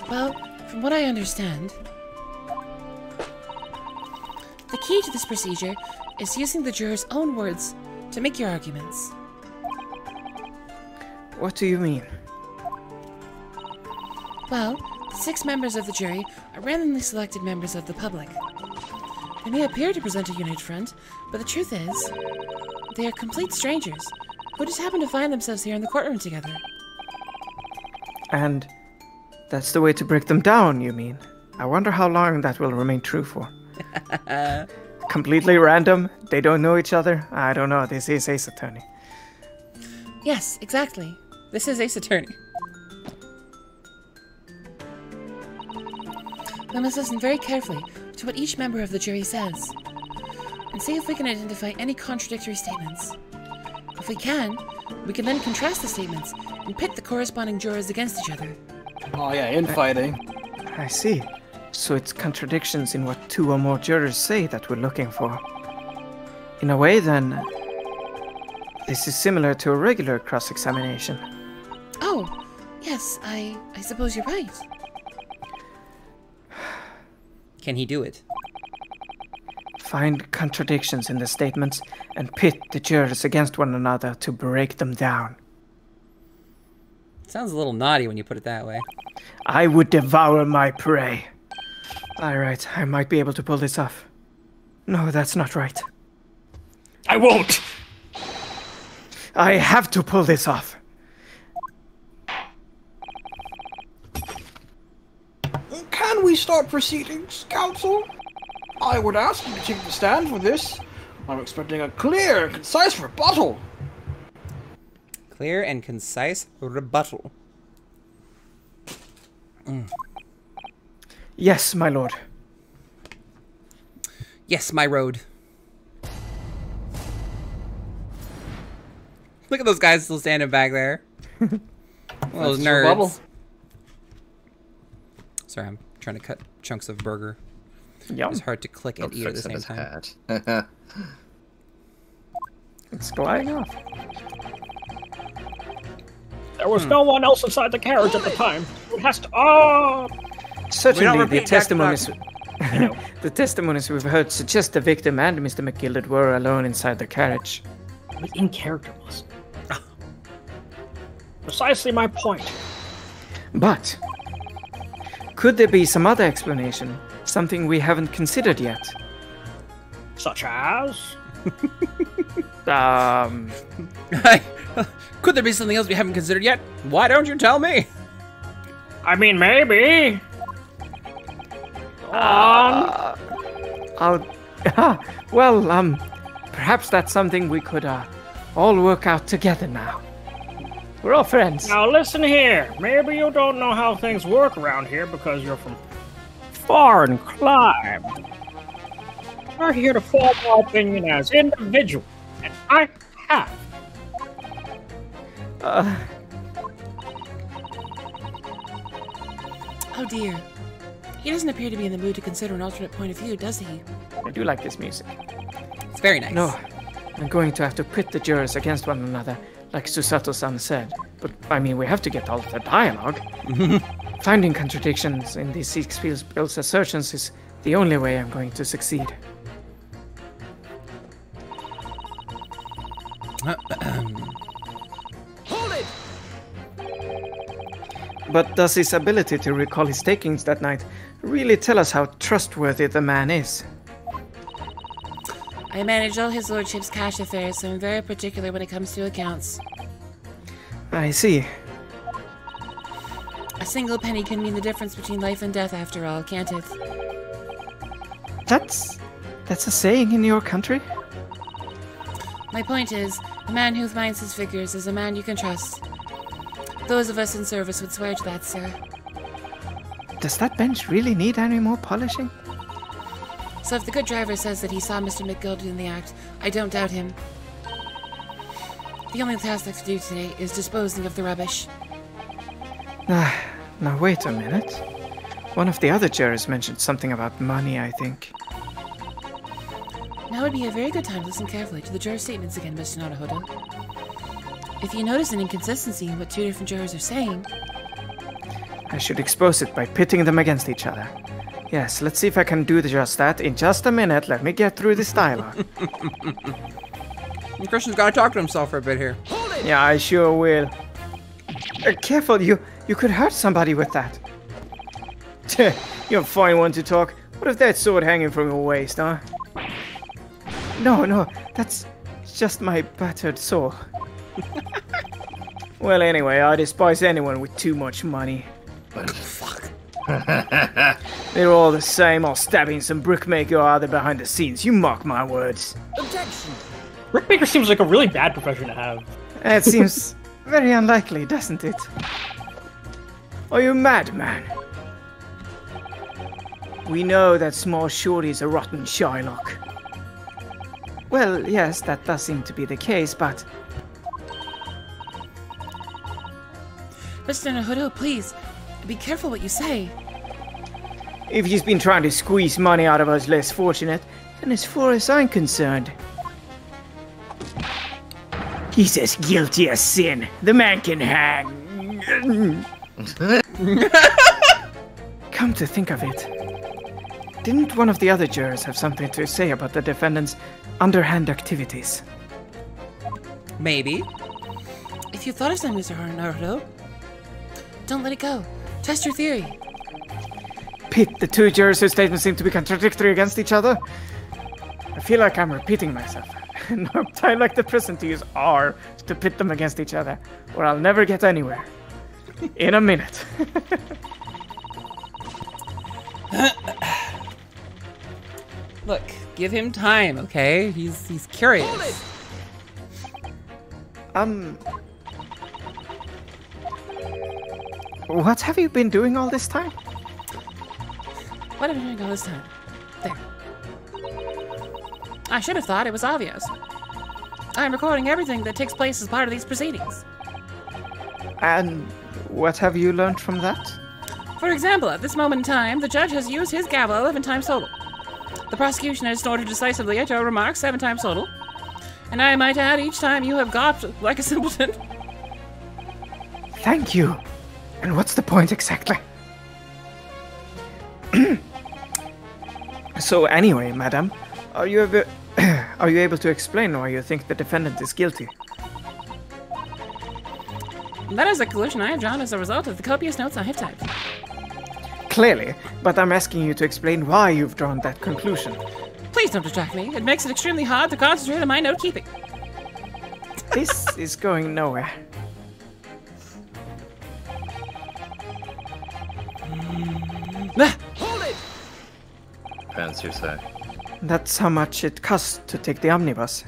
Well, from what I understand, the key to this procedure is using the jurors' own words to make your arguments. What do you mean? Well, the 6 members of the jury are randomly selected members of the public. They may appear to present a united front, but the truth is, they are complete strangers who just happen to find themselves here in the courtroom together. And that's the way to break them down, you mean? I wonder how long that will remain true for. Completely random? They don't know each other? I don't know. This is Ace Attorney. Yes, exactly. This is Ace Attorney. We must listen very carefully to what each member of the jury says, and see if we can identify any contradictory statements. If we can then contrast the statements and pit the corresponding jurors against each other. Oh yeah, infighting. I see. So it's contradictions in what 2 or more jurors say that we're looking for. In a way, then, this is similar to a regular cross-examination. Oh, yes, I suppose you're right. Can he do it? Find contradictions in the statements and pit the jurors against one another to break them down. Sounds a little naughty when you put it that way. I would devour my prey. Alright, I might be able to pull this off. No, that's not right. I won't! I have to pull this off. Can we we start proceedings, Counsel? I would ask you to take the stand for this. I'm expecting a clear and concise rebuttal. Clear and concise rebuttal. Yes, my lord. Yes, my road. Look at those guys still standing back there. Those nerds. Rebuttal. Sorry, I'm trying to cut chunks of burger. Yum. It's hard to click and eat at the same time. It's gliding off. There was no one else inside the carriage at the time. It has to. Oh! Certainly, the testimonies. The testimonies we've heard suggest the victim and Mr. McGilded were alone inside the carriage. In character, Muscle. Precisely my point. But could there be some other explanation? Something we haven't considered yet? Such as? Could there be something else we haven't considered yet? Why don't you tell me? I mean, maybe. Perhaps that's something we could all work out together now. We're all friends. Now listen here. Maybe you don't know how things work around here because you're from foreign clime. We're here to form our opinion as individuals, and I have. Oh dear. He doesn't appear to be in the mood to consider an alternate point of view, does he? I do like this music. It's very nice. No, I'm going to have to pit the jurors against one another, like Susato-san said. But, I mean, we have to get all of the dialogue. Finding contradictions in these Six-Pills assertions is the only way I'm going to succeed. Hold it! But does his ability to recall his takings that night really tell us how trustworthy the man is? I manage all his lordship's cash affairs, so I'm very particular when it comes to accounts. I see. A single penny can mean the difference between life and death, after all, can't it? That's a saying in your country? My point is, a man who finds his figures is a man you can trust. Those of us in service would swear to that, sir. Does that bench really need any more polishing? So if the good driver says that he saw Mr. McGilded in the act, I don't doubt him. The only task left to do today is disposing of the rubbish. Now wait a minute. One of the other jurors mentioned something about money, I think. Now would be a very good time to listen carefully to the juror statements again, Mr. Naruhodo. If you notice an inconsistency in what two different jurors are saying... I should expose it by pitting them against each other. Yes, let's see if I can do just that. In just a minute, let me get through this dialogue. Christian's gotta talk to himself for a bit here. Yeah, I sure will. Careful, you could hurt somebody with that. You're a fine one to talk. What if that sword hanging from your waist, huh? No, that's just my battered soul. Well, anyway, I despise anyone with too much money. Fuck. They're all the same, all stabbing some brickmaker or other behind the scenes. You mark my words. Objection! Brickmaker seems like a really bad profession to have. It seems very unlikely, doesn't it? Are you mad, man? We know that small shorty's a rotten Shylock. Well, yes, that does seem to be the case, but... Mr. Naruhodo, please, be careful what you say. If he's been trying to squeeze money out of us less fortunate, then as far as I'm concerned... he's as guilty as sin. The man can hang. Come to think of it, didn't one of the other jurors have something to say about the defendant's underhand activities? Maybe. If you thought of something, Mr. Naruhodo, don't let it go. Test your theory. Pit the two jurors whose statements seem to be contradictory against each other? I feel like I'm repeating myself. No time like the present to use R to pit them against each other, or I'll never get anywhere. In a minute. Look, give him time, okay? He's curious. What have you been doing all this time? What have you been doing all this time? There. I should have thought it was obvious. I'm recording everything that takes place as part of these proceedings. And what have you learned from that? For example, at this moment in time, the judge has used his gavel 11 times total. The prosecution has snorted decisively at your remarks 7 times total. And I might add, each time you have gawped like a simpleton. Thank you. And what's the point exactly? So anyway, madam, are you able to explain why you think the defendant is guilty? That is a conclusion I have drawn as a result of the copious notes I have typed. Clearly, but I'm asking you to explain why you've drawn that conclusion. Please don't distract me. It makes it extremely hard to concentrate on my note-keeping. This is going nowhere. Hold it! Depends, you say. That's how much it costs to take the omnibus.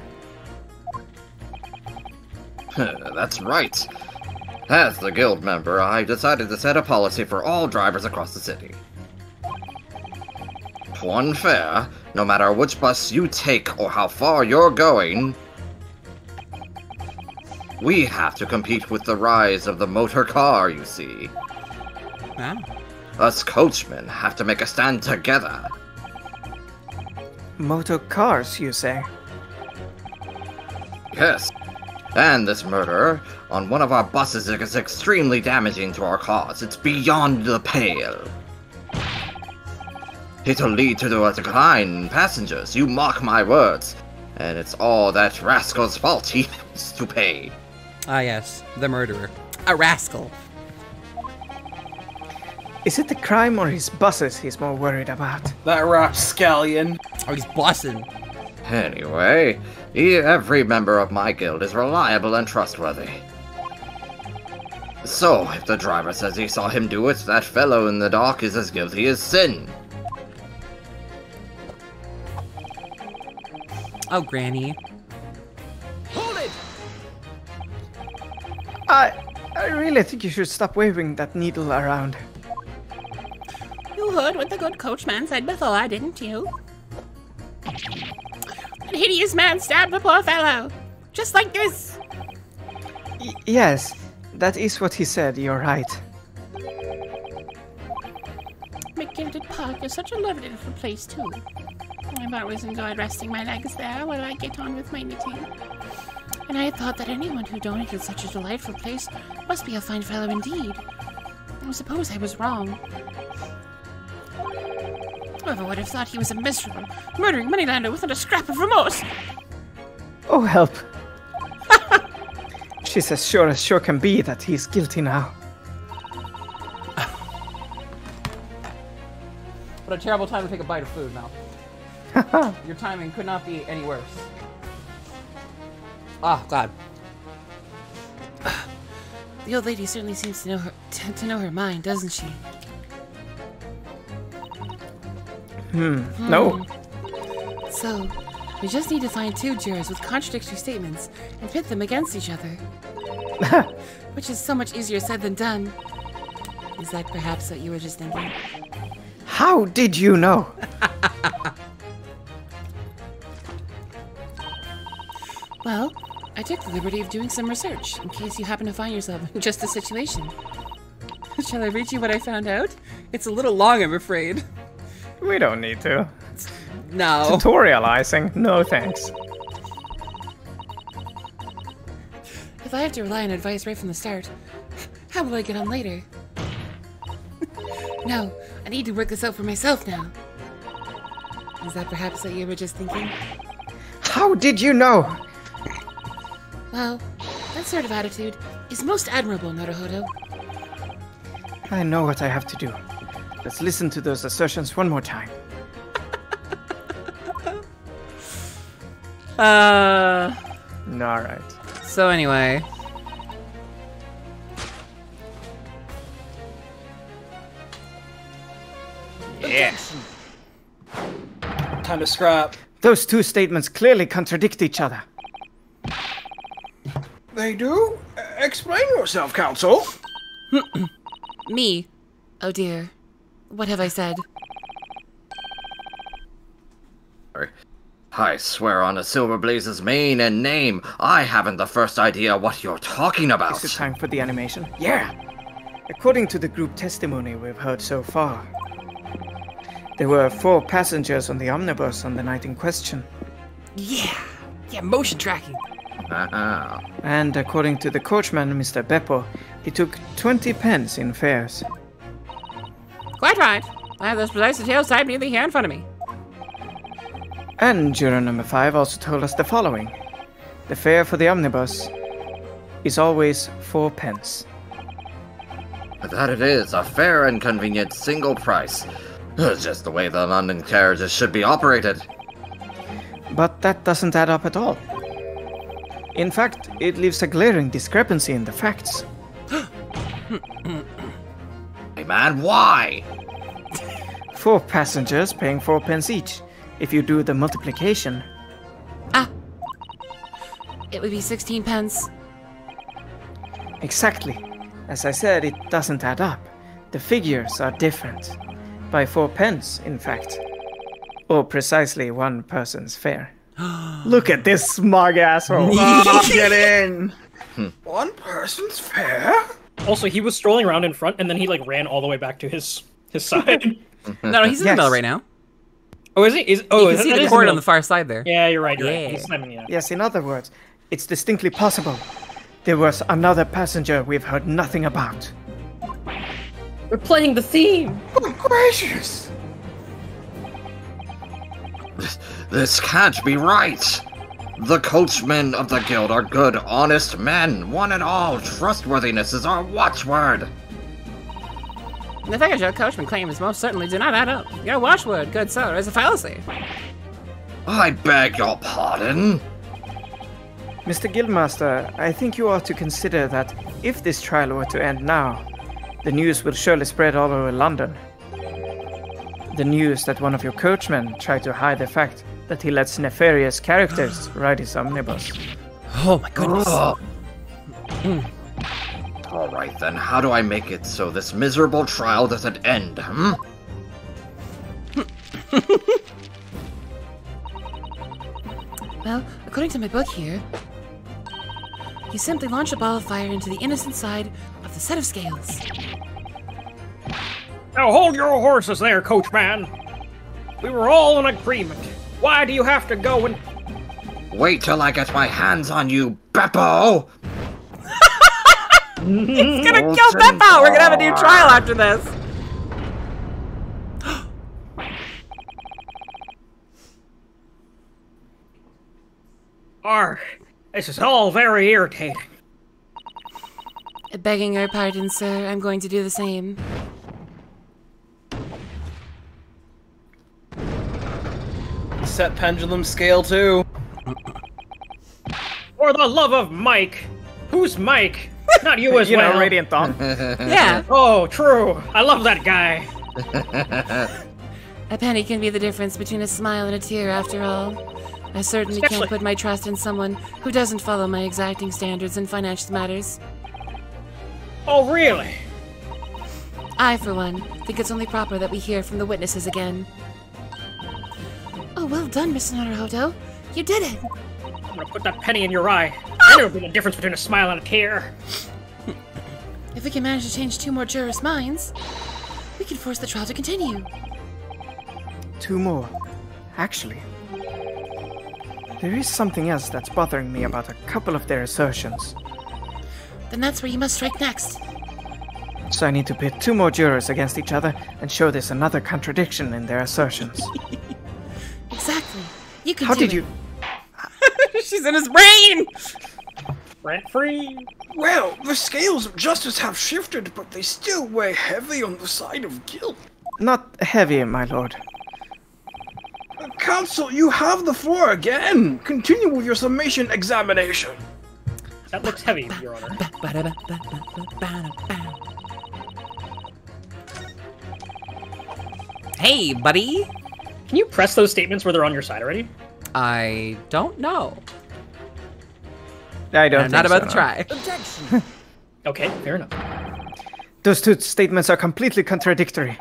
That's right. As the guild member, I've decided to set a policy for all drivers across the city. One fare, no matter which bus you take or how far you're going, we have to compete with the rise of the motor car, you see. Wow. Us coachmen have to make a stand together. Motor cars, you say? Yes. And this murder on one of our buses is extremely damaging to our cause. It's beyond the pale. It'll lead to a decline in passengers, you mark my words. And it's all that rascal's fault. He has to pay. Ah yes, the murderer. A rascal. Is it the crime or his buses he's more worried about? That rapscallion. Oh, he's bossing. Anyway, every member of my guild is reliable and trustworthy. So, if the driver says he saw him do it, that fellow in the dock is as guilty as sin. Oh, Granny. Hold it! I really think you should stop waving that needle around. You heard what the good coachman said before, didn't you? That hideous man stabbed the poor fellow. Just like this. Yes, that is what he said, you're right. McGilded Park is such a lovely little place, too. I've always enjoyed resting my legs there while I get on with my knitting. And I had thought that anyone who donated such a delightful place must be a fine fellow indeed. I suppose I was wrong. Whoever would have thought he was a miserable, murdering moneylender without a scrap of remorse? Oh, help. She's as sure can be that he's guilty now. What a terrible time to take a bite of food, Mel. Your timing could not be any worse. Oh, God. The old lady certainly seems to know her mind, doesn't she? No. So, we just need to find 2 jurors with contradictory statements and pit them against each other. Which is so much easier said than done. Is that perhaps what you were just thinking? How did you know? Well, I took the liberty of doing some research, in case you happen to find yourself in just this situation. Shall I read you what I found out? It's a little long, I'm afraid. We don't need to. No. Tutorializing? No thanks. If I have to rely on advice right from the start, how will I get on later? No, I need to work this out for myself now. Is that perhaps what you were just thinking? How did you know? Well, that sort of attitude is most admirable, Naruhodo. I know what I have to do. Let's listen to those assertions one more time. Alright. So anyway. Yes. kind of scrap. Those two statements clearly contradict each other. They do? Explain yourself, Counsel. Me? Oh dear. What have I said? I swear on a Silverblaze's mane and name, I haven't the first idea what you're talking about. Is it time for the animation? Yeah! According to the group testimony we've heard so far, there were 4 passengers on the omnibus on the night in question. Yeah! Yeah, motion tracking. And according to the coachman, Mr. Beppo, he took 20 pence in fares. Quite right. I have those precise details typed neatly here in front of me. And juror number 5 also told us the following. The fare for the omnibus is always 4 pence. That it is, a fair and convenient single price. Just the way the London carriages should be operated. But that doesn't add up at all. In fact, it leaves a glaring discrepancy in the facts. Hey man, why? 4 passengers paying 4 pence each. If you do the multiplication... It would be 16 pence. Exactly. As I said, it doesn't add up. The figures are different. By 4 pence, in fact. Or precisely 1 person's fare. Look at this smug asshole. Oh, get in. 1 person's fare? Also, he was strolling around in front, and then he like ran all the way back to his side. No, he's in the middle right now. Oh, is he? You can see the cord on the far side there. Yeah, you're right. You're right. He's slamming, yeah. Yes, in other words, it's distinctly possible. There was another passenger we've heard nothing about. We're playing the theme. Oh, gracious. This can't be right. The coachmen of the guild are good, honest men, one and all. Trustworthiness is our watchword. The figures your coachman claims most certainly do not add up. Your watchword, good sir, is a fallacy. I beg your pardon? Mr. Guildmaster, I think you ought to consider that if this trial were to end now, the news will surely spread all over London. The news that one of your coachmen tried to hide the fact that he lets nefarious characters ride his omnibus. Oh my goodness. Alright then, how do I make it so this miserable trial doesn't end, Well, according to my book here, you simply launch a ball of fire into the innocent side of the set of scales. Now hold your horses there, coachman. We were all in agreement. Why do you have to go and... Wait till I get my hands on you, Beppo! He's gonna kill Beppo! We're gonna have a new trial after this! This is all very irritating. Begging your pardon, sir, I'm going to do the same. Set pendulum scale too. For the love of Mike! Who's Mike? Not you as well. You know, Radiant Dawn. Yeah. Oh, true. I love that guy. A penny can be the difference between a smile and a tear, after all. I certainly can't put my trust in someone who doesn't follow my exacting standards in financial matters. Oh, really? I, for one, think it's only proper that we hear from the witnesses again. Oh, well done, Mr. Naruhodo. You did it! I'm gonna put that penny in your eye. I know the difference between a smile and a tear. If we can manage to change 2 more jurors' minds, we can force the trial to continue. 2 more. Actually, there is something else that's bothering me about a couple of their assertions. Then that's where you must strike next. So I need to pit 2 more jurors against each other and show there's another contradiction in their assertions. Exactly. You can How do did it. you... She's in his brain! Rent free. Well, the scales of justice have shifted, but they still weigh heavy on the side of guilt. Not heavy, my lord. Counsel, you have the floor again. Continue with your summation examination. That looks heavy, Your Honor. Hey, buddy! Can you press those statements where they're on your side already? I don't know. I don't I'm not think about so, to no. try. Objection! Okay, fair enough. Those two statements are completely contradictory.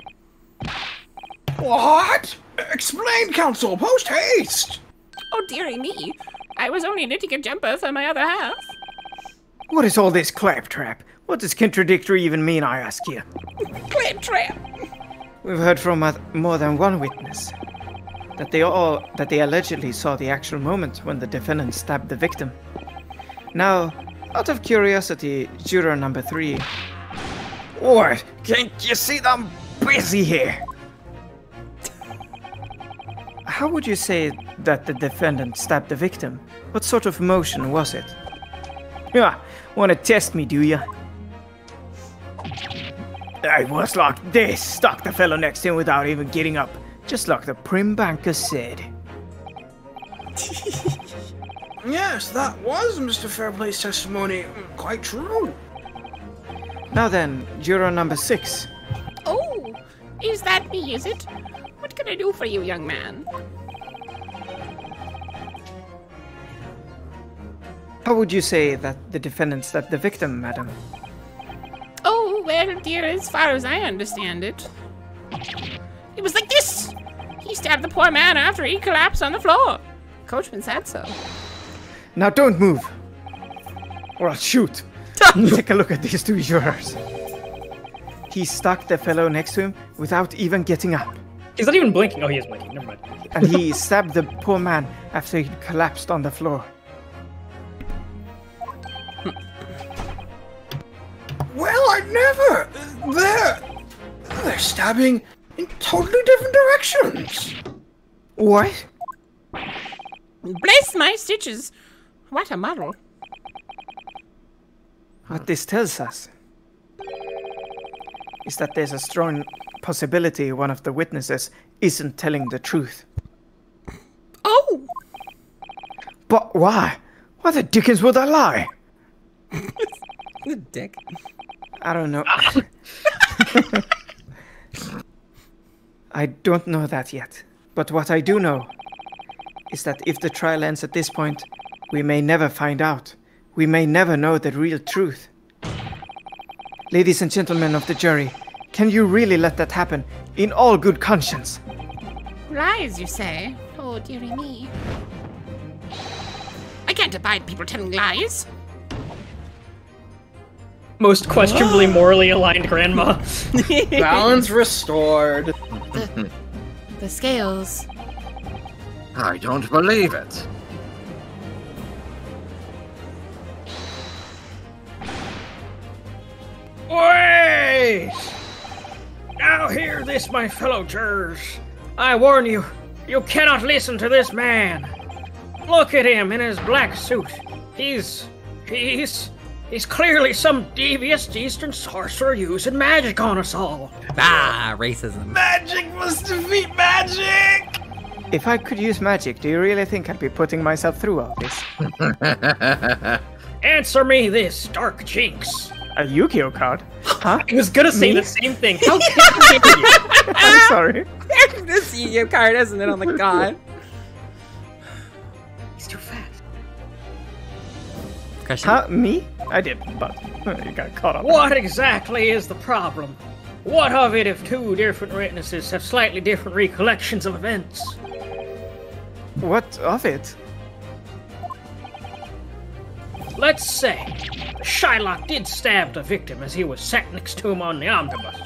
What? Explain, Council, post haste! Oh, dearie me. I was only knitting a jumper for my other half. What is all this claptrap? What does contradictory even mean, I ask you? Claptrap! We've heard from more than one witness that they allegedly saw the actual moment when the defendant stabbed the victim. Now, out of curiosity, juror number 3. What? Can't you see that I'm busy here? How would you say that the defendant stabbed the victim? What sort of motion was it? Yeah, wanna test me, do ya? I was like this, stuck the fellow next to him without even getting up, just like the prim banker said. Yes, that was Mr. Fairplay's testimony. Quite true. Now then, juror number 6. Oh, is that me, is it? What can I do for you, young man? How would you say that the defendant stabbed the victim, madam? Oh, well, dear, as far as I understand it, it was like this. He stabbed the poor man after he collapsed on the floor. Coachman said so. Now don't move, or I'll shoot. Take a look at these two jurors. He stuck the fellow next to him without even getting up. He's not even blinking. Oh, he is blinking. Never mind. And he stabbed the poor man after he collapsed on the floor. Well, I never. They're stabbing in totally different directions. What? Bless my stitches. What a muddle. What this tells us is that there's a strong possibility one of the witnesses isn't telling the truth. Oh! But why? Why the dickens would I lie? The dick. I don't know. I don't know that yet. But what I do know is that if the trial ends at this point, we may never find out. We may never know the real truth. Ladies and gentlemen of the jury, can you really let that happen in all good conscience? Lies, you say? Oh, dearie me. I can't abide people telling lies. Most questionably morally aligned grandma. Balance restored. The scales. I don't believe it. Wait! Now hear this, my fellow jurors. I warn you, you cannot listen to this man. Look at him in his black suit. He's clearly some devious Eastern sorcerer using magic on us all. Ah, racism. Magic must defeat magic! If I could use magic, do you really think I'd be putting myself through all this? Answer me this, Dark Jinx. A Yu-Gi-Oh card? Huh? I was gonna say Me? the same thing. How dare you? I'm sorry. This Yu-Gi-Oh card, isn't it, on the god? He's too fast. Huh? Me? I did, but you got caught up. What exactly is the problem? What of it if two different witnesses have slightly different recollections of events? What of it? Let's say Shylock did stab the victim as he was sat next to him on the omnibus.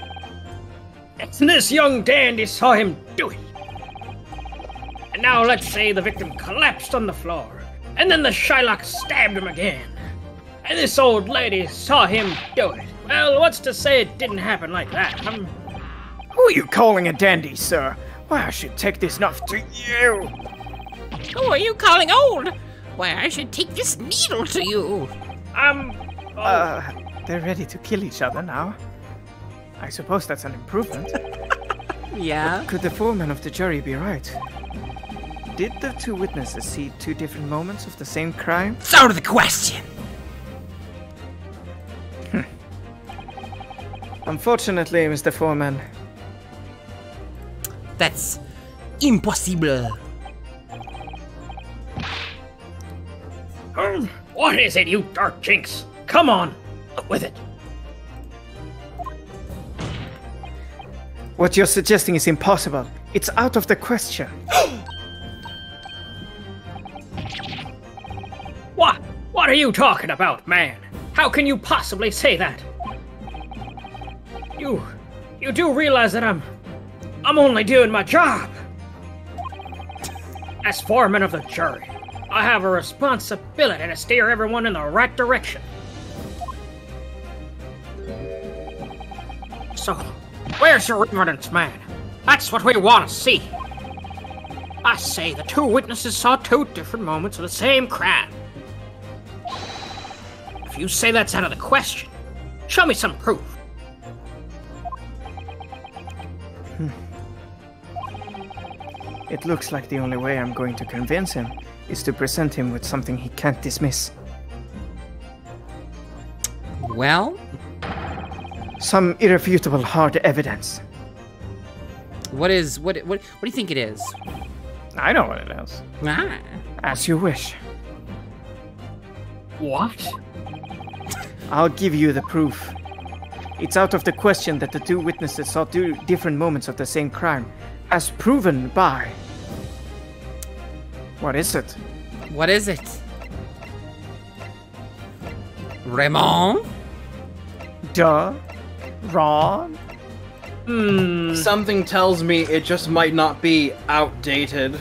And this young dandy saw him do it. And now let's say the victim collapsed on the floor, and then the Shylock stabbed him again. And this old lady saw him do it. Well, what's to say it didn't happen like that? Who are you calling a dandy, sir? Why, I should take this knife to you. Who are you calling old? Why, I should take this needle to you. They're ready to kill each other now. I suppose that's an improvement. Yeah. But could the foreman of the jury be right? Did the two witnesses see two different moments of the same crime? So to the question. Unfortunately, Mr. Foreman. That's Impossible. What is it, you dark jinx? Come on, up with it. What you're suggesting is impossible. It's out of the question. What? What are you talking about, man? How can you possibly say that? You do realize that I'm only doing my job. As foreman of the jury, I have a responsibility to steer everyone in the right direction. So, where's your evidence, man? That's what we want to see. I say the two witnesses saw two different moments of the same crime. If you say that's out of the question, show me some proof. It looks like the only way I'm going to convince him is to present him with something he can't dismiss. Well? Some irrefutable hard evidence. What do you think it is? I know what it is. Ah. As you wish. What? I'll give you the proof. It's out of the question that the two witnesses saw two different moments of the same crime, as proven by... What is it? What is it? Raymond? Duh. Ron? Something tells me it just might not be outdated.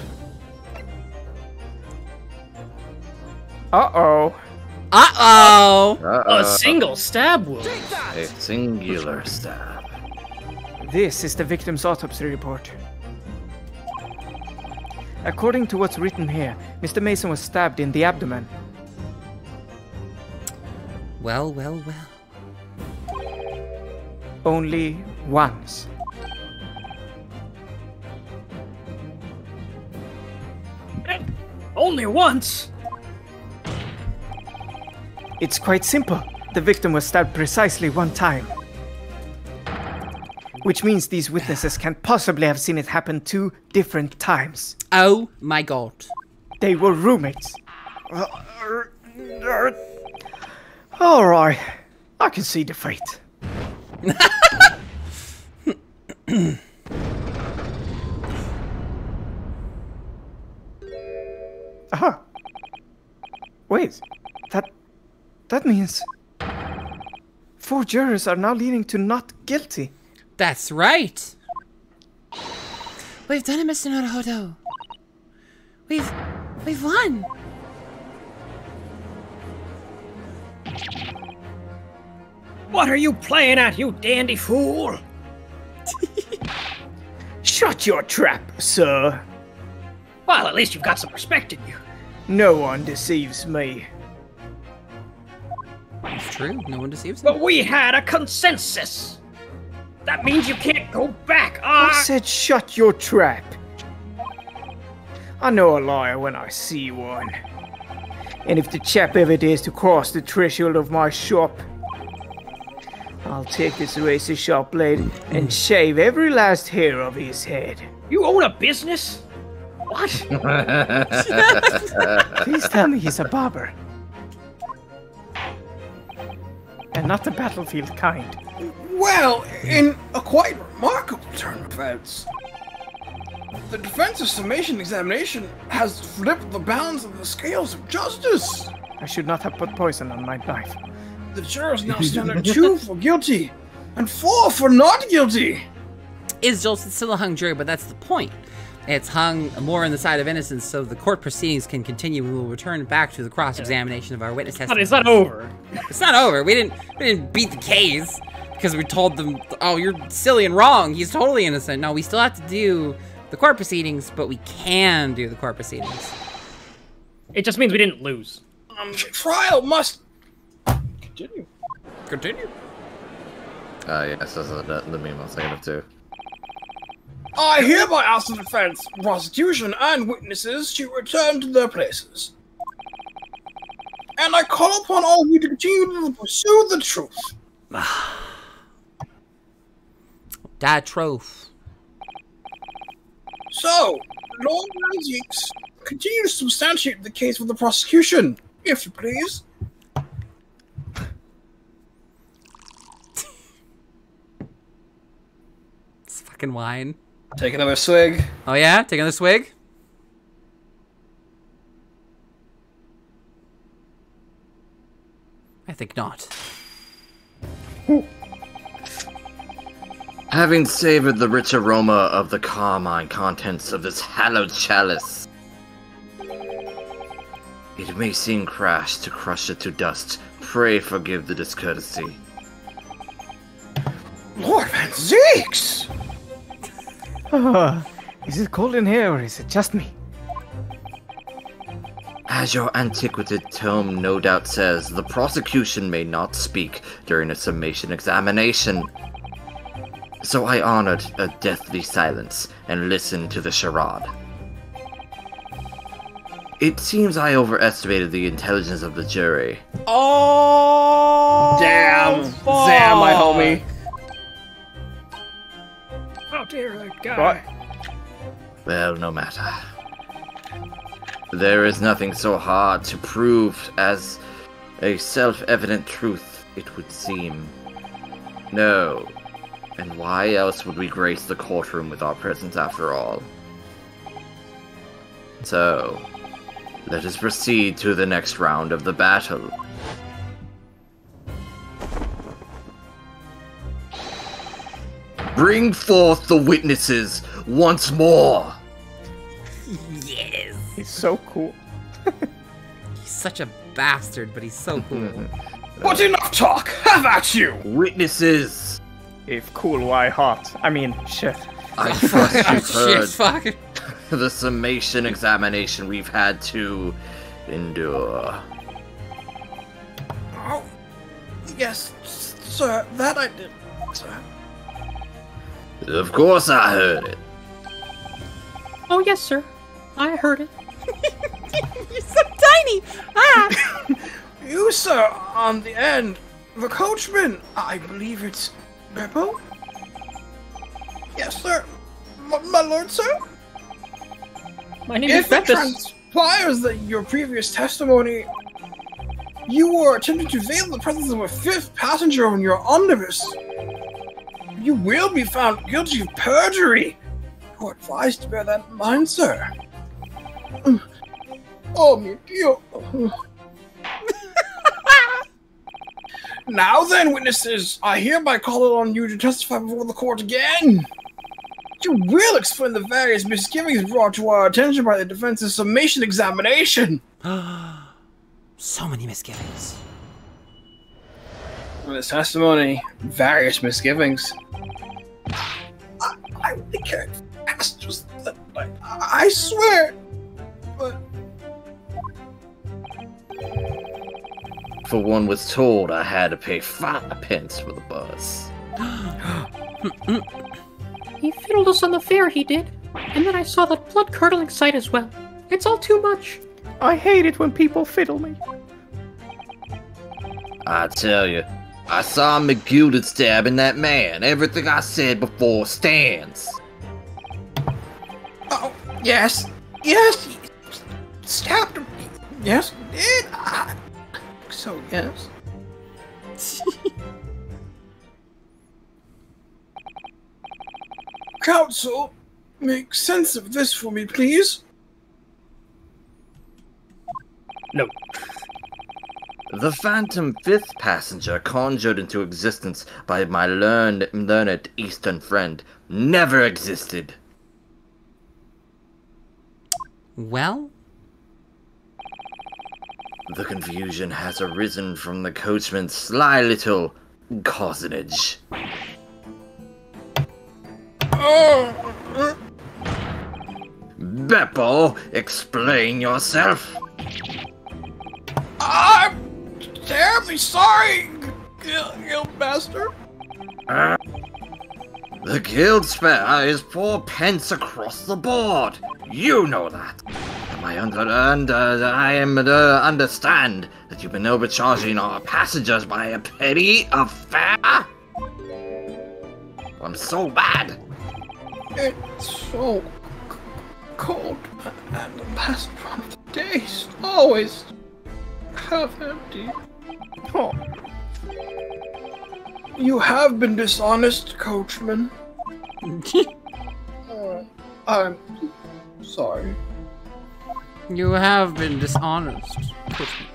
Uh-oh. Uh-oh! Uh-oh. A single stab wound. A singular stab. This is the victim's autopsy report. According to what's written here, Mr. Mason was stabbed in the abdomen. Well, well, well. Only once. Only once? It's quite simple. The victim was stabbed precisely one time. Which means these witnesses can't possibly have seen it happen 2 different times. Oh my god. They were roommates. Alright. I can see defeat. Aha. Wait. That means 4 jurors are now leaning to not guilty. That's right. We've done it, Mr. Naruhodo. We've won. What are you playing at, you dandy fool? Shut your trap, sir. Well, at least you've got some respect in you. No one deceives me. It's true. No one deceives him. But we had a consensus. That means you can't go back. I said shut your trap. I know a liar when I see one. And if the chap ever dares to cross the threshold of my shop, I'll take this razor sharp blade and shave every last hair of his head. You own a business? What? Please tell me he's a barber. And not the battlefield kind. Well, in a quite remarkable turn of events, the defense's summation examination has flipped the balance of the scales of justice. I should not have put poison on my knife. The jurors now stand at 2 for guilty and 4 for not guilty. It's still a hung jury, but that's the point. It's hung more on the side of innocence, so the court proceedings can continue. We will return back to the cross-examination of our witness testimony. It's not over. It's not over. We didn't beat the case because we told them, oh, you're silly and wrong. He's totally innocent. No, we still have to do the court proceedings, but we can do the court proceedings. It just means we didn't lose. Trial must continue. Continue. Yes, that's the meme I was thinking of too. I hereby ask the defense, prosecution, and witnesses to return to their places. And I call upon all of you to continue to pursue the truth. That truth. So, Lord Manzeeks, continue to substantiate the case for the prosecution, if you please. It's fucking wine. Take another swig. Oh yeah? Take another swig? I think not. Having savored the rich aroma of the carmine contents of this hallowed chalice, it may seem crash to crush it to dust. Pray forgive the discourtesy. Lord Manzeeks! Is it cold in here or is it just me? As your antiquated tome no doubt says, the prosecution may not speak during a summation examination. So I honored a deathly silence and listened to the charade. It seems I overestimated the intelligence of the jury. Oh! Damn! Damn, my homie. How dare that guy? Well, no matter. There is nothing so hard to prove as a self-evident truth, it would seem. No. And why else would we grace the courtroom with our presence after all? So, let us proceed to the next round of the battle. Bring forth the witnesses once more! Yes! He's so cool. He's such a bastard, but he's so cool. But enough talk! Have at you! Witnesses! If cool, why hot? I mean, shit. I trust you've heard Shit, fuck. the summation examination we've had to endure. Oh, yes, sir, that I did, sir. Of course I heard it. Oh, yes, sir. I heard it. You're so tiny! Ah! You, sir, on the end. The coachman, I believe it's Beppo? Yes, sir. My lord, sir? My name is If it Beppis. transpires that your previous testimony, you were attempting to veil the presence of a fifth passenger on your omnibus, you will be found guilty of perjury. You are advised to bear that in mind, sir. Oh, mio Dio. Now then, witnesses, I hereby call it on you to testify before the court again. You will explain the various misgivings brought to our attention by the defense's summation examination. So many misgivings. In this testimony, various misgivings. I really can't ask just that. I swear. But For one was told I had to pay 5 pence for the bus. He fiddled us on the fare, he did. And then I saw that blood-curdling sight as well. It's all too much. I hate it when people fiddle me. I tell you, I saw McGilded stabbing that man. Everything I said before stands. oh, yes, yes, he stabbed him. Yes, he did. So yes. Counsel, make sense of this for me, please. No. The phantom fifth passenger conjured into existence by my learned Eastern friend never existed. Well? The confusion has arisen from the coachman's sly little cozenage. Beppo, explain yourself. I'm terribly sorry, Guildmaster. The guild spare is 4 pence across the board. You know that. I understand that you've been overcharging our passengers by a penny a fare. I'm so bad. It's so cold, and the last one of the days always half empty. Oh. You have been dishonest, coachman. I'm sorry. You have been dishonest.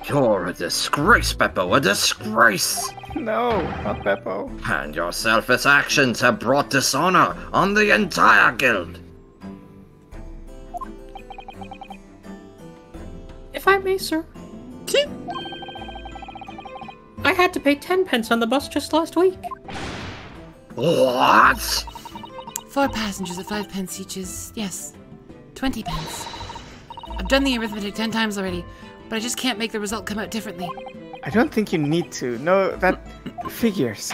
You're a disgrace, Beppo, a disgrace! No, not Beppo. And your selfish actions have brought dishonor on the entire guild. If I may, sir. I had to pay 10 pence on the bus just last week. What? 4 passengers at 5 pence each is, yes, 20 pence. I've done the arithmetic 10 times already, but I just can't make the result come out differently. I don't think you need to. No, that figures.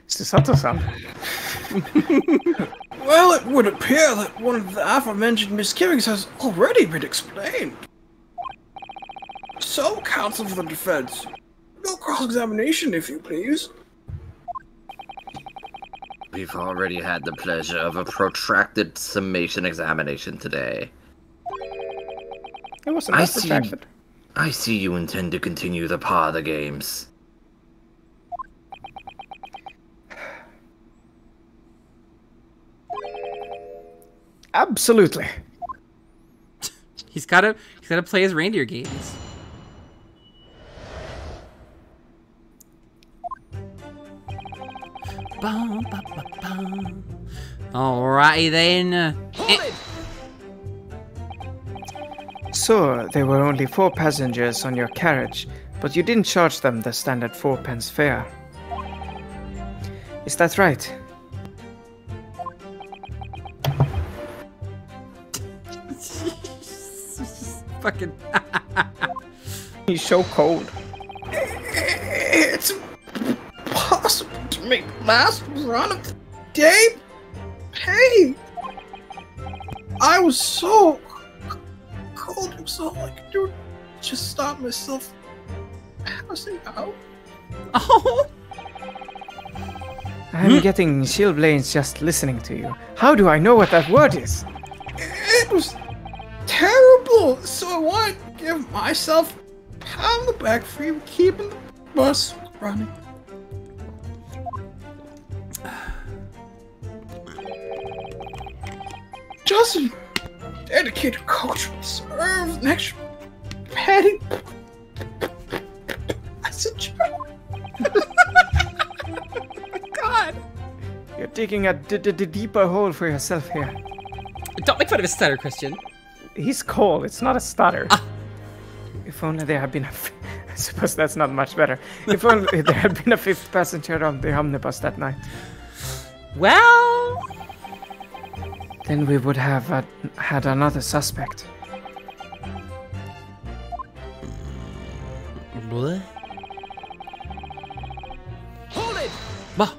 Susato-san. Well, it would appear that one of the aforementioned misgivings has already been explained. So, counsel for the defense. No cross-examination, if you please. We've already had the pleasure of a protracted summation examination today. It wasn't that protracted. I see you intend to continue the parlor games. Absolutely. He's gotta play his reindeer games. Bum, bum, bum, bum. Alrighty then. So, there were only 4 passengers on your carriage, but you didn't charge them the standard 4 pence fare. Is that right? Fucking. He's so cold. It's impossible to make the last run of the day pay. I was so cold, it was all I could do just stop myself passing out. Oh! I'm getting chilblains just listening to you. How do I know what that word is? It was terrible, so I wanted to give myself a pat on the back for even keeping the bus running. Just a dedicated coach would serve an extra petty passenger. God! You're digging a deeper hole for yourself here. Don't make fun of his stutter, Christian. He's cold, it's not a stutter. If only there had been a... I suppose that's not much better. If only there had been a 5th passenger on the omnibus that night. Well... Then we would have had another suspect. What? Hold it! Bah.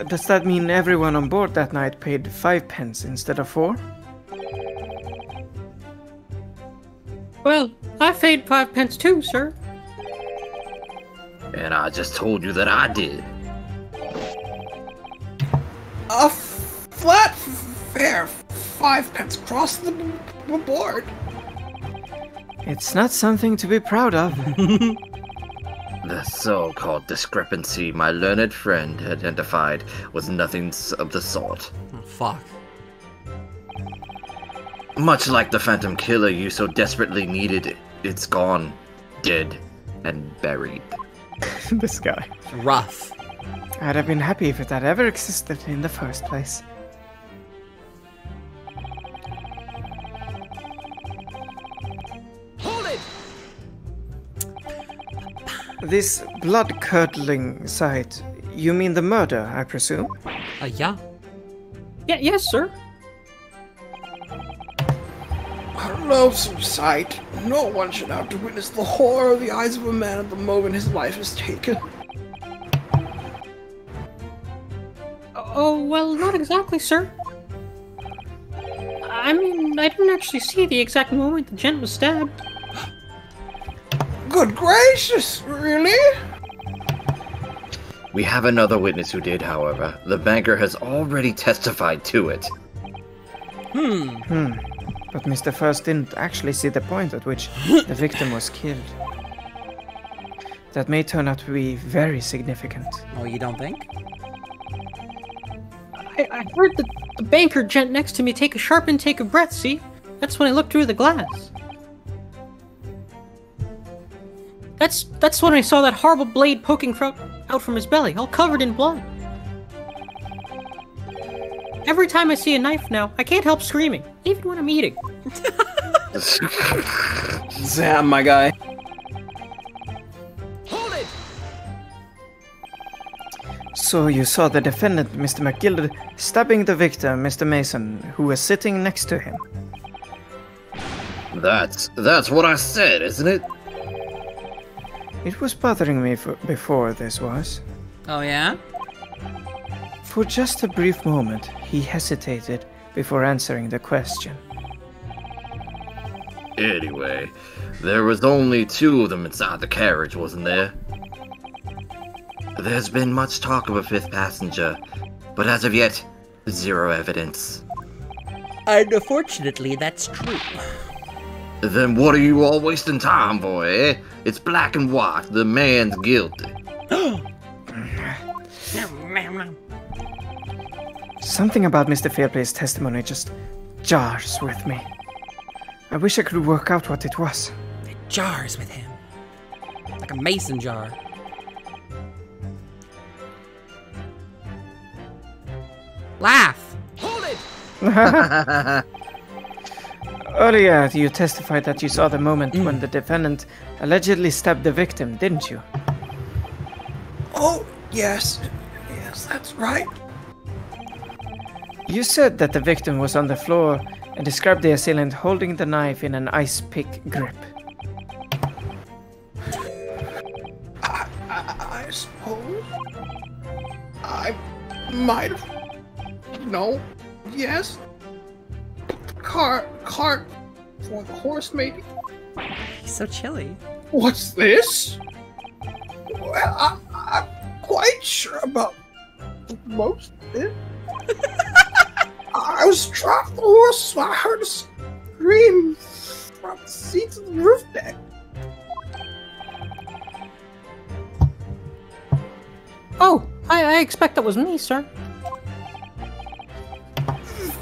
Does that mean everyone on board that night paid 5 pence instead of 4? Well, I paid 5 pence too, sir. And I just told you that I did. A flat fare, 5 pence across the board. It's not something to be proud of. The so-called discrepancy my learned friend identified was nothing of the sort. Oh, fuck. Much like the Phantom Killer you so desperately needed, it's gone, dead, and buried. This guy. Rough. I'd have been happy if it had ever existed in the first place. Hold it! This blood-curdling sight, you mean the murder, I presume? Yeah. Yes, sir. A loathsome sight. No one should have to witness the horror of the eyes of a man at the moment his life is taken. Oh, well, not exactly, sir. I mean, I didn't actually see the exact moment the gent was stabbed. Good gracious, really? We have another witness who did, however. The banker has already testified to it. But Mr. First didn't actually see the point at which the victim was killed. That may turn out to be very significant. Oh, you don't think? I heard the banker gent next to me take a sharp intake of breath, see? That's when I looked through the glass. That's when I saw that horrible blade poking out from his belly, all covered in blood. Every time I see a knife now, I can't help screaming, even when I'm eating. Zam, my guy. Hold it! So you saw the defendant, Mr. McGilder, stabbing the victim, Mr. Mason, who was sitting next to him. That's what I said, isn't it? It was bothering me before this was. Oh, yeah? For just a brief moment, he hesitated before answering the question. Anyway, there was only 2 of them inside the carriage, wasn't there? There's been much talk of a 5th passenger, but as of yet, 0 evidence. And unfortunately, that's true. Then what are you all wasting time for, eh? It's black and white. The man's guilty. Something about Mr. Fairplay's testimony just jars with me. I wish I could work out what it was. It jars with him. Like a mason jar. Laugh! Hold it! Earlier, you testified that you saw the moment when the defendant allegedly stabbed the victim, didn't you? Oh, yes. Yes, that's right. You said that the victim was on the floor and described the assailant holding the knife in an ice pick grip. I suppose I might have. No. Yes. Cart for the horse, maybe. He's so chilly. What's this? Well, I'm quite sure about most of it. I was dropped the horse, so I heard a scream from the seats of the roof deck. Oh, I expect that was me, sir.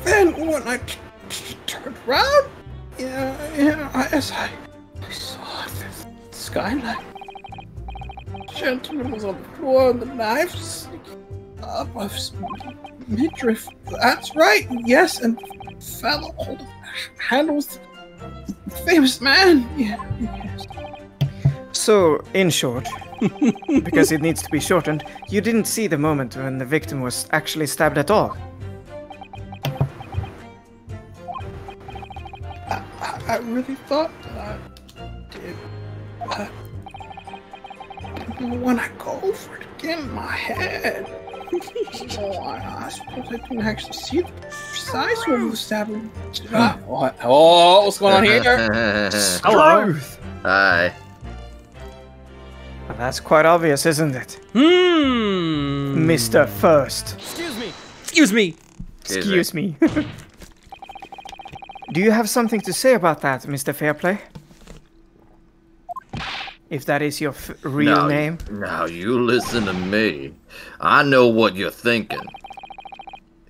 Then when I turned around, I saw the skylight. The gentleman was on the floor and the knife sticking up of his midriff. That's right, yes, and fell hold of the handles. The famous man, yes. So, in short, because it needs to be shortened, you didn't see the moment when the victim was actually stabbed at all. I really thought that I did. But when I go over it again in my head, I suppose I didn't actually see the precise one who was stabbing. Oh, what's going on here? Hello. Hi. Well, that's quite obvious, isn't it? Mr. First. Excuse me. Excuse me. Excuse me. Do you have something to say about that, Mr. Fairplay? If that is your real name? Now, you listen to me. I know what you're thinking.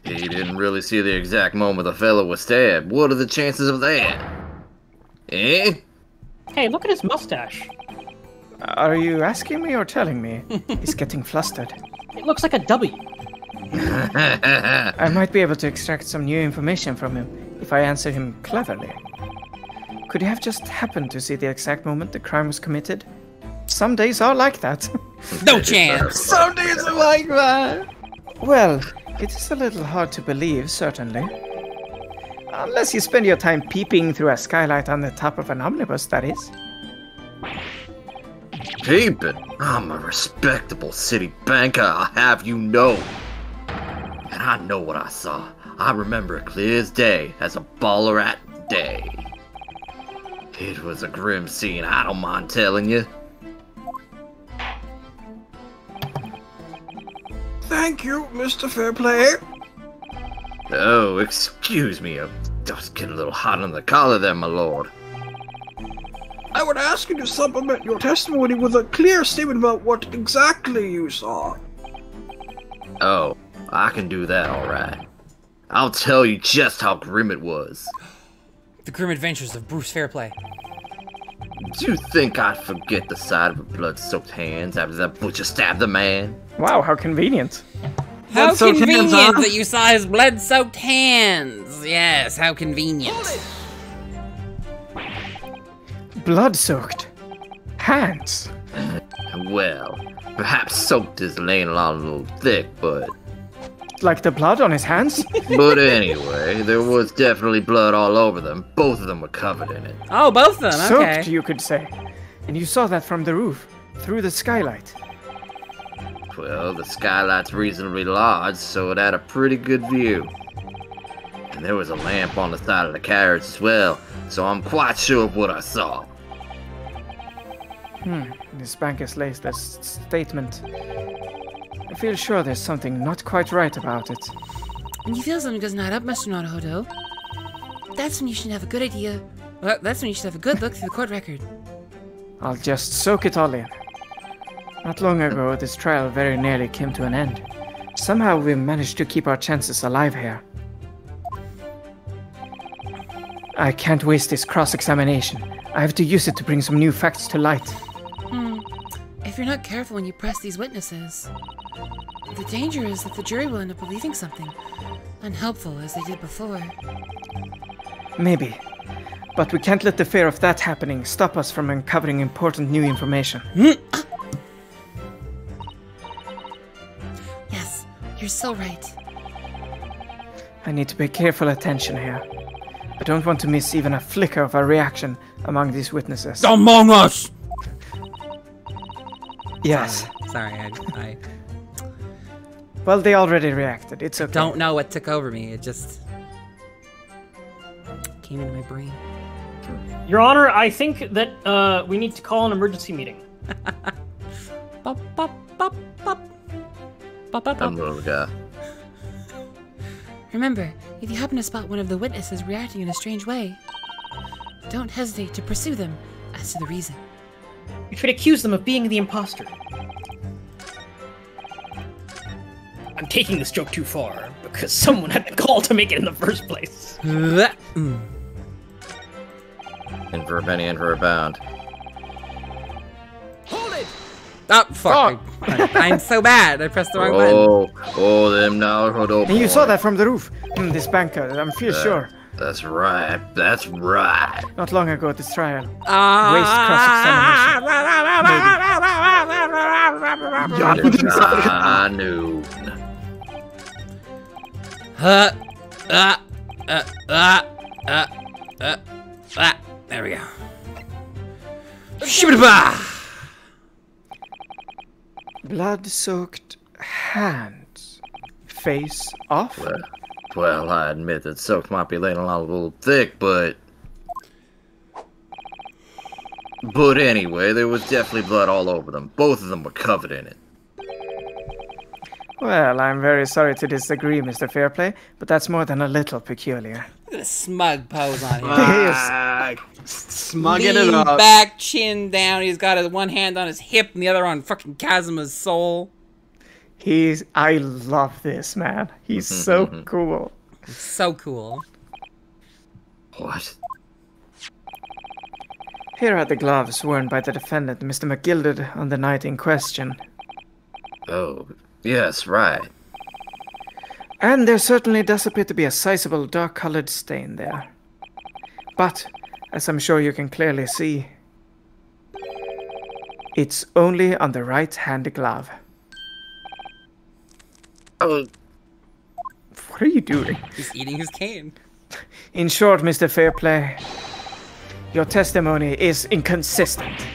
He didn't really see the exact moment the fellow was stabbed. What are the chances of that? Eh? Hey, look at his mustache. Are you asking me or telling me? He's getting flustered. It looks like a W. I might be able to extract some new information from him if I answer him cleverly. Could he have just happened to see the exact moment the crime was committed? Some days are like that. No chance. Some days are like that. Well, it is a little hard to believe, certainly. Unless you spend your time peeping through a skylight on the top of an omnibus, that is. Peeping? I'm a respectable city banker, I'll have you know. And I know what I saw. I remember it clear as day, as a baller at day. It was a grim scene, I don't mind telling you. Thank you, Mr. Fairplay. Oh, excuse me, Just get a little hot on the collar there, my lord. I would ask you to supplement your testimony with a clear statement about what exactly you saw. Oh, I can do that, alright. I'll tell you just how grim it was. The Grim Adventures of Bruce Fairplay. Do you think I'd forget the sight of her blood-soaked hands after that butcher stabbed the man? Wow, how convenient. How convenient that you saw his blood-soaked hands. Yes, how convenient. Blood-soaked hands. Well, perhaps soaked is laying a little thick, but... Like the blood on his hands? But anyway, there was definitely blood all over them. Both of them were covered in it. Oh, both of them, okay. Soaked, you could say. And you saw that from the roof, through the skylight. Well, the skylight's reasonably large, so it had a pretty good view. And there was a lamp on the side of the carriage as well, so I'm quite sure of what I saw. This banker's latest statement. I feel sure there's something not quite right about it. When you feel something doesn't add up, Mr. Naruhodo, that's when you should have a good idea. Well, that's when you should have a good look through the court record. I'll just soak it all in. Not long ago, this trial very nearly came to an end. Somehow we managed to keep our chances alive here. I can't waste this cross-examination. I have to use it to bring some new facts to light. If you're not careful when you press these witnesses, the danger is that the jury will end up believing something unhelpful as they did before. Maybe. But we can't let the fear of that happening stop us from uncovering important new information. Yes, you're so right. I need to pay careful attention here. I don't want to miss even a flicker of a reaction among these witnesses. Among Us! Yes. Sorry, I Well, they already reacted. It's okay. don't know what took over me. It just came into my brain. Your Honor, I think that we need to call an emergency meeting. I'm the little guy. Remember, if you happen to spot one of the witnesses reacting in a strange way, don't hesitate to pursue them as to the reason. You try to accuse them of being the imposter. I'm taking this joke too far, because someone had the gall to make it in the first place. In for a penny, in for a pound. Hold it! Oh, fuck. I'm so bad. I pressed the wrong button. Oh, them Naruhodo And you boys. saw that from the roof. This banker, I'm feel sure. That's right. That's right. Not long ago at this trial. Waste cross-examination. I knew. There we go. Shibba! Blood-soaked hands. Face off? Well, I admit that soak might be laying a little thick, but anyway, there was definitely blood all over them. Both of them were covered in it. Well, I'm very sorry to disagree, Mr. Fairplay, but that's more than a little peculiar. Look at a smug pose on him. Smugging it Lean up. back, chin down. He's got his one hand on his hip and the other on fucking Kazuma's soul. I love this, man. He's so cool. So cool. What? Here are the gloves worn by the defendant, Mr. McGilded, on the night in question. Oh, yes, right. And there certainly does appear to be a sizable dark-colored stain there. But, as I'm sure you can clearly see, it's only on the right-hand glove. Oh. What are you doing? He's eating his cane. In short, Mr. Fairplay, your testimony is inconsistent.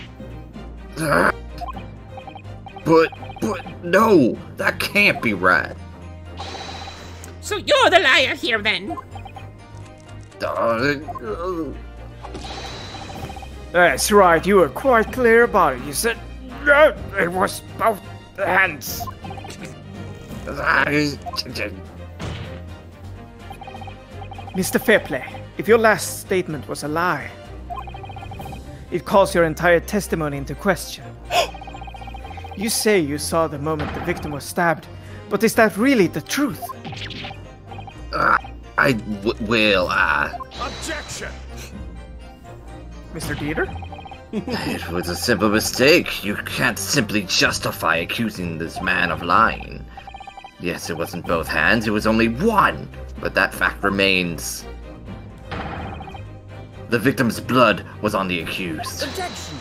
But no, that can't be right. So you're the liar here, then? That's right, you were quite clear about it. You said, it was both hands. Mr. Fairplay, if your last statement was a lie, it calls your entire testimony into question. You say you saw the moment the victim was stabbed, but is that really the truth? Objection! Mr. Dieter? It was a simple mistake. You can't simply justify accusing this man of lying. Yes, it wasn't both hands, it was only one, but that fact remains. The victim's blood was on the accused. Objection!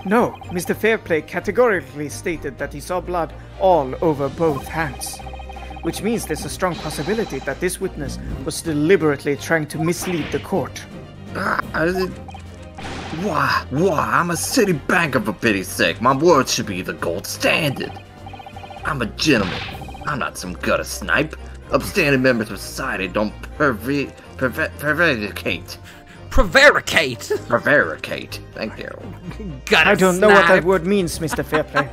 No, Mr. Fairplay categorically stated that he saw blood all over both hands. Which means there's a strong possibility that this witness was deliberately trying to mislead the court. Why? I'm a city banker, for pity's sake. My word should be the gold standard. I'm a gentleman. I'm not some gutter snipe. Upstanding members of society don't prevaricate. Prevaricate. Thank you. I don't know what that word means, Mr. Fairplay.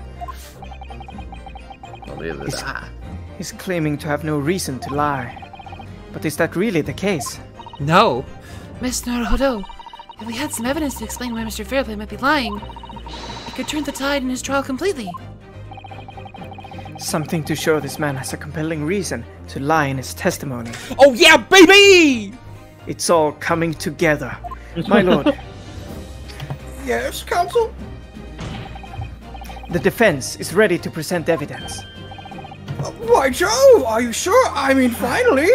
He's claiming to have no reason to lie. But is that really the case? No. Miss Naruhodo, if we had some evidence to explain why Mr. Fairplay might be lying, it could turn the tide in his trial completely. Something to show this man has a compelling reason to lie in his testimony. Oh yeah, baby! It's all coming together. My lord. Yes, counsel? The defense is ready to present evidence. Why, Joe? Are you sure? I mean, finally!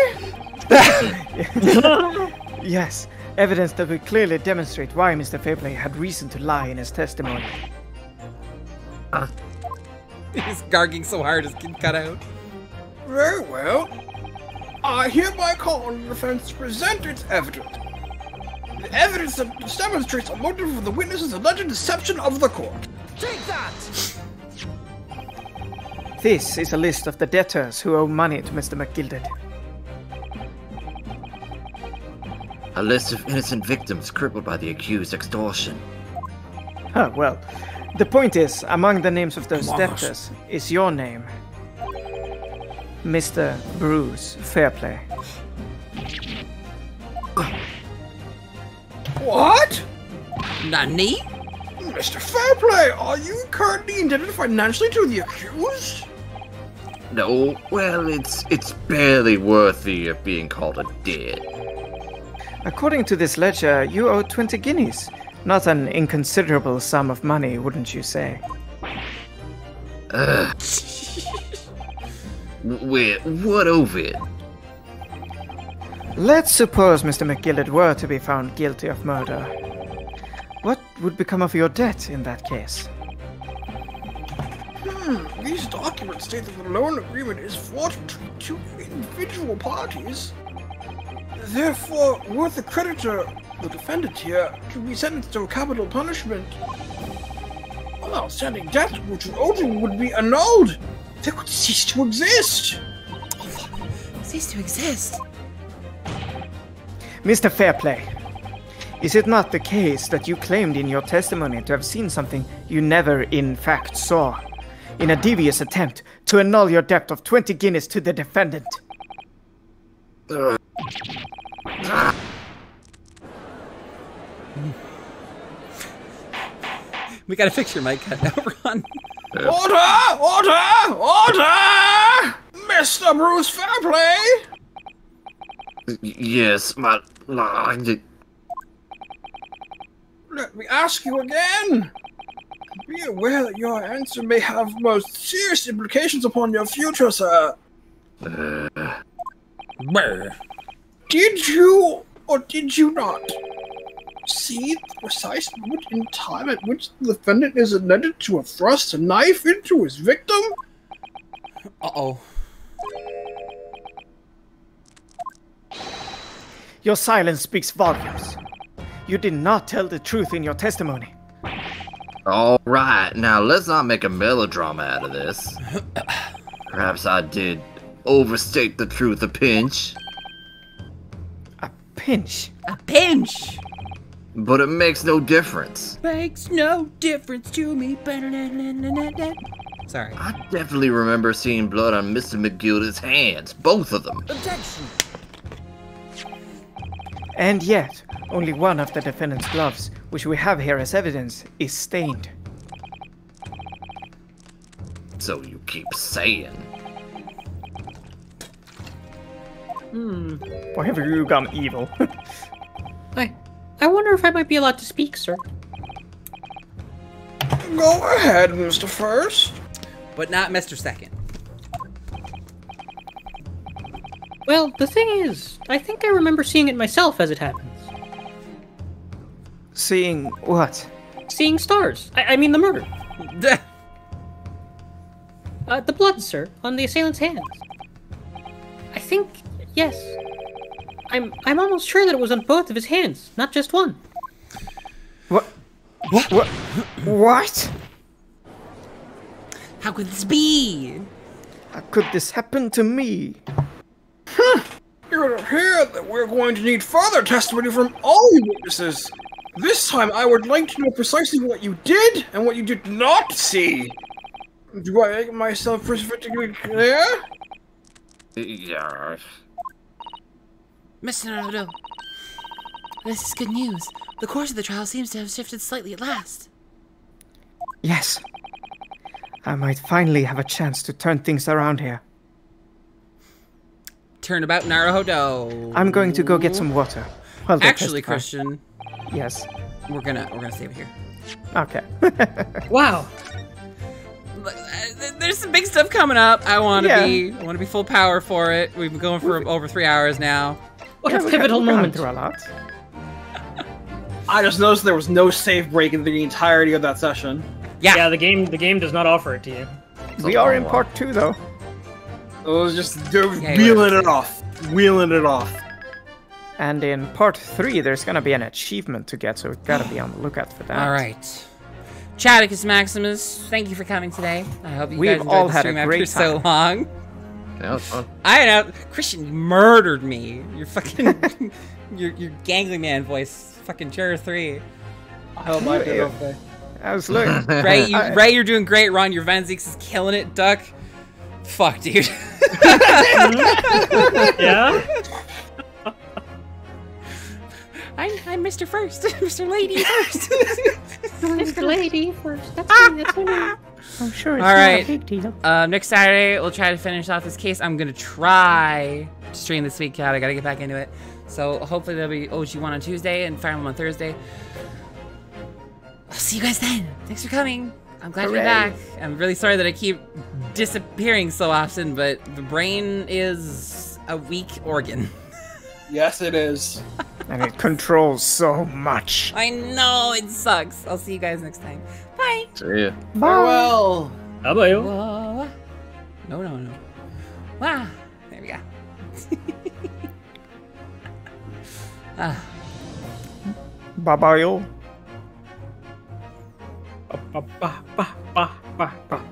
Yes, evidence that will clearly demonstrate why Mr. Fairplay had reason to lie in his testimony. He's gargling so hard his skin cut out. Very well. I hereby call on the defense to present its evidence. The evidence that demonstrates a motive for the witness's alleged deception of the court. Take that! This is a list of the debtors who owe money to Mr. McGilded. A list of innocent victims crippled by the accused extortion. Huh, well, the point is, among the names of those debtors is your name. Mr. Bruce Fairplay. What? Nani? Mr. Fairplay, are you currently indebted financially to the accused? No, well, it's barely worthy of being called a debt. According to this ledger, you owe 20 guineas. Not an inconsiderable sum of money, wouldn't you say? Wait, what of it? Let's suppose Mr. McGilded were to be found guilty of murder. What would become of your debt in that case? These documents state that the loan agreement is forged between two individual parties. Therefore, were the creditor, the defendant here, to be sentenced to a capital punishment, all outstanding debt which was owed him would be annulled. They would cease to exist. Cease to exist? Mr. Fairplay, is it not the case that you claimed in your testimony to have seen something you never in fact saw, in a devious attempt to annul your debt of 20 guineas to the defendant? We gotta fix your mic cut now, Ron. Order! Order! Order! Mr. Bruce Fairplay! Yes, my lord. Let me ask you again. Be aware that your answer may have most serious implications upon your future, sir. Did you, or did you not, see the precise moment in time at which the defendant is alleged to have thrust a knife into his victim? Uh-oh. Your silence speaks volumes. You did not tell the truth in your testimony. Alright, now let's not make a melodrama out of this. Perhaps I did overstate the truth a pinch. A pinch? A pinch! But it makes no difference. Makes no difference to me. Sorry. I definitely remember seeing blood on Mr. McGilded's hands, both of them. Objection! And yet, only one of the defendant's gloves, which we have here as evidence, is stained. So you keep saying. Why have you gone evil? I wonder if I might be allowed to speak, sir. Go ahead, Mr. First. But not Mr. Second. Well, the thing is, I think I remember seeing it myself as it happens. Seeing what? Seeing stars. I mean the murder. The blood, sir, on the assailant's hands. I think, yes. I'm almost sure that it was on both of his hands, not just one. What? What? How could this be? How could this happen to me? You're gonna hear that we're going to need further testimony from all witnesses. This time, I would like to know precisely what you did and what you did not see. Do I make myself perfectly clear? Yeah. Mr. Naruto, this is good news. The course of the trial seems to have shifted slightly at last. Yes. I might finally have a chance to turn things around here. Turnabout Naruto. I'm going to go get some water. While they Actually, testify. Christian. Yes. We're gonna save it here. Okay. Wow. There's some big stuff coming up. I want to be full power for it. We've been going for over 3 hours now. What a pivotal moment. Through a lot. I just noticed there was no save break in the entirety of that session. Yeah, the game does not offer it to you. We are in part 2 though. It was just wheeling it off. Wheeling it off. And in part 3, there's gonna be an achievement to get, so we've gotta be on the lookout for that. Alright. Chadicus Maximus, thank you for coming today. I hope you We've guys all enjoyed the had a stream after great so time. long. That was fun. I know. Christian, you murdered me. You're fucking... your gangly man voice. Fucking Chair 3. I hope I did okay. I was looking. Ray, you're doing great. Ron, your Van Zeeks is killing it. Duck. Fuck, dude. Yeah? I'm Mr. First. Mr. Lady First. Mr. Lady First. That's me. That's me. I'm sure it's All right. not a big deal. Next Saturday, we'll try to finish off this case. I'm going to try to stream this week, Cat. I got to get back into it. So hopefully there'll be OG1 on Tuesday and Fire Emblem on Thursday. I'll see you guys then. Thanks for coming. I'm glad to be back. I'm really sorry that I keep disappearing so often, but the brain is a weak organ. Yes, it is. And it controls so much. I know, it sucks. I'll see you guys next time. Bye. See ya. Farewell. How about you? Whoa. No. Wow. There we go. Bye-bye, yo. Ba, ba, ba, ba, ba, ba.